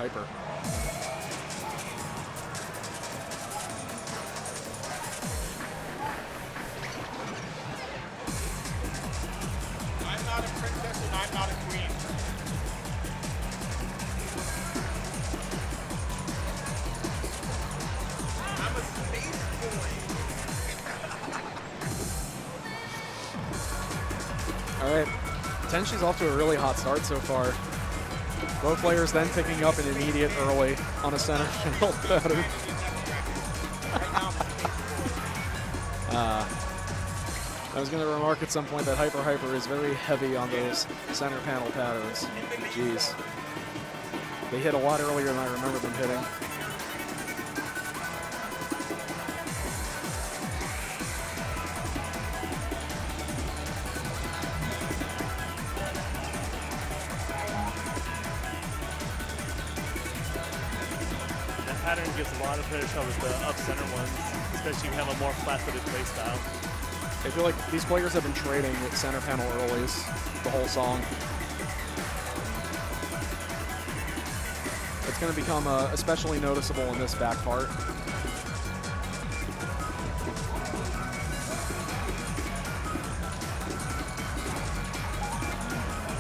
Speaker 6: I'm not a princess and I'm not a queen. I'm a space boy.
Speaker 3: All right, Tenshi's off to a really hot start so far. Both players then picking up an immediate early on a center panel pattern. I was going to remark at some point that Hyper is very heavy on those center panel patterns. Jeez. They hit a lot earlier than I remember them hitting.
Speaker 2: That pattern gives a lot of players trouble with the up-center ones, especially if you have a more flat-footed play style.
Speaker 3: I feel like these players have been trading with center panel earlies the whole song. It's going to become especially noticeable in this back part.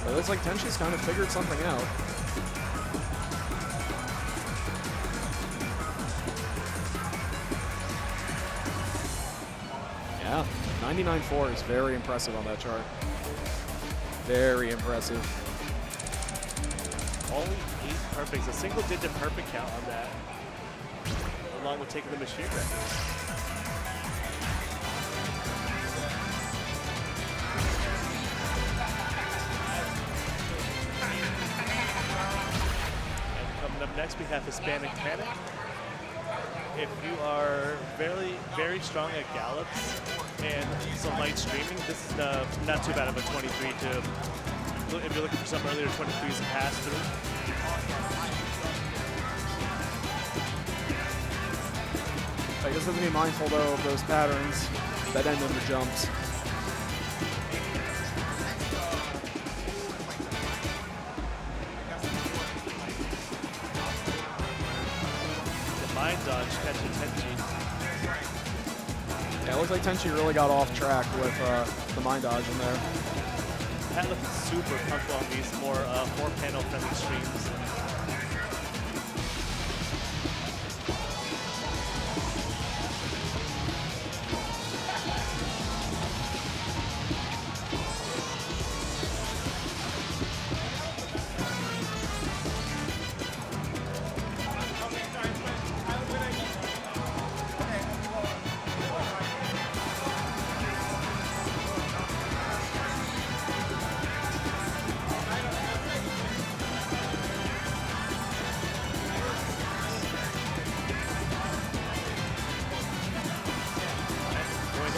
Speaker 3: But it looks like Tenshi's kind of figured something out. Yeah, 99.4 is very impressive on that chart. Very impressive.
Speaker 2: Only 8 perfects, a single-digit perfect count on that, along with taking the machine record. And coming up next, we have Hispanic Panic. If you are very strong at gallops and some light streaming, this is not too bad of a 23 to. If you're looking for some earlier 23s to pass through.
Speaker 3: I just have to be mindful though of those patterns that end in the jumps.
Speaker 2: The mind dodge catching Tenchi.
Speaker 3: Yeah, it looks like Tenchi really got off track with the mind dodge in there.
Speaker 2: Pat looking super comfortable on these more panel friendly streams.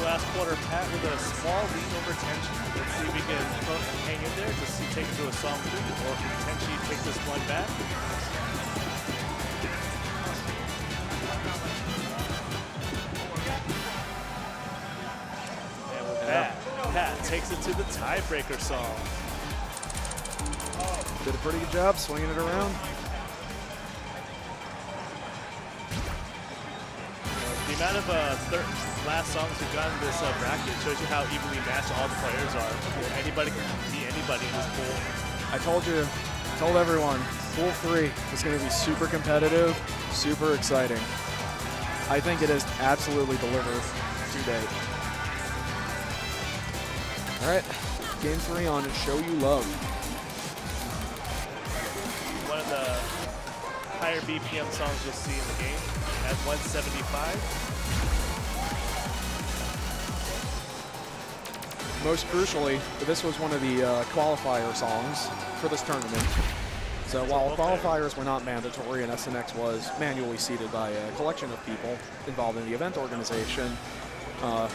Speaker 2: Last quarter, Pat with a small lead over Tenchi. Let's see if we can hang in there to take it to a song 3, or can Tenchi take this one back? And with that, Pat takes it to the tiebreaker song.
Speaker 3: Did a pretty good job swinging it around.
Speaker 2: The amount of last songs we've got in this bracket shows you how evenly matched all the players are. Anybody can beat anybody in this pool.
Speaker 3: I told everyone, Pool 3 is going to be super competitive, super exciting. I think it has absolutely delivered to date. All right, game 3 on Show You Love.
Speaker 2: One of the higher BPM songs you'll see in the game at 175.
Speaker 3: Most crucially, this was one of the qualifier songs for this tournament. So while qualifiers were not mandatory and SNX was manually seeded by a collection of people involved in the event organization,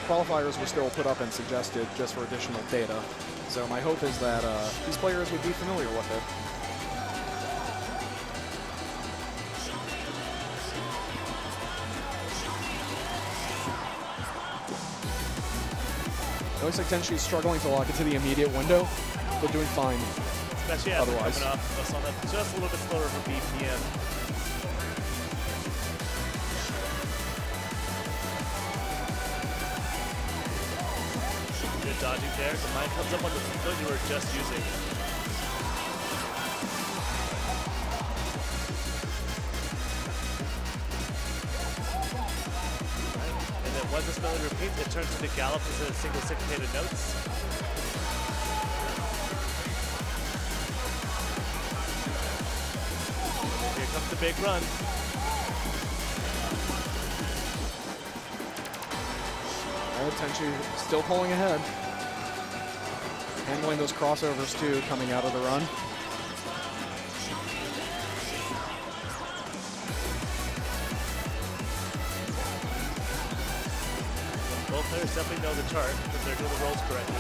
Speaker 3: qualifiers were still put up and suggested just for additional data. So my hope is that these players would be familiar with it. It looks like Tenshi's struggling to lock into the immediate window, but doing fine.
Speaker 2: Especially after
Speaker 3: otherwise.
Speaker 2: coming off a song that's just a little bit slower of a BPM. Good dodging there. The mine comes up on the foot you were just using. Once this melody repeats, it turns into gallops instead of single syncopated notes. the big run.
Speaker 3: Tenchi still pulling ahead. Handling those crossovers too, coming out of the run.
Speaker 2: Both players definitely know the chart, if they're doing the rolls correctly.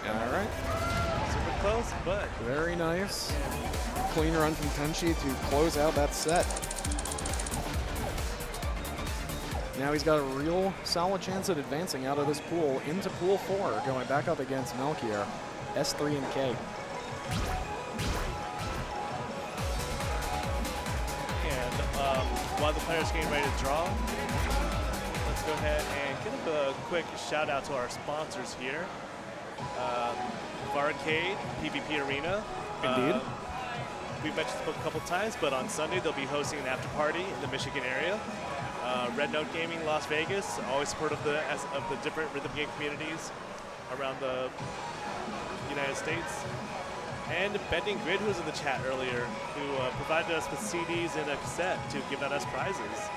Speaker 3: All right.
Speaker 2: Super close, but
Speaker 3: Very nice. Clean run from Tenchi to close out that set. Now he's got a real solid chance at advancing out of this pool into pool 4, going back up against Melchior, S3 and K.
Speaker 2: And while the players getting ready to draw, let's go ahead and give a quick shout out to our sponsors here. Barcade, PvP Arena.
Speaker 3: Indeed.
Speaker 2: We've mentioned this book a couple times, but on Sunday they'll be hosting an after party in the Michigan area. Red Note Gaming Las Vegas, always supportive of the different rhythm game communities around the United States. And Bending Grid, who was in the chat earlier, who provided us with CDs and a cassette to give out us prizes.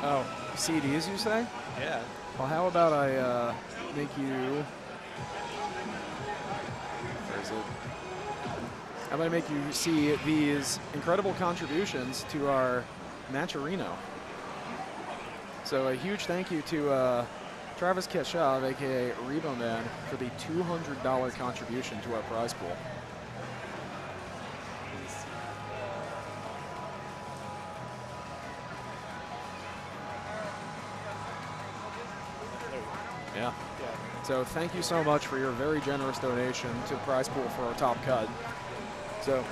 Speaker 3: Oh, CDs you say?
Speaker 2: Yeah.
Speaker 3: Well, how about I make you... Where is it? How about I make you see these incredible contributions to our Matcherino. So a huge thank you to Travis Keshav, aka Rebo Man, for the $200 contribution to our prize pool. Yeah. So thank you so much for your very generous donation to the prize pool for our top cut. So.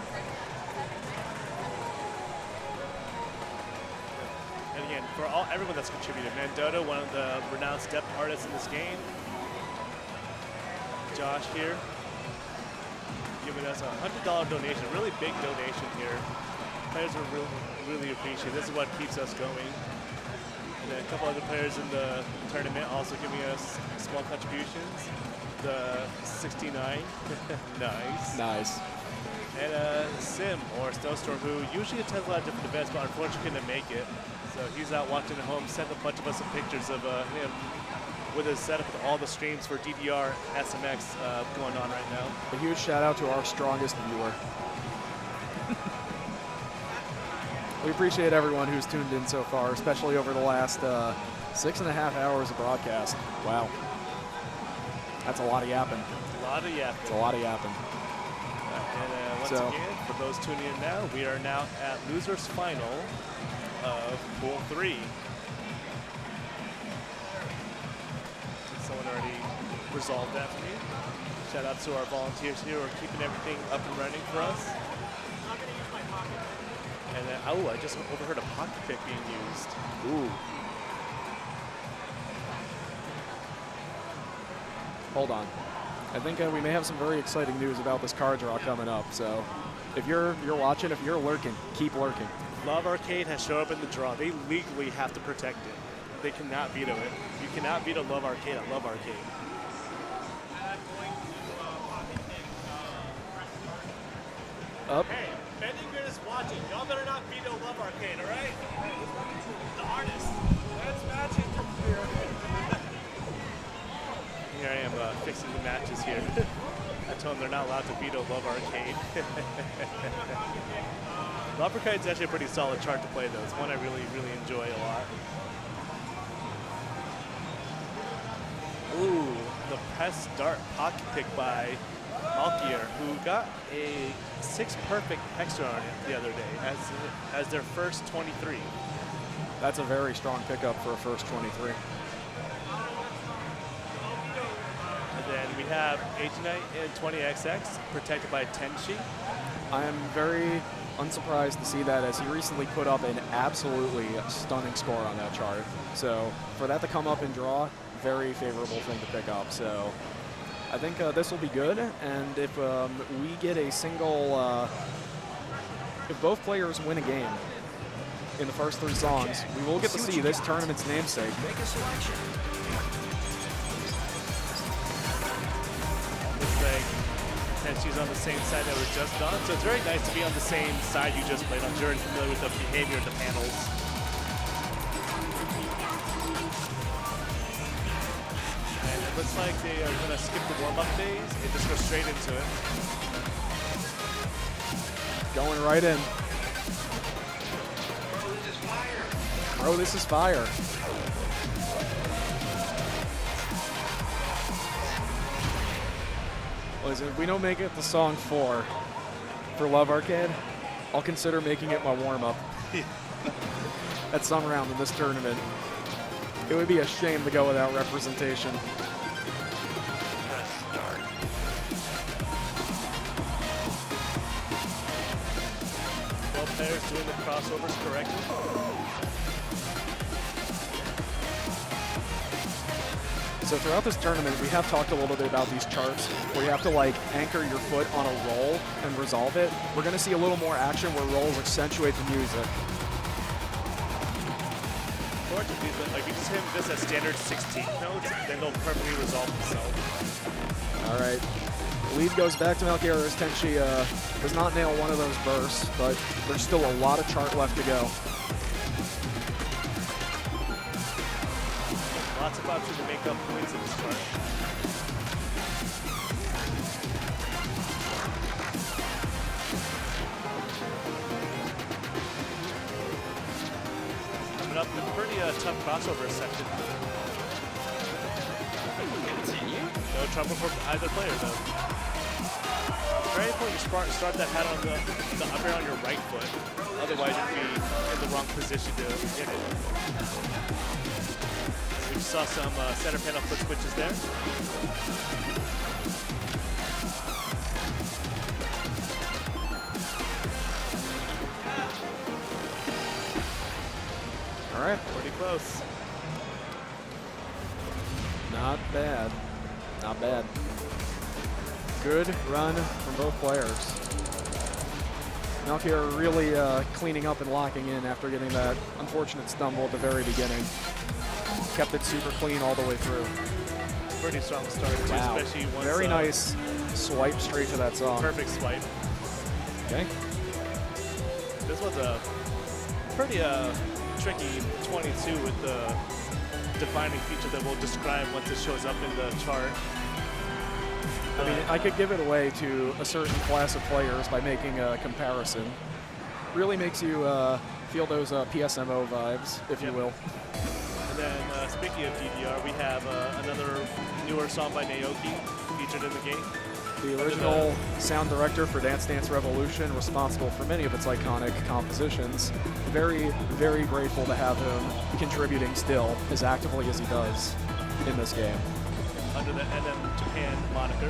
Speaker 2: And again, for everyone that's contributed, Mandota, one of the renowned step artists in this game, Josh here, giving us a $100 donation, really big donation here. Players are really appreciative. This is what keeps us going. And then a couple other players in the tournament also giving us small contributions. The 69, nice.
Speaker 3: Nice.
Speaker 2: And Sim, or Snowstorm, who usually attends a lot of different events, but unfortunately couldn't make it. So he's out watching at home, sent a bunch of us some pictures of him with his setup with all the streams for DDR SMX going on right now.
Speaker 3: A huge shout out to our strongest viewer. We appreciate everyone who's tuned in so far, especially over the last 6.5 hours of broadcast. Wow. That's a lot of yapping.
Speaker 2: A lot of yapping.
Speaker 3: It's a lot of yapping.
Speaker 2: And once again, for those tuning in now, we are now at losers final of pool 3. Someone already resolved that for me. Shout out to our volunteers here who are keeping everything up and running for us. And then, oh, I just overheard a pocket pick being used.
Speaker 3: Ooh. Hold on. I think we may have some very exciting news about this card draw coming up. So if you're watching, if you're lurking, keep lurking.
Speaker 2: Love Arcade has showed up in the draw. They legally have to protect it. They cannot veto it. You cannot veto Love Arcade at Love Arcade.
Speaker 3: Up.
Speaker 2: Hey, Bending Grid is watching. Y'all better not veto Love Arcade, all right? The artist. That's matching. Here I am fixing the matches here. I told them they're not allowed to veto Love Arcade. Love Arcade is actually a pretty solid chart to play, though. It's one I really enjoy a lot. Ooh, the Pest Dart pocket pick by Malkier, who got a 6 perfect hexagon the other day as their first 23.
Speaker 3: That's a very strong pickup for a first 23.
Speaker 2: And then we have 89 and 20XX protected by Tenchi.
Speaker 3: I am very unsurprised to see that, as he recently put up an absolutely stunning score on that chart. So for that to come up and draw, very favorable thing to pick up. So I think this will be good. And if we get a single if both players win a game in the first 3 songs, we will get to see this tournament's namesake.
Speaker 4: Make a selection.
Speaker 2: Looks like Tenshi's on the same side that we're just on, so it's very nice to be on the same side you just played on. You're familiar with the behavior of the panels. And it looks like they are going to skip the warm-up phase and just go straight into it.
Speaker 3: Going right in. Bro, this is fire. Listen, if we don't make it to song 4 for Love Arcade, I'll consider making it my warm-up at some round in this tournament. It would be a shame to go without representation.
Speaker 2: Both players doing the crossovers correctly.
Speaker 3: So throughout this tournament, we have talked a little bit about these charts where you have to like anchor your foot on a roll and resolve it. We're going to see a little more action where rolls accentuate the music.
Speaker 2: Like you just hit this at standard 16 notes, then they'll perfectly resolve themselves.
Speaker 3: All right. The lead goes back to Malkier as Tenshi does not nail one of those bursts, but there's still a lot of chart left to go.
Speaker 2: Lots of options to make up points in this chart. Coming up, a pretty tough crossover section. No trouble for either player, though. It's very important to start that hat on the upper on your right foot. Otherwise, you'd be in the wrong position to hit it. We just saw some center panel foot switches there.
Speaker 3: All right.
Speaker 2: Pretty close.
Speaker 3: Not bad. Not bad. Good run from both players. Malkier really cleaning up and locking in after getting that unfortunate stumble at the very beginning. Kept it super clean all the way through.
Speaker 2: Pretty strong start, too,
Speaker 3: Wow.
Speaker 2: especially once.
Speaker 3: Very nice swipe straight to that song.
Speaker 2: Perfect swipe.
Speaker 3: Okay.
Speaker 2: This was a pretty tricky 22 with the defining feature that we'll describe once it shows up in the chart.
Speaker 3: I mean, I could give it away to a certain class of players by making a comparison. Really makes you feel those PSMO vibes, if you will.
Speaker 2: And then, speaking of DDR, we have another newer song by Naoki featured in the game.
Speaker 3: The original sound director for Dance Dance Revolution, responsible for many of its iconic compositions. Very, very grateful to have him contributing still as actively as he does in this game.
Speaker 2: Under the NM Japan moniker.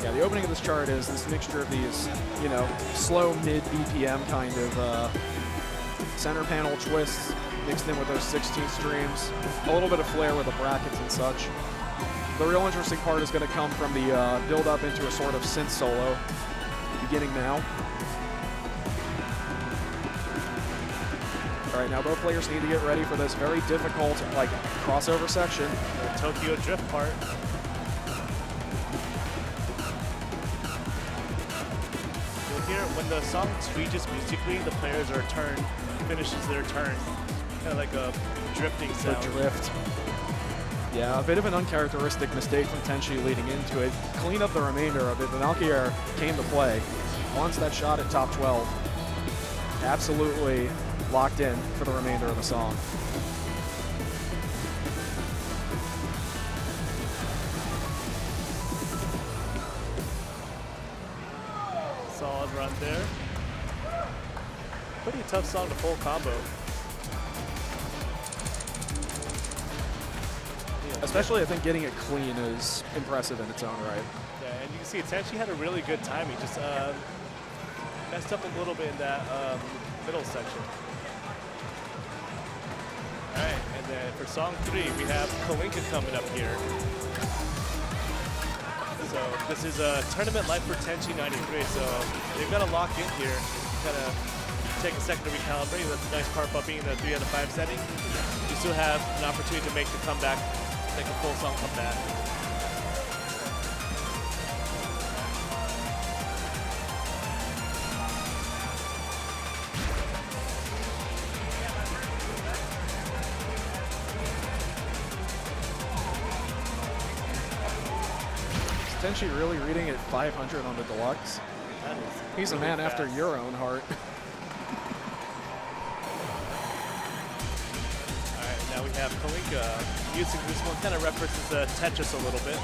Speaker 3: Yeah, the opening of this chart is this mixture of these, you know, slow mid BPM kind of center panel twists mixed in with those 16 streams. A little bit of flair with the brackets and such. The real interesting part is going to come from the build up into a sort of synth solo beginning now. All right, now both players need to get ready for this very difficult, like, crossover section.
Speaker 2: The Tokyo Drift part. You'll hear when the song tweaches musically, the players are finishes their turn. Kind of like a drifting sound.
Speaker 3: The drift. Yeah, a bit of an uncharacteristic mistake from Tenshi leading into it. Clean up the remainder of it, but Malkier came to play. Wants that shot at top 12. Absolutely locked in for the remainder of the song.
Speaker 2: Solid run there. Pretty tough song to full combo.
Speaker 3: Especially, I think, getting it clean is impressive in its own right.
Speaker 2: Yeah, and you can see Tenshi had a really good time. He just messed up a little bit in that middle section. All right, and then for song 3, we have Kalinka coming up here. So this is a tournament life for Tenchi 93, so they've got to lock in here. Kind of take a second to recalibrate. That's the nice part about being in the 3 out of 5 setting. You still have an opportunity to make the comeback, make a full song comeback.
Speaker 3: Tenchi really reading at 500 on the deluxe. He's a man after your own heart.
Speaker 2: All right, now we have Kalinka using this one, kind of references Tetris a little bit.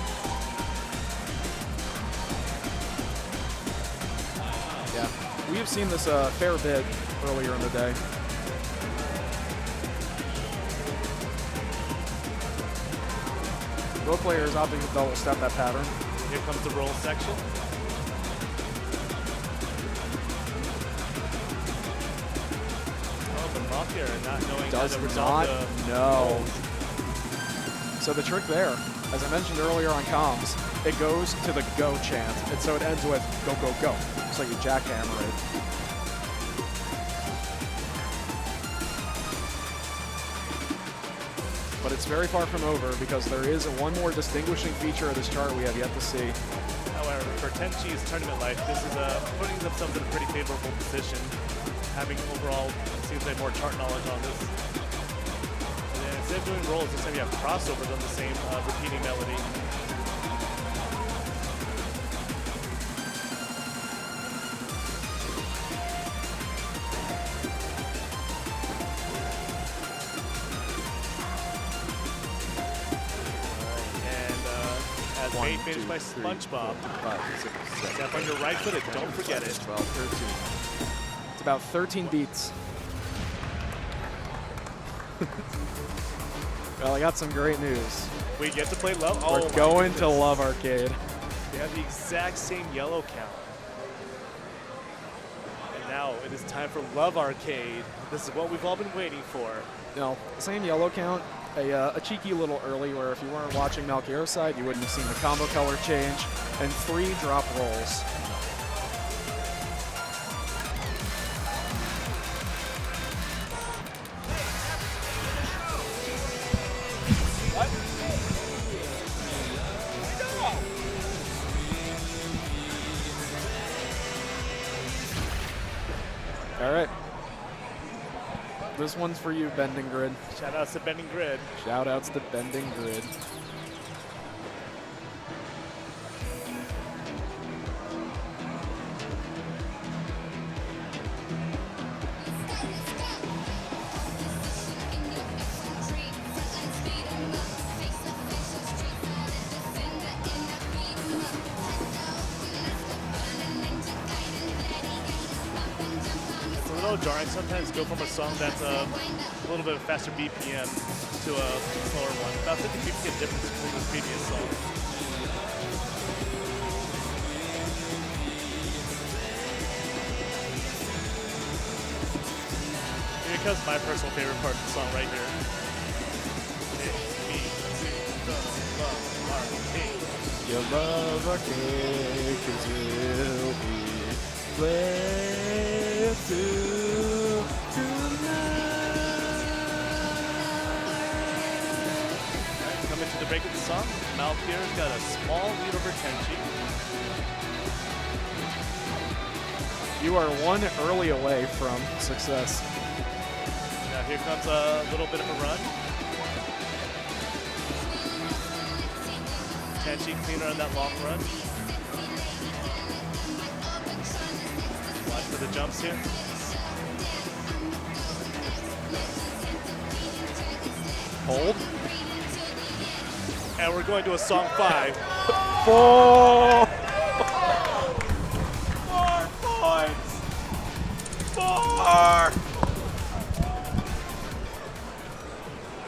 Speaker 3: Yeah, we have seen this a fair bit earlier in the day. Both players opting to double step that pattern.
Speaker 2: Here comes the roll section. Oh, the Mafia not knowing how
Speaker 3: Does
Speaker 2: to resolve
Speaker 3: not
Speaker 2: the
Speaker 3: know. So the trick there, as I mentioned earlier on comms, it goes to the go chant, and so it ends with go, go, go. So you jackhammer it. But it's very far from over because there is one more distinguishing feature of this chart we have yet to see.
Speaker 2: However, for Tenchi's tournament life, this is putting themselves in a pretty favorable position, having overall, it seems like more chart knowledge on this. And then instead of doing rolls, this time you have crossovers on the same repeating melody. Made finished by SpongeBob.
Speaker 3: 5, 6, 7.
Speaker 2: Step on your right foot and don't forget it.
Speaker 3: 12, 13. It's about 13 beats. Well, I got some great news.
Speaker 2: We get to play Love.
Speaker 3: We're going to Love Arcade.
Speaker 2: We have the exact same yellow count. And now it is time for Love Arcade. This is what we've all been waiting for.
Speaker 3: No, same yellow count. A cheeky little early where if you weren't watching Malkiero's side, you wouldn't have seen the combo color change, and 3 drop rolls. All right. This one's for you, Bending Grid.
Speaker 2: Shout outs to Bending Grid.
Speaker 3: Shout outs to Bending Grid.
Speaker 2: Jarring sometimes go from a song that's a little bit of faster BPM to a slower one. About 50 BPM difference between the previous song. Here comes my personal favorite part of the song right here.
Speaker 3: Your love arcade, 'cause we'll be playing through tonight.
Speaker 2: Coming to the break of the song, Malkier's got a small lead over Tenchi.
Speaker 3: You are one early away from success.
Speaker 2: Now here comes a little bit of a run. Tenchi cleaner on that long run. Watch for the jumps here.
Speaker 3: Hold.
Speaker 2: And we're going to a song 5.
Speaker 3: 4
Speaker 2: points!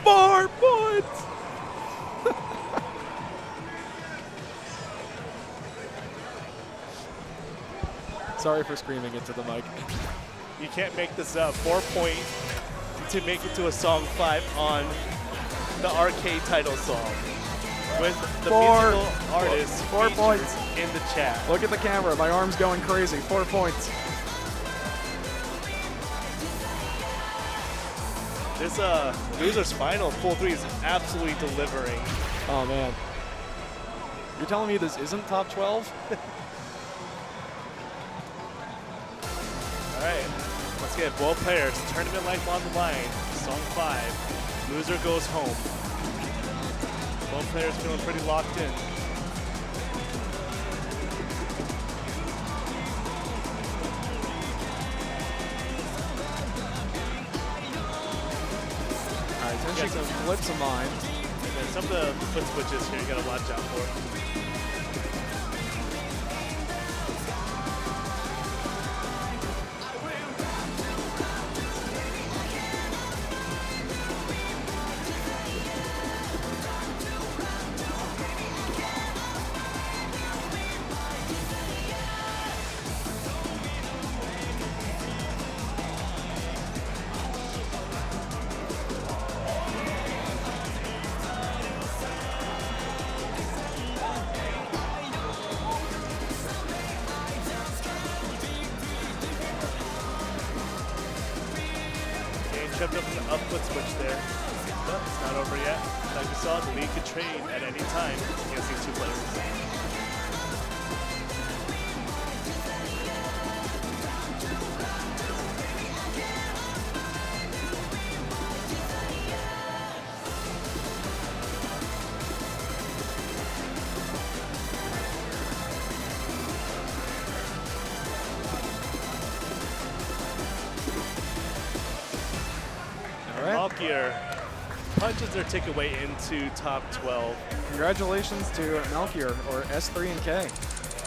Speaker 3: 4 points! Sorry for screaming into the mic.
Speaker 2: You can't make this up. 4 point to make it to a song 5 on the arcade title song with the musical artist
Speaker 3: 4 points
Speaker 2: in the chat.
Speaker 3: Look at the camera. My arm's going crazy. 4 points.
Speaker 2: This loser's final pool 3 is absolutely delivering.
Speaker 3: Oh man. You're telling me this isn't top 12?
Speaker 2: All right, let's get both players. Tournament life on the line. Song 5. Loser goes home. Both players feeling pretty locked in.
Speaker 3: All right, then she can flip some mine.
Speaker 2: And then some of the foot switches here you gotta watch out for. Tripped up the upfoot switch there. But it's not over yet. Like we saw, the lead could trade at any time against these two players. Malkier punches their ticket way into top 12.
Speaker 3: Congratulations to Malkier, or S3 and K,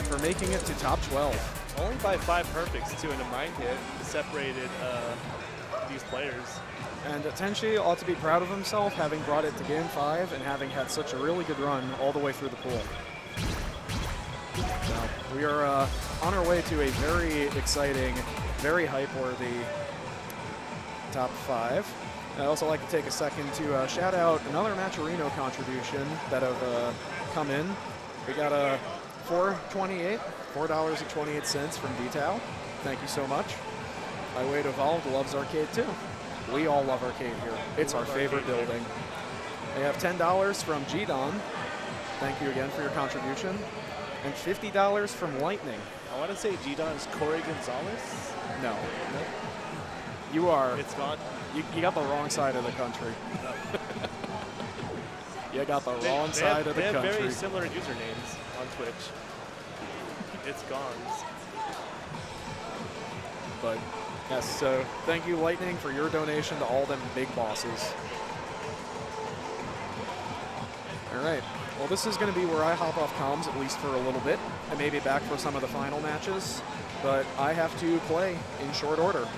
Speaker 3: for making it to top 12.
Speaker 2: Only by 5 perfects too, and a mind hit separated these players.
Speaker 3: And Tenshi ought to be proud of himself, having brought it to game 5 and having had such a really good run all the way through the pool. So we are on our way to a very exciting, very hype-worthy top 5. I'd also like to take a second to shout out another Matcherino contribution that have come in. We got a $4.28 from D-Tao. Thank you so much. My Way to Evolved loves arcade too. We all love arcade here. It's our favorite building. We have $10 from G-Don. Thank you again for your contribution. And $50 from Lightning.
Speaker 2: I want to say G-Don's Corey Gonzalez.
Speaker 3: No. Nope. You are.
Speaker 2: It's gone.
Speaker 3: You got the wrong side of the country. You got the wrong side of the country.
Speaker 2: They have very similar usernames on Twitch. It's gone.
Speaker 3: But yes, so thank you, Lightning, for your donation to all them big bosses. All right. Well, this is going to be where I hop off comms, at least for a little bit. I may be back for some of the final matches, but I have to play in short order.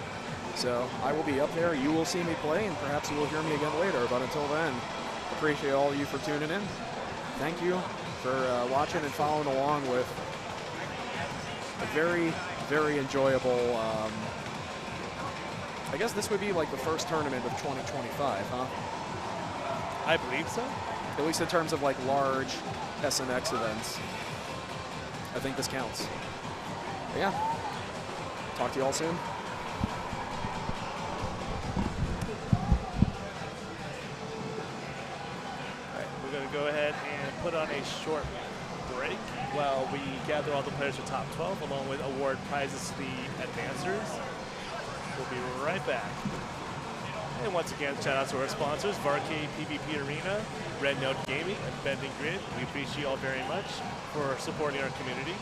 Speaker 3: So I will be up there, you will see me play, and perhaps you will hear me again later. But until then, appreciate all of you for tuning in. Thank you for watching and following along with a very, very enjoyable, I guess this would be like the first tournament of 2025, huh?
Speaker 2: I believe so.
Speaker 3: At least in terms of like large SMX events. I think this counts. But yeah, talk to you all soon.
Speaker 2: Go ahead and put on a short break while we gather all the players for top 12 along with award prizes to the advancers. We'll be right back. And once again, shout out to our sponsors, Varcade PvP Arena, Red Note Gaming, and Bending Grid. We appreciate you all very much for supporting our community.